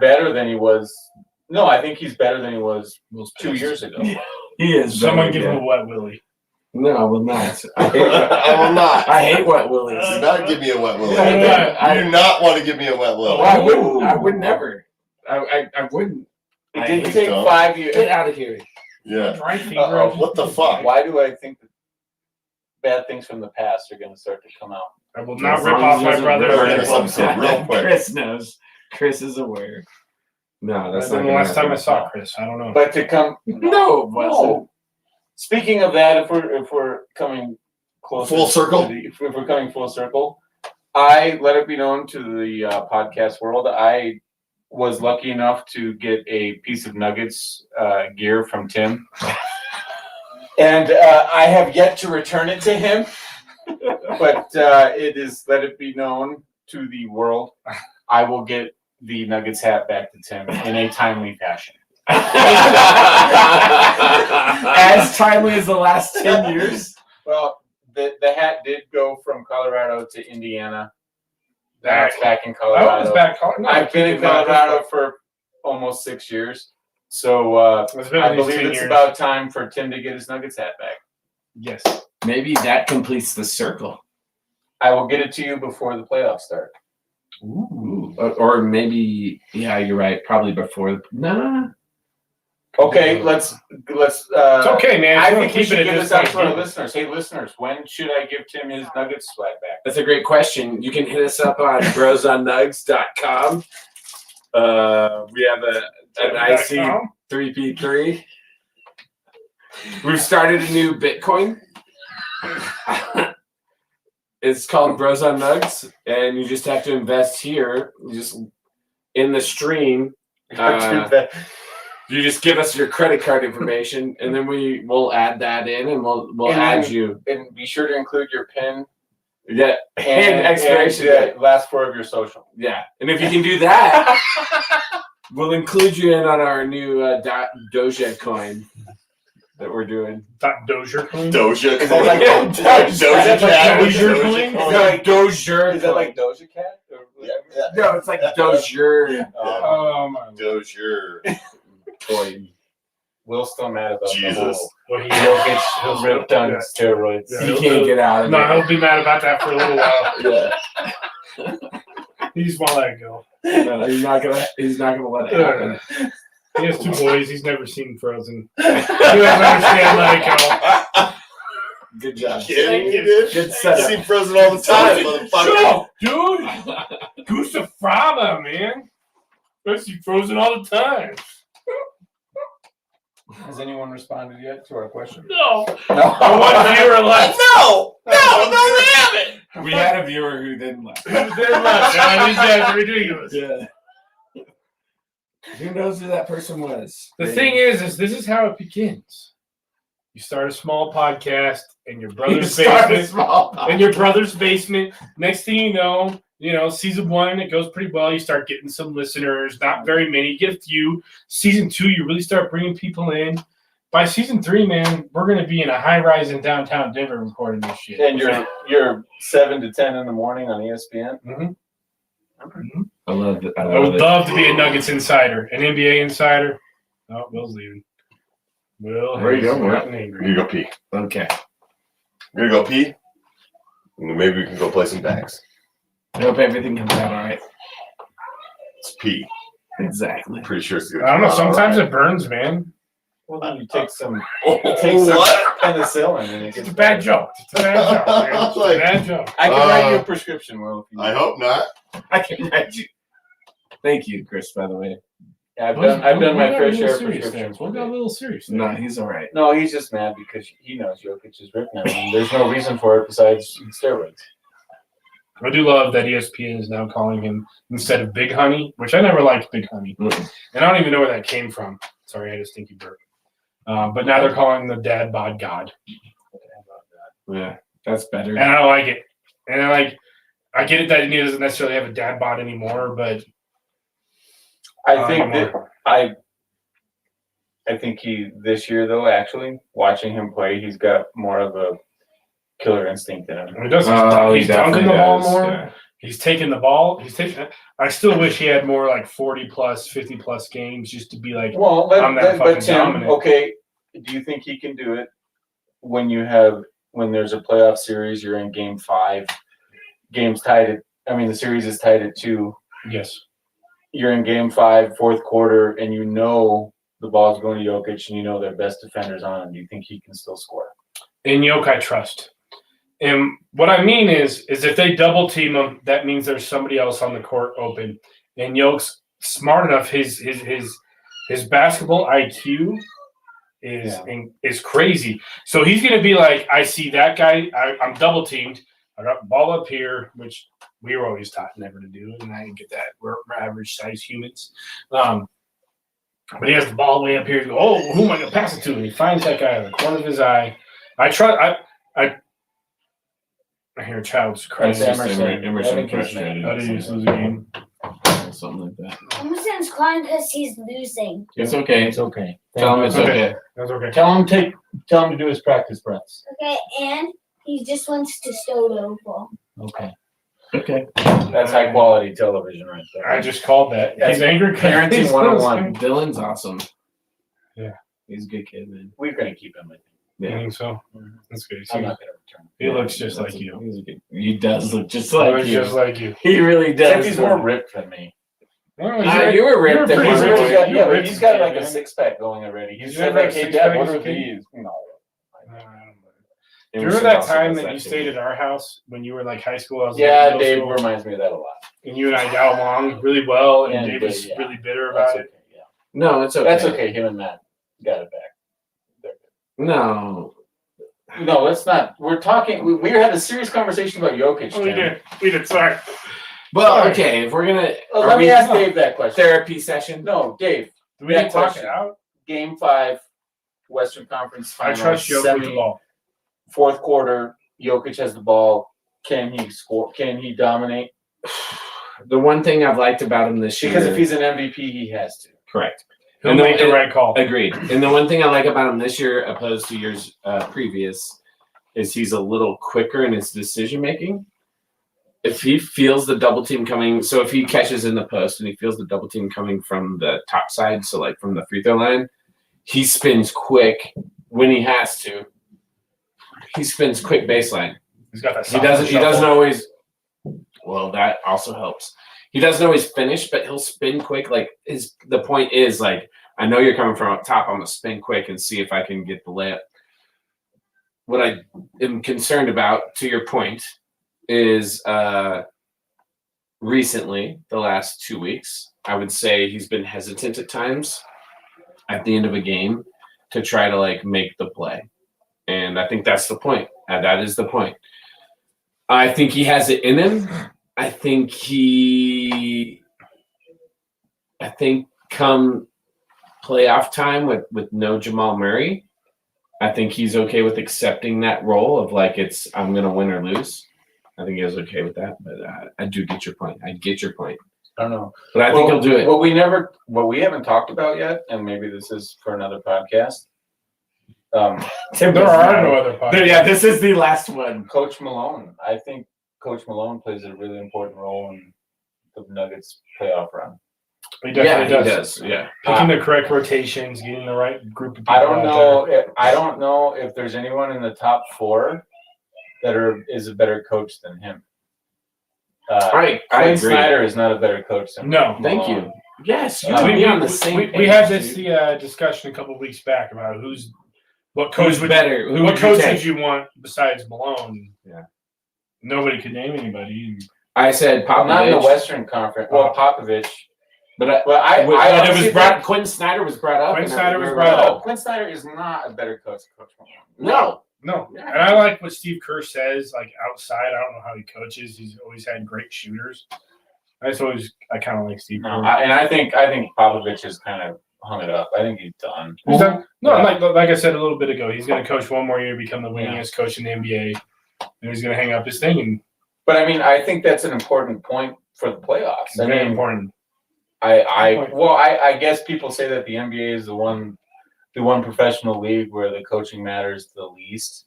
Speaker 3: better than he was. No, I think he's better than he was 2 years ago.
Speaker 1: He is.
Speaker 2: Someone
Speaker 1: very
Speaker 2: give
Speaker 1: good.
Speaker 2: him a wet willy.
Speaker 1: No, I will not.
Speaker 4: I will not.
Speaker 1: I hate wet willies.
Speaker 4: Do not give me a wet willy.
Speaker 1: Yeah,
Speaker 4: You do not want to give me a wet willy.
Speaker 1: Well, I wouldn't. I would never. I wouldn't.
Speaker 3: It
Speaker 1: I
Speaker 3: didn't
Speaker 1: hate
Speaker 3: take
Speaker 4: dumb.
Speaker 3: 5 years.
Speaker 1: Get out of here.
Speaker 4: Yeah.
Speaker 2: Dry fever.
Speaker 3: Uh-oh,
Speaker 4: what the fuck?
Speaker 3: Why do I think that bad things from the past are going to start to come out?
Speaker 2: I will not
Speaker 1: As
Speaker 2: rip
Speaker 1: long
Speaker 2: off
Speaker 1: as
Speaker 2: my
Speaker 1: there's a
Speaker 2: brother.
Speaker 4: We're
Speaker 2: or
Speaker 4: gonna
Speaker 2: his
Speaker 4: some-
Speaker 2: mom.
Speaker 4: some real quick.
Speaker 1: Chris knows. Chris is aware. No, that's
Speaker 2: That's
Speaker 1: not
Speaker 2: the
Speaker 1: gonna
Speaker 2: last time I
Speaker 1: happen.
Speaker 2: saw Chris. I don't know.
Speaker 3: But to come,
Speaker 1: No, it wasn't.
Speaker 3: no. Speaking of that, if we're coming closer,
Speaker 4: Full circle?
Speaker 3: if we're coming full circle, I let it be known to the podcast world. I was lucky enough to get a piece of Nuggets gear from Tim, and I have yet to return it to him. But it is let it be known to the world. I will get the Nuggets hat back to Tim in a timely fashion.
Speaker 1: As timely as the last 10 years.
Speaker 3: Well, the hat did go from Colorado to Indiana. Now it's back in
Speaker 2: I was
Speaker 3: Colorado.
Speaker 2: back. No,
Speaker 3: I've been in Colorado for almost 6 years. So
Speaker 2: It's been
Speaker 3: I
Speaker 2: at least
Speaker 3: believe
Speaker 2: 10
Speaker 3: it's
Speaker 2: years.
Speaker 3: about time for Tim to get his Nuggets hat back.
Speaker 2: Yes.
Speaker 1: Maybe that completes the circle.
Speaker 3: I will get it to you before the playoffs start.
Speaker 1: Ooh. Or maybe, yeah, you're right. Probably before. Nah.
Speaker 3: Okay, let's.
Speaker 2: It's okay, man.
Speaker 3: I
Speaker 2: If you
Speaker 3: think we
Speaker 2: keep
Speaker 3: should
Speaker 2: it
Speaker 3: give
Speaker 2: at
Speaker 3: this
Speaker 2: this
Speaker 3: out
Speaker 2: point,
Speaker 3: to our
Speaker 2: keep it.
Speaker 3: listeners. Hey, listeners, when should I give Tim his Nuggets swag back?
Speaker 1: That's a great question. You can hit us up on brosonnuggs.com. We have an IC 3P3. We've started a new Bitcoin. It's called Bros on Nuggs, and you just have to invest here. You just in the stream. You just give us your credit card information, and then we'll add that in, and we'll
Speaker 3: And
Speaker 1: add
Speaker 3: then-
Speaker 1: you.
Speaker 3: And be sure to include your PIN
Speaker 1: Yeah, and expiration
Speaker 3: and,
Speaker 1: date.
Speaker 3: last four of your social.
Speaker 1: Yeah, and if you can do that, we'll include you in on our new Doja coin that we're doing.
Speaker 2: Dozier coin?
Speaker 4: Doja.
Speaker 3: Is that like
Speaker 1: Yeah,
Speaker 4: Doja Cat?
Speaker 2: Dozier
Speaker 4: Doja
Speaker 2: coin?
Speaker 4: coin?
Speaker 1: No, Dozier.
Speaker 3: Is that like Doja Cat?
Speaker 4: Yeah, yeah.
Speaker 1: No, it's like Dozier
Speaker 2: Oh my lord.
Speaker 4: Dozier.
Speaker 1: coin.
Speaker 3: Will's still mad about the
Speaker 4: Jesus.
Speaker 3: whole.
Speaker 2: Well, he-
Speaker 3: He'll ripped on steroids.
Speaker 2: Yeah.
Speaker 1: He can't get out of
Speaker 2: No,
Speaker 1: it.
Speaker 2: he'll be mad about that for a little while.
Speaker 1: Yeah.
Speaker 2: He just won't let it go.
Speaker 1: No, he's not gonna let it happen.
Speaker 2: He has two boys. He's never seen Frozen. He doesn't understand let it go.
Speaker 1: Good job.
Speaker 4: Kidding you, dude?
Speaker 1: Good
Speaker 4: You
Speaker 1: setup.
Speaker 4: see Frozen all the time, motherfucker.
Speaker 2: Dude, Gustav Frama, man. I see Frozen all the time.
Speaker 3: Has anyone responded yet to our question?
Speaker 2: No.
Speaker 3: No.
Speaker 2: One viewer left.
Speaker 4: No, we haven't.
Speaker 1: We had a viewer who didn't laugh.
Speaker 2: They're left. God, these guys are ridiculous.
Speaker 1: Yeah. Who knows who that person was?
Speaker 2: The thing is this is how it begins. You start a small podcast in your
Speaker 1: You
Speaker 2: brother's
Speaker 1: start a
Speaker 2: basement.
Speaker 1: small
Speaker 2: In your brother's basement. Next thing you know, season 1, it goes pretty well. You start getting some listeners, not very many. You get a few. Season 2, you really start bringing people in. By season 3, man, we're going to be in a high rise in downtown Denver recording this shit.
Speaker 3: And you're 7 to 10 in the morning on ESPN.
Speaker 2: Mm-hmm.
Speaker 1: I love it.
Speaker 2: I would love to be a Nuggets insider, an NBA insider. Oh, Will's leaving. Will,
Speaker 4: Where you
Speaker 2: has
Speaker 4: going, Will?
Speaker 2: gotten angry.
Speaker 4: You go pee.
Speaker 1: Okay.
Speaker 4: You're gonna go pee? And maybe we can go play some bags.
Speaker 1: I hope everything comes out all right.
Speaker 4: It's pee.
Speaker 1: Exactly.
Speaker 4: Pretty sure it's gonna
Speaker 2: I don't know.
Speaker 4: come out
Speaker 2: Sometimes
Speaker 4: all right.
Speaker 2: it burns, man.
Speaker 3: Well, then you take some
Speaker 4: What?
Speaker 3: penicillin and it
Speaker 2: It's
Speaker 3: gets
Speaker 2: a bad joke. It's a bad joke. Man. It's a bad joke.
Speaker 3: I can write you a prescription, Will. If you
Speaker 4: I hope not.
Speaker 1: I can write you. Thank you, Chris, by the way.
Speaker 3: Yeah, I've done my fair share of
Speaker 2: serious
Speaker 3: prescriptions.
Speaker 2: We'll got a little serious.
Speaker 1: No, he's all right.
Speaker 3: No, he's just mad because he knows Jokic is ripped now, and there's no reason for it besides steroids.
Speaker 2: I do love that ESPN is now calling him, instead of Big Honey, which I never liked Big Honey.
Speaker 1: Mm-mm.
Speaker 2: And I don't even know where that came from. Sorry, I had a stinky burp. But now they're calling him the Dad Bod God.
Speaker 1: Yeah, that's better.
Speaker 2: And I don't like it. And I get it that he doesn't necessarily have a dad bod anymore, but
Speaker 3: I think I think he this year though, actually watching him play, he's got more of a killer instinct in him.
Speaker 2: he does. He's dunking the ball more. Yeah. He's taking the ball. I still wish he had more like 40 plus, 50 plus games just to be like,
Speaker 3: Well,
Speaker 2: I'm that
Speaker 3: but
Speaker 2: fucking
Speaker 3: Tim,
Speaker 2: dominant.
Speaker 3: okay, do you think he can do it when there's a playoff series, you're in game 5, game's tied at, the series is tied at 2.
Speaker 2: Yes.
Speaker 3: You're in game 5, fourth quarter, and you know the ball's going to Jokic and you know their best defender's on him. Do you think he can still score?
Speaker 2: In Jokic, I trust. And what I mean is if they double team him, that means there's somebody else on the court open. And Jokic's smart enough. His basketball IQ is crazy. So he's going to be like, I see that guy. I'm double teamed. I got the ball up here, which we were always taught never to do, and I get that. We're average size humans. But he has the ball way up here. To go, oh, who am I going to pass it to? And he finds that guy in the corner of his eye. I hear a child's crying.
Speaker 3: That's Emerson.
Speaker 1: Emerson frustrated.
Speaker 2: How did he lose a game?
Speaker 1: Something like that.
Speaker 5: Emerson's crying because he's losing.
Speaker 1: It's okay.
Speaker 3: It's okay.
Speaker 1: Tell him it's okay.
Speaker 2: That's okay.
Speaker 3: Tell him to do his practice breaths.
Speaker 5: Okay, and he just wants to start over.
Speaker 3: Okay.
Speaker 1: Okay.
Speaker 3: That's high quality television right there.
Speaker 2: I just called that.
Speaker 3: That's
Speaker 2: He's angry.
Speaker 1: Parenting 101. Dylan's awesome.
Speaker 2: Yeah.
Speaker 1: He's a good kid, man.
Speaker 3: We're gonna keep him, I think.
Speaker 2: You
Speaker 1: Yeah.
Speaker 2: think so? That's good.
Speaker 3: I'm not gonna return.
Speaker 2: He looks just
Speaker 1: That's
Speaker 2: like you.
Speaker 1: He's a good, he does look just
Speaker 2: He
Speaker 1: like
Speaker 2: looks
Speaker 1: you.
Speaker 2: just like you.
Speaker 1: He really
Speaker 3: Except
Speaker 1: does.
Speaker 3: he's more ripped than me.
Speaker 1: You were ripped.
Speaker 2: You're
Speaker 3: He's
Speaker 2: pretty
Speaker 3: really
Speaker 2: ripped.
Speaker 3: got,
Speaker 2: You're
Speaker 3: yeah, but
Speaker 2: ripped
Speaker 3: he's got
Speaker 2: kid,
Speaker 3: like a
Speaker 2: man.
Speaker 3: 6-pack going already. He's
Speaker 2: He's
Speaker 3: just
Speaker 2: got
Speaker 3: like,
Speaker 2: a
Speaker 3: hey,
Speaker 2: six-pack
Speaker 3: Dad, what
Speaker 2: as a
Speaker 3: are
Speaker 2: kid?
Speaker 3: these? No.
Speaker 2: Do you remember that time that you stayed at our house when you were like high school? I was
Speaker 3: Yeah,
Speaker 2: in middle
Speaker 3: Dave
Speaker 2: school,
Speaker 3: reminds me of that a lot.
Speaker 2: and you and I got along really well, and
Speaker 3: And
Speaker 2: Dave was
Speaker 3: Dave, yeah.
Speaker 2: really bitter
Speaker 3: That's
Speaker 2: about
Speaker 3: okay.
Speaker 2: it.
Speaker 3: Yeah.
Speaker 1: No, it's okay.
Speaker 3: That's okay. Him and Matt got it back. They're
Speaker 1: No.
Speaker 3: good. No, let's not. We're talking. We had a serious conversation about Jokic.
Speaker 2: Oh, we
Speaker 3: Tim.
Speaker 2: did. Sorry.
Speaker 1: Well,
Speaker 2: Sorry.
Speaker 1: okay. If we're gonna
Speaker 3: Let me ask Dave that question.
Speaker 1: therapy session.
Speaker 3: No, Dave.
Speaker 2: Do we
Speaker 3: That
Speaker 2: need to talk
Speaker 3: question.
Speaker 2: it out?
Speaker 3: Game 5, Western Conference
Speaker 2: I
Speaker 3: Finals.
Speaker 2: trust Jokic with the ball.
Speaker 3: Fourth quarter, Jokic has the ball. Can he score? Can he dominate?
Speaker 1: The one thing I've liked about him this year,
Speaker 3: Because if he's an MVP, he has to.
Speaker 1: correct.
Speaker 2: He'll
Speaker 1: And
Speaker 2: make the right call.
Speaker 1: Agreed. And the one thing I like about him this year, opposed to years previous, is he's a little quicker in his decision making. If he feels the double team coming, so if he catches in the post and he feels the double team coming from the top side, so like from the free throw line, he spins quick when he has to. He spins quick baseline.
Speaker 2: He's got that.
Speaker 1: He doesn't always. Well, that also helps. He doesn't always finish, but he'll spin quick. Like the point is, like, I know you're coming from up top. I'm gonna spin quick and see if I can get the layup. What I am concerned about, to your point, is recently, the last 2 weeks, I would say he's been hesitant at times at the end of a game to try to like make the play. And I think that's the point. That is the point. I think he has it in him. I think come playoff time with no Jamal Murray, I think he's okay with accepting that role of like I'm gonna win or lose. I think he was okay with that, but I do get your point. I get your point.
Speaker 3: I don't know.
Speaker 1: But I think he'll do it.
Speaker 3: What we haven't talked about yet, and maybe this is for another podcast.
Speaker 2: There are no other podcasts.
Speaker 1: Yeah, this is the last one.
Speaker 3: Coach Malone. I think Coach Malone plays a really important role in the Nuggets playoff run.
Speaker 2: He definitely
Speaker 1: does. Yeah.
Speaker 2: Picking the correct rotations, getting the right group of people.
Speaker 3: I don't know if there's anyone in the top 4 that is a better coach than him.
Speaker 1: I
Speaker 3: Quinn
Speaker 1: agree.
Speaker 3: Snyder is not a better coach than
Speaker 2: No,
Speaker 1: Thank
Speaker 3: Malone.
Speaker 1: you. Yes, you
Speaker 3: We-
Speaker 1: be on the same page.
Speaker 2: We had this
Speaker 1: dude.
Speaker 2: discussion a couple of weeks back about what coach
Speaker 1: Who's
Speaker 2: would
Speaker 1: better? Who
Speaker 2: what
Speaker 1: would you
Speaker 2: coach
Speaker 1: take?
Speaker 2: would you want besides Malone?
Speaker 1: Yeah.
Speaker 2: Nobody could name anybody.
Speaker 1: I said
Speaker 3: Well, not in the
Speaker 1: Popovich,
Speaker 3: Western Conference. Well, Popovich.
Speaker 1: but
Speaker 3: honestly think-
Speaker 1: Quinn Snyder was brought up.
Speaker 2: Quinn
Speaker 1: and
Speaker 2: Snyder was
Speaker 1: we were
Speaker 2: brought
Speaker 1: like,
Speaker 2: up.
Speaker 3: Quinn Snyder is not a better coach than Coach Malone.
Speaker 1: No,
Speaker 2: No.
Speaker 1: Yeah.
Speaker 2: And I like what Steve Kerr says, like outside. I don't know how he coaches. He's always had great shooters. I kind of like Steve
Speaker 3: No,
Speaker 2: Kerr.
Speaker 3: I think Popovich has kind of hung it up. I think he's done.
Speaker 2: He's done- no,
Speaker 3: Yeah.
Speaker 2: like I said a little bit ago, he's going to coach one more year, become the winningest coach in the NBA, and he's going to hang up his thing. And
Speaker 3: But I mean, I think that's an important point for the playoffs.
Speaker 2: it's very important.
Speaker 3: I guess people say that the NBA is the one professional league where the coaching matters the least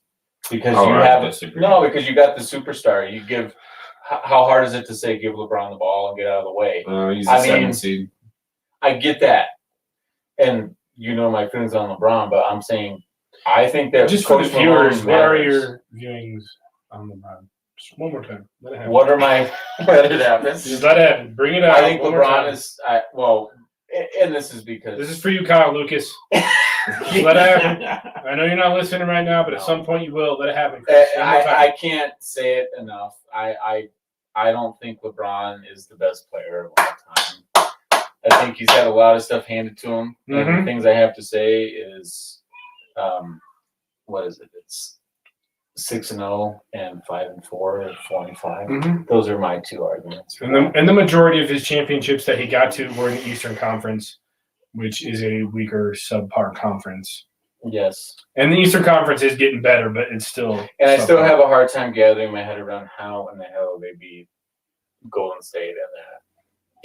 Speaker 3: because because you got the superstar. You give how hard is it to say give LeBron the ball and get out of the way?
Speaker 1: He's
Speaker 3: I
Speaker 1: a
Speaker 3: mean,
Speaker 1: 7 seed.
Speaker 3: I get that, and you know my feelings on LeBron, but I'm saying I think that
Speaker 2: Just for the
Speaker 3: Coach Malone
Speaker 2: viewers, what are
Speaker 3: matters.
Speaker 2: your viewings on LeBron? Just one more time. Let it happen.
Speaker 3: What are my let it happen?
Speaker 2: Just let it happen. Bring it out.
Speaker 3: I think
Speaker 2: one more time.
Speaker 3: LeBron is and this is because
Speaker 2: This is for you, Kyle Lucas. Let it happen. I know you're not listening right now, but at some point you will. Let it happen. Chris. One more time.
Speaker 3: I can't say it enough. I don't think LeBron is the best player of all time. I think he's had a lot of stuff handed to him. And
Speaker 2: Mhm.
Speaker 3: the things I have to say is, what is it? It's 6-0 and 5-4 or 4-5.
Speaker 2: Mhm.
Speaker 3: Those are my 2 arguments.
Speaker 2: And the majority of his championships that he got to were in the Eastern Conference, which is a weaker subpar conference.
Speaker 3: Yes.
Speaker 2: And the Eastern Conference is getting better, but it's still.
Speaker 3: And I still
Speaker 2: subpar.
Speaker 3: have a hard time gathering my head around how in the hell they beat Golden State and that.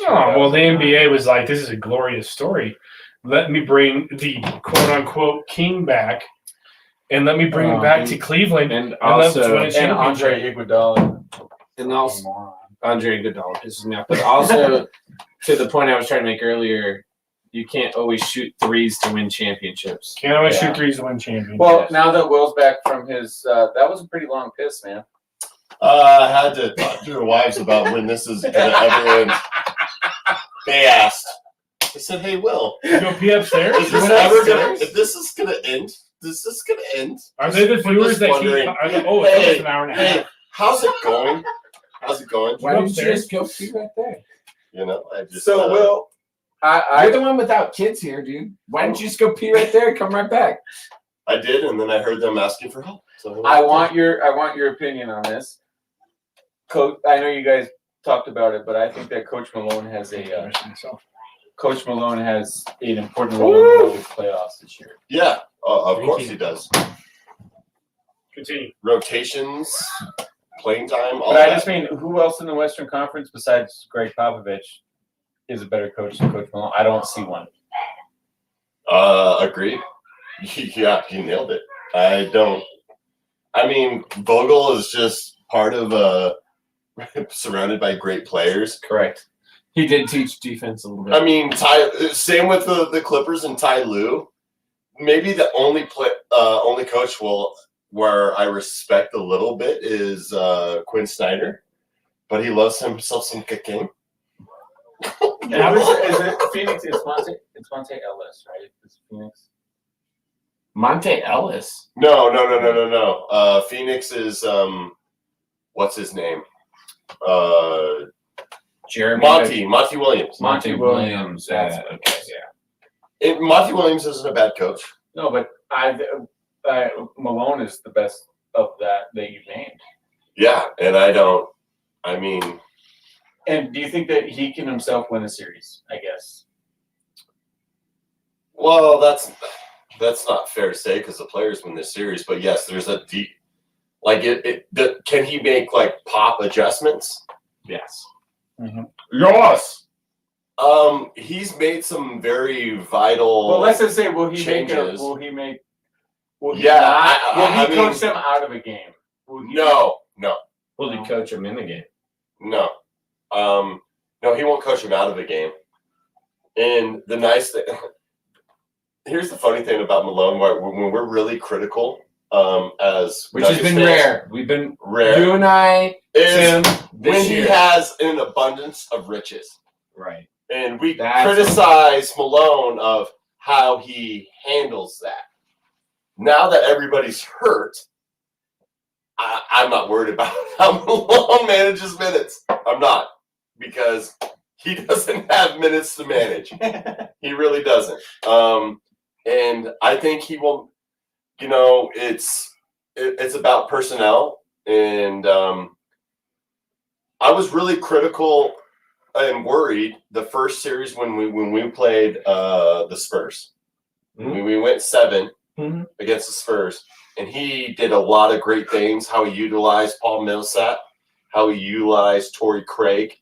Speaker 2: Oh, well, the NBA was like, this is a glorious story. Let me bring the quote unquote king back, and let me bring him back to Cleveland.
Speaker 1: And
Speaker 2: let's
Speaker 1: also,
Speaker 2: win a
Speaker 3: And
Speaker 2: championship.
Speaker 3: Andre Iguodala.
Speaker 1: and also Andre Iguodala pisses me off. But also, to the point I was trying to make earlier, you can't always shoot threes to win championships.
Speaker 2: Can't always
Speaker 3: Yeah.
Speaker 2: shoot threes to win championships.
Speaker 3: Well, now that Will's back from his, that was a pretty long piss, man.
Speaker 4: I had to talk to your wives about when this is going to ever end. They asked. I said, "Hey, Will,
Speaker 2: you go pee upstairs?
Speaker 4: is this ever going to? If this is going to end, is this going to end?
Speaker 2: Are they the
Speaker 4: We're
Speaker 2: viewers
Speaker 4: just
Speaker 2: that
Speaker 4: wondering,
Speaker 2: keep? It's almost an hour and a half.
Speaker 4: Hey, how's it going? How's it going?
Speaker 1: Why don't you
Speaker 2: upstairs?
Speaker 1: just go pee right there?
Speaker 4: You know, I just
Speaker 3: So, Will,
Speaker 1: You're
Speaker 3: I
Speaker 1: the one without kids here, dude. Why don't you just go pee right there and come right back?
Speaker 4: I did, and then I heard them asking for help. So
Speaker 3: I want your opinion on this. Coach, I know you guys talked about it, but I think that Coach Malone has an important role in the Nuggets playoffs this year.
Speaker 4: Yeah, of course he does.
Speaker 2: Continue.
Speaker 4: Rotations, playing time, all
Speaker 3: But I
Speaker 4: that.
Speaker 3: just mean, who else in the Western Conference besides Greg Popovich is a better coach than Coach Malone? I don't see one.
Speaker 4: Agree. Yeah, he nailed it. I mean, Vogel is just part of surrounded by great players.
Speaker 3: Correct.
Speaker 1: He did teach defense a little bit.
Speaker 4: I mean, same with the Clippers and Ty Lue. Maybe the only coach where I respect a little bit is Quinn Snyder, but he loves himself some kicking.
Speaker 3: And how is it Phoenix? It's Monte Ellis, right? It's Phoenix.
Speaker 1: Monte Ellis.
Speaker 4: No. Phoenix is what's his name?
Speaker 1: Jeremy.
Speaker 4: Monty Williams.
Speaker 1: Monty Williams.
Speaker 3: That's
Speaker 1: Okay, yeah.
Speaker 4: Monty Williams isn't a bad coach.
Speaker 3: No, but Malone is the best of that you named.
Speaker 4: Yeah, and I mean,
Speaker 3: And do you think that he can himself win a series? I guess.
Speaker 4: well, That's not fair to say because the players win this series. But yes, there's a deep. Can he make like pop adjustments?
Speaker 1: Yes.
Speaker 3: Yes.
Speaker 4: He's made some very vital.
Speaker 3: Well, let's just say, will he
Speaker 4: changes.
Speaker 3: Will he
Speaker 4: Yeah,
Speaker 3: not, will
Speaker 4: I
Speaker 3: he
Speaker 4: mean-
Speaker 3: coach them out of a game?
Speaker 4: No.
Speaker 1: Will he coach him in the game?
Speaker 4: No, he won't coach him out of the game. And the nice thing, here's the funny thing about Malone, when we're really critical, as
Speaker 1: Which has
Speaker 4: Nuggets
Speaker 1: been
Speaker 4: fans,
Speaker 1: rare. We've been
Speaker 4: rare
Speaker 1: you and I,
Speaker 4: is
Speaker 1: Tim,
Speaker 4: when
Speaker 1: this
Speaker 4: he
Speaker 1: year.
Speaker 4: has an abundance of riches.
Speaker 1: Right.
Speaker 4: And we
Speaker 1: That's
Speaker 4: criticize Malone of how he handles that. Now that everybody's hurt, I'm not worried about how Malone manages minutes. I'm not, because he doesn't have minutes to manage. He really doesn't. And I think he will. It's about personnel, and I was really critical and worried the first series when we played the Spurs.
Speaker 1: Mhm.
Speaker 4: We went 7
Speaker 1: Mhm.
Speaker 4: against the Spurs, and he did a lot of great things. How he utilized Paul Millsap, how he utilized Torrey Craig,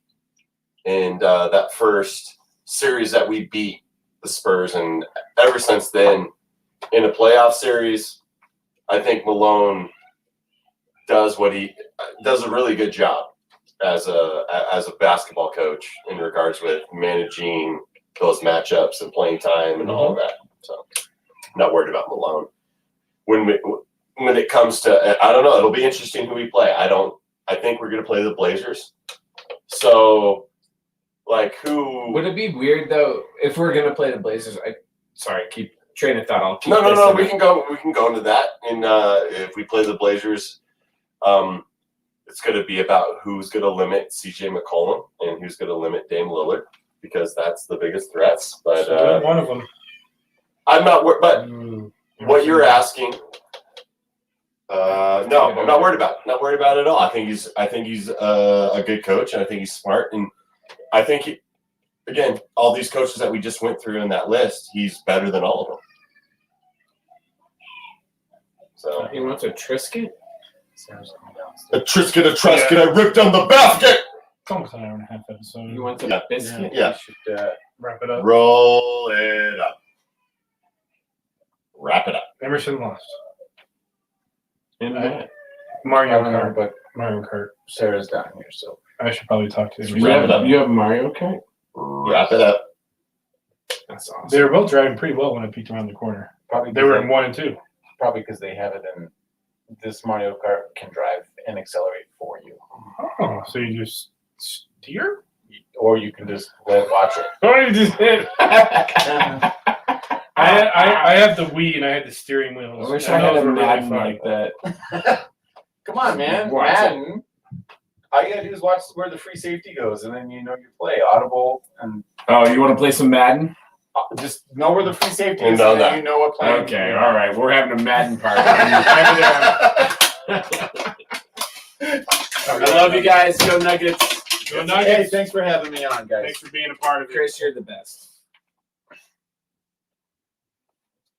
Speaker 4: and that first series that we beat the Spurs, and ever since then, in a playoff series, I think Malone does a really good job as a basketball coach in regards with managing those matchups and playing time and all of that. So, not worried about Malone. When it comes to, I don't know, it'll be interesting who we play. I think we're gonna play the Blazers. So, like, who?
Speaker 1: Would it be weird though if we're gonna play the Blazers? Keep train of thought. I'll keep
Speaker 4: No.
Speaker 1: this in
Speaker 4: We can go into that. And if we play the Blazers, it's going to be about who's going to limit CJ McCollum and who's going to limit Dame Lillard, because that's the biggest threats. But
Speaker 2: One of them.
Speaker 4: I'm not. But what you're asking, no, I'm not worried about it. Not worried about it at all. I think he's a good coach, and I think he's smart, and I think again, all these coaches that we just went through in that list, he's better than all of them. So
Speaker 1: He wants a Trisket?
Speaker 4: a Trusket, I ripped down the basket.
Speaker 2: It's almost an hour and a half episode.
Speaker 1: He wants a
Speaker 4: Yeah.
Speaker 1: biscuit?
Speaker 4: Yeah.
Speaker 3: We should,
Speaker 2: Wrap it up.
Speaker 4: Roll it up. Wrap it up.
Speaker 2: Emerson lost.
Speaker 1: In bed.
Speaker 2: Mario
Speaker 3: I don't know,
Speaker 2: Kart.
Speaker 3: but
Speaker 2: Mario Kart.
Speaker 3: Sarah's down here, so
Speaker 2: I should probably talk to him.
Speaker 4: Wrap it up.
Speaker 1: You have Mario Kart?
Speaker 4: Wrap it up.
Speaker 1: That's awesome.
Speaker 2: They were both driving pretty well when I peeked around the corner.
Speaker 3: probably
Speaker 2: They were in 1 and 2.
Speaker 3: probably because they have it in this Mario Kart can drive and accelerate for you,
Speaker 2: Oh, so you just steer?
Speaker 3: or you can just watch it.
Speaker 2: Oh, you just hit. I have the Wii and I had the steering wheels.
Speaker 1: I wish
Speaker 2: and
Speaker 1: I had
Speaker 2: those
Speaker 1: a
Speaker 2: were really
Speaker 1: Madden
Speaker 2: fun.
Speaker 1: like that.
Speaker 3: Come on, man.
Speaker 1: Watch it.
Speaker 3: Madden. All you gotta do is watch where the free safety goes, and then you know you play audible and
Speaker 1: Oh, you want to play some Madden?
Speaker 3: just know where the free safety
Speaker 4: And
Speaker 3: is,
Speaker 4: know
Speaker 3: and
Speaker 4: that.
Speaker 3: then you know what play.
Speaker 1: Okay, all right. We're having a Madden party. I love you guys. Go Nuggets.
Speaker 2: Go
Speaker 3: Hey,
Speaker 2: Nuggets.
Speaker 3: thanks for having me on, guys.
Speaker 2: Thanks for being a part of it.
Speaker 1: Chris, you're the best.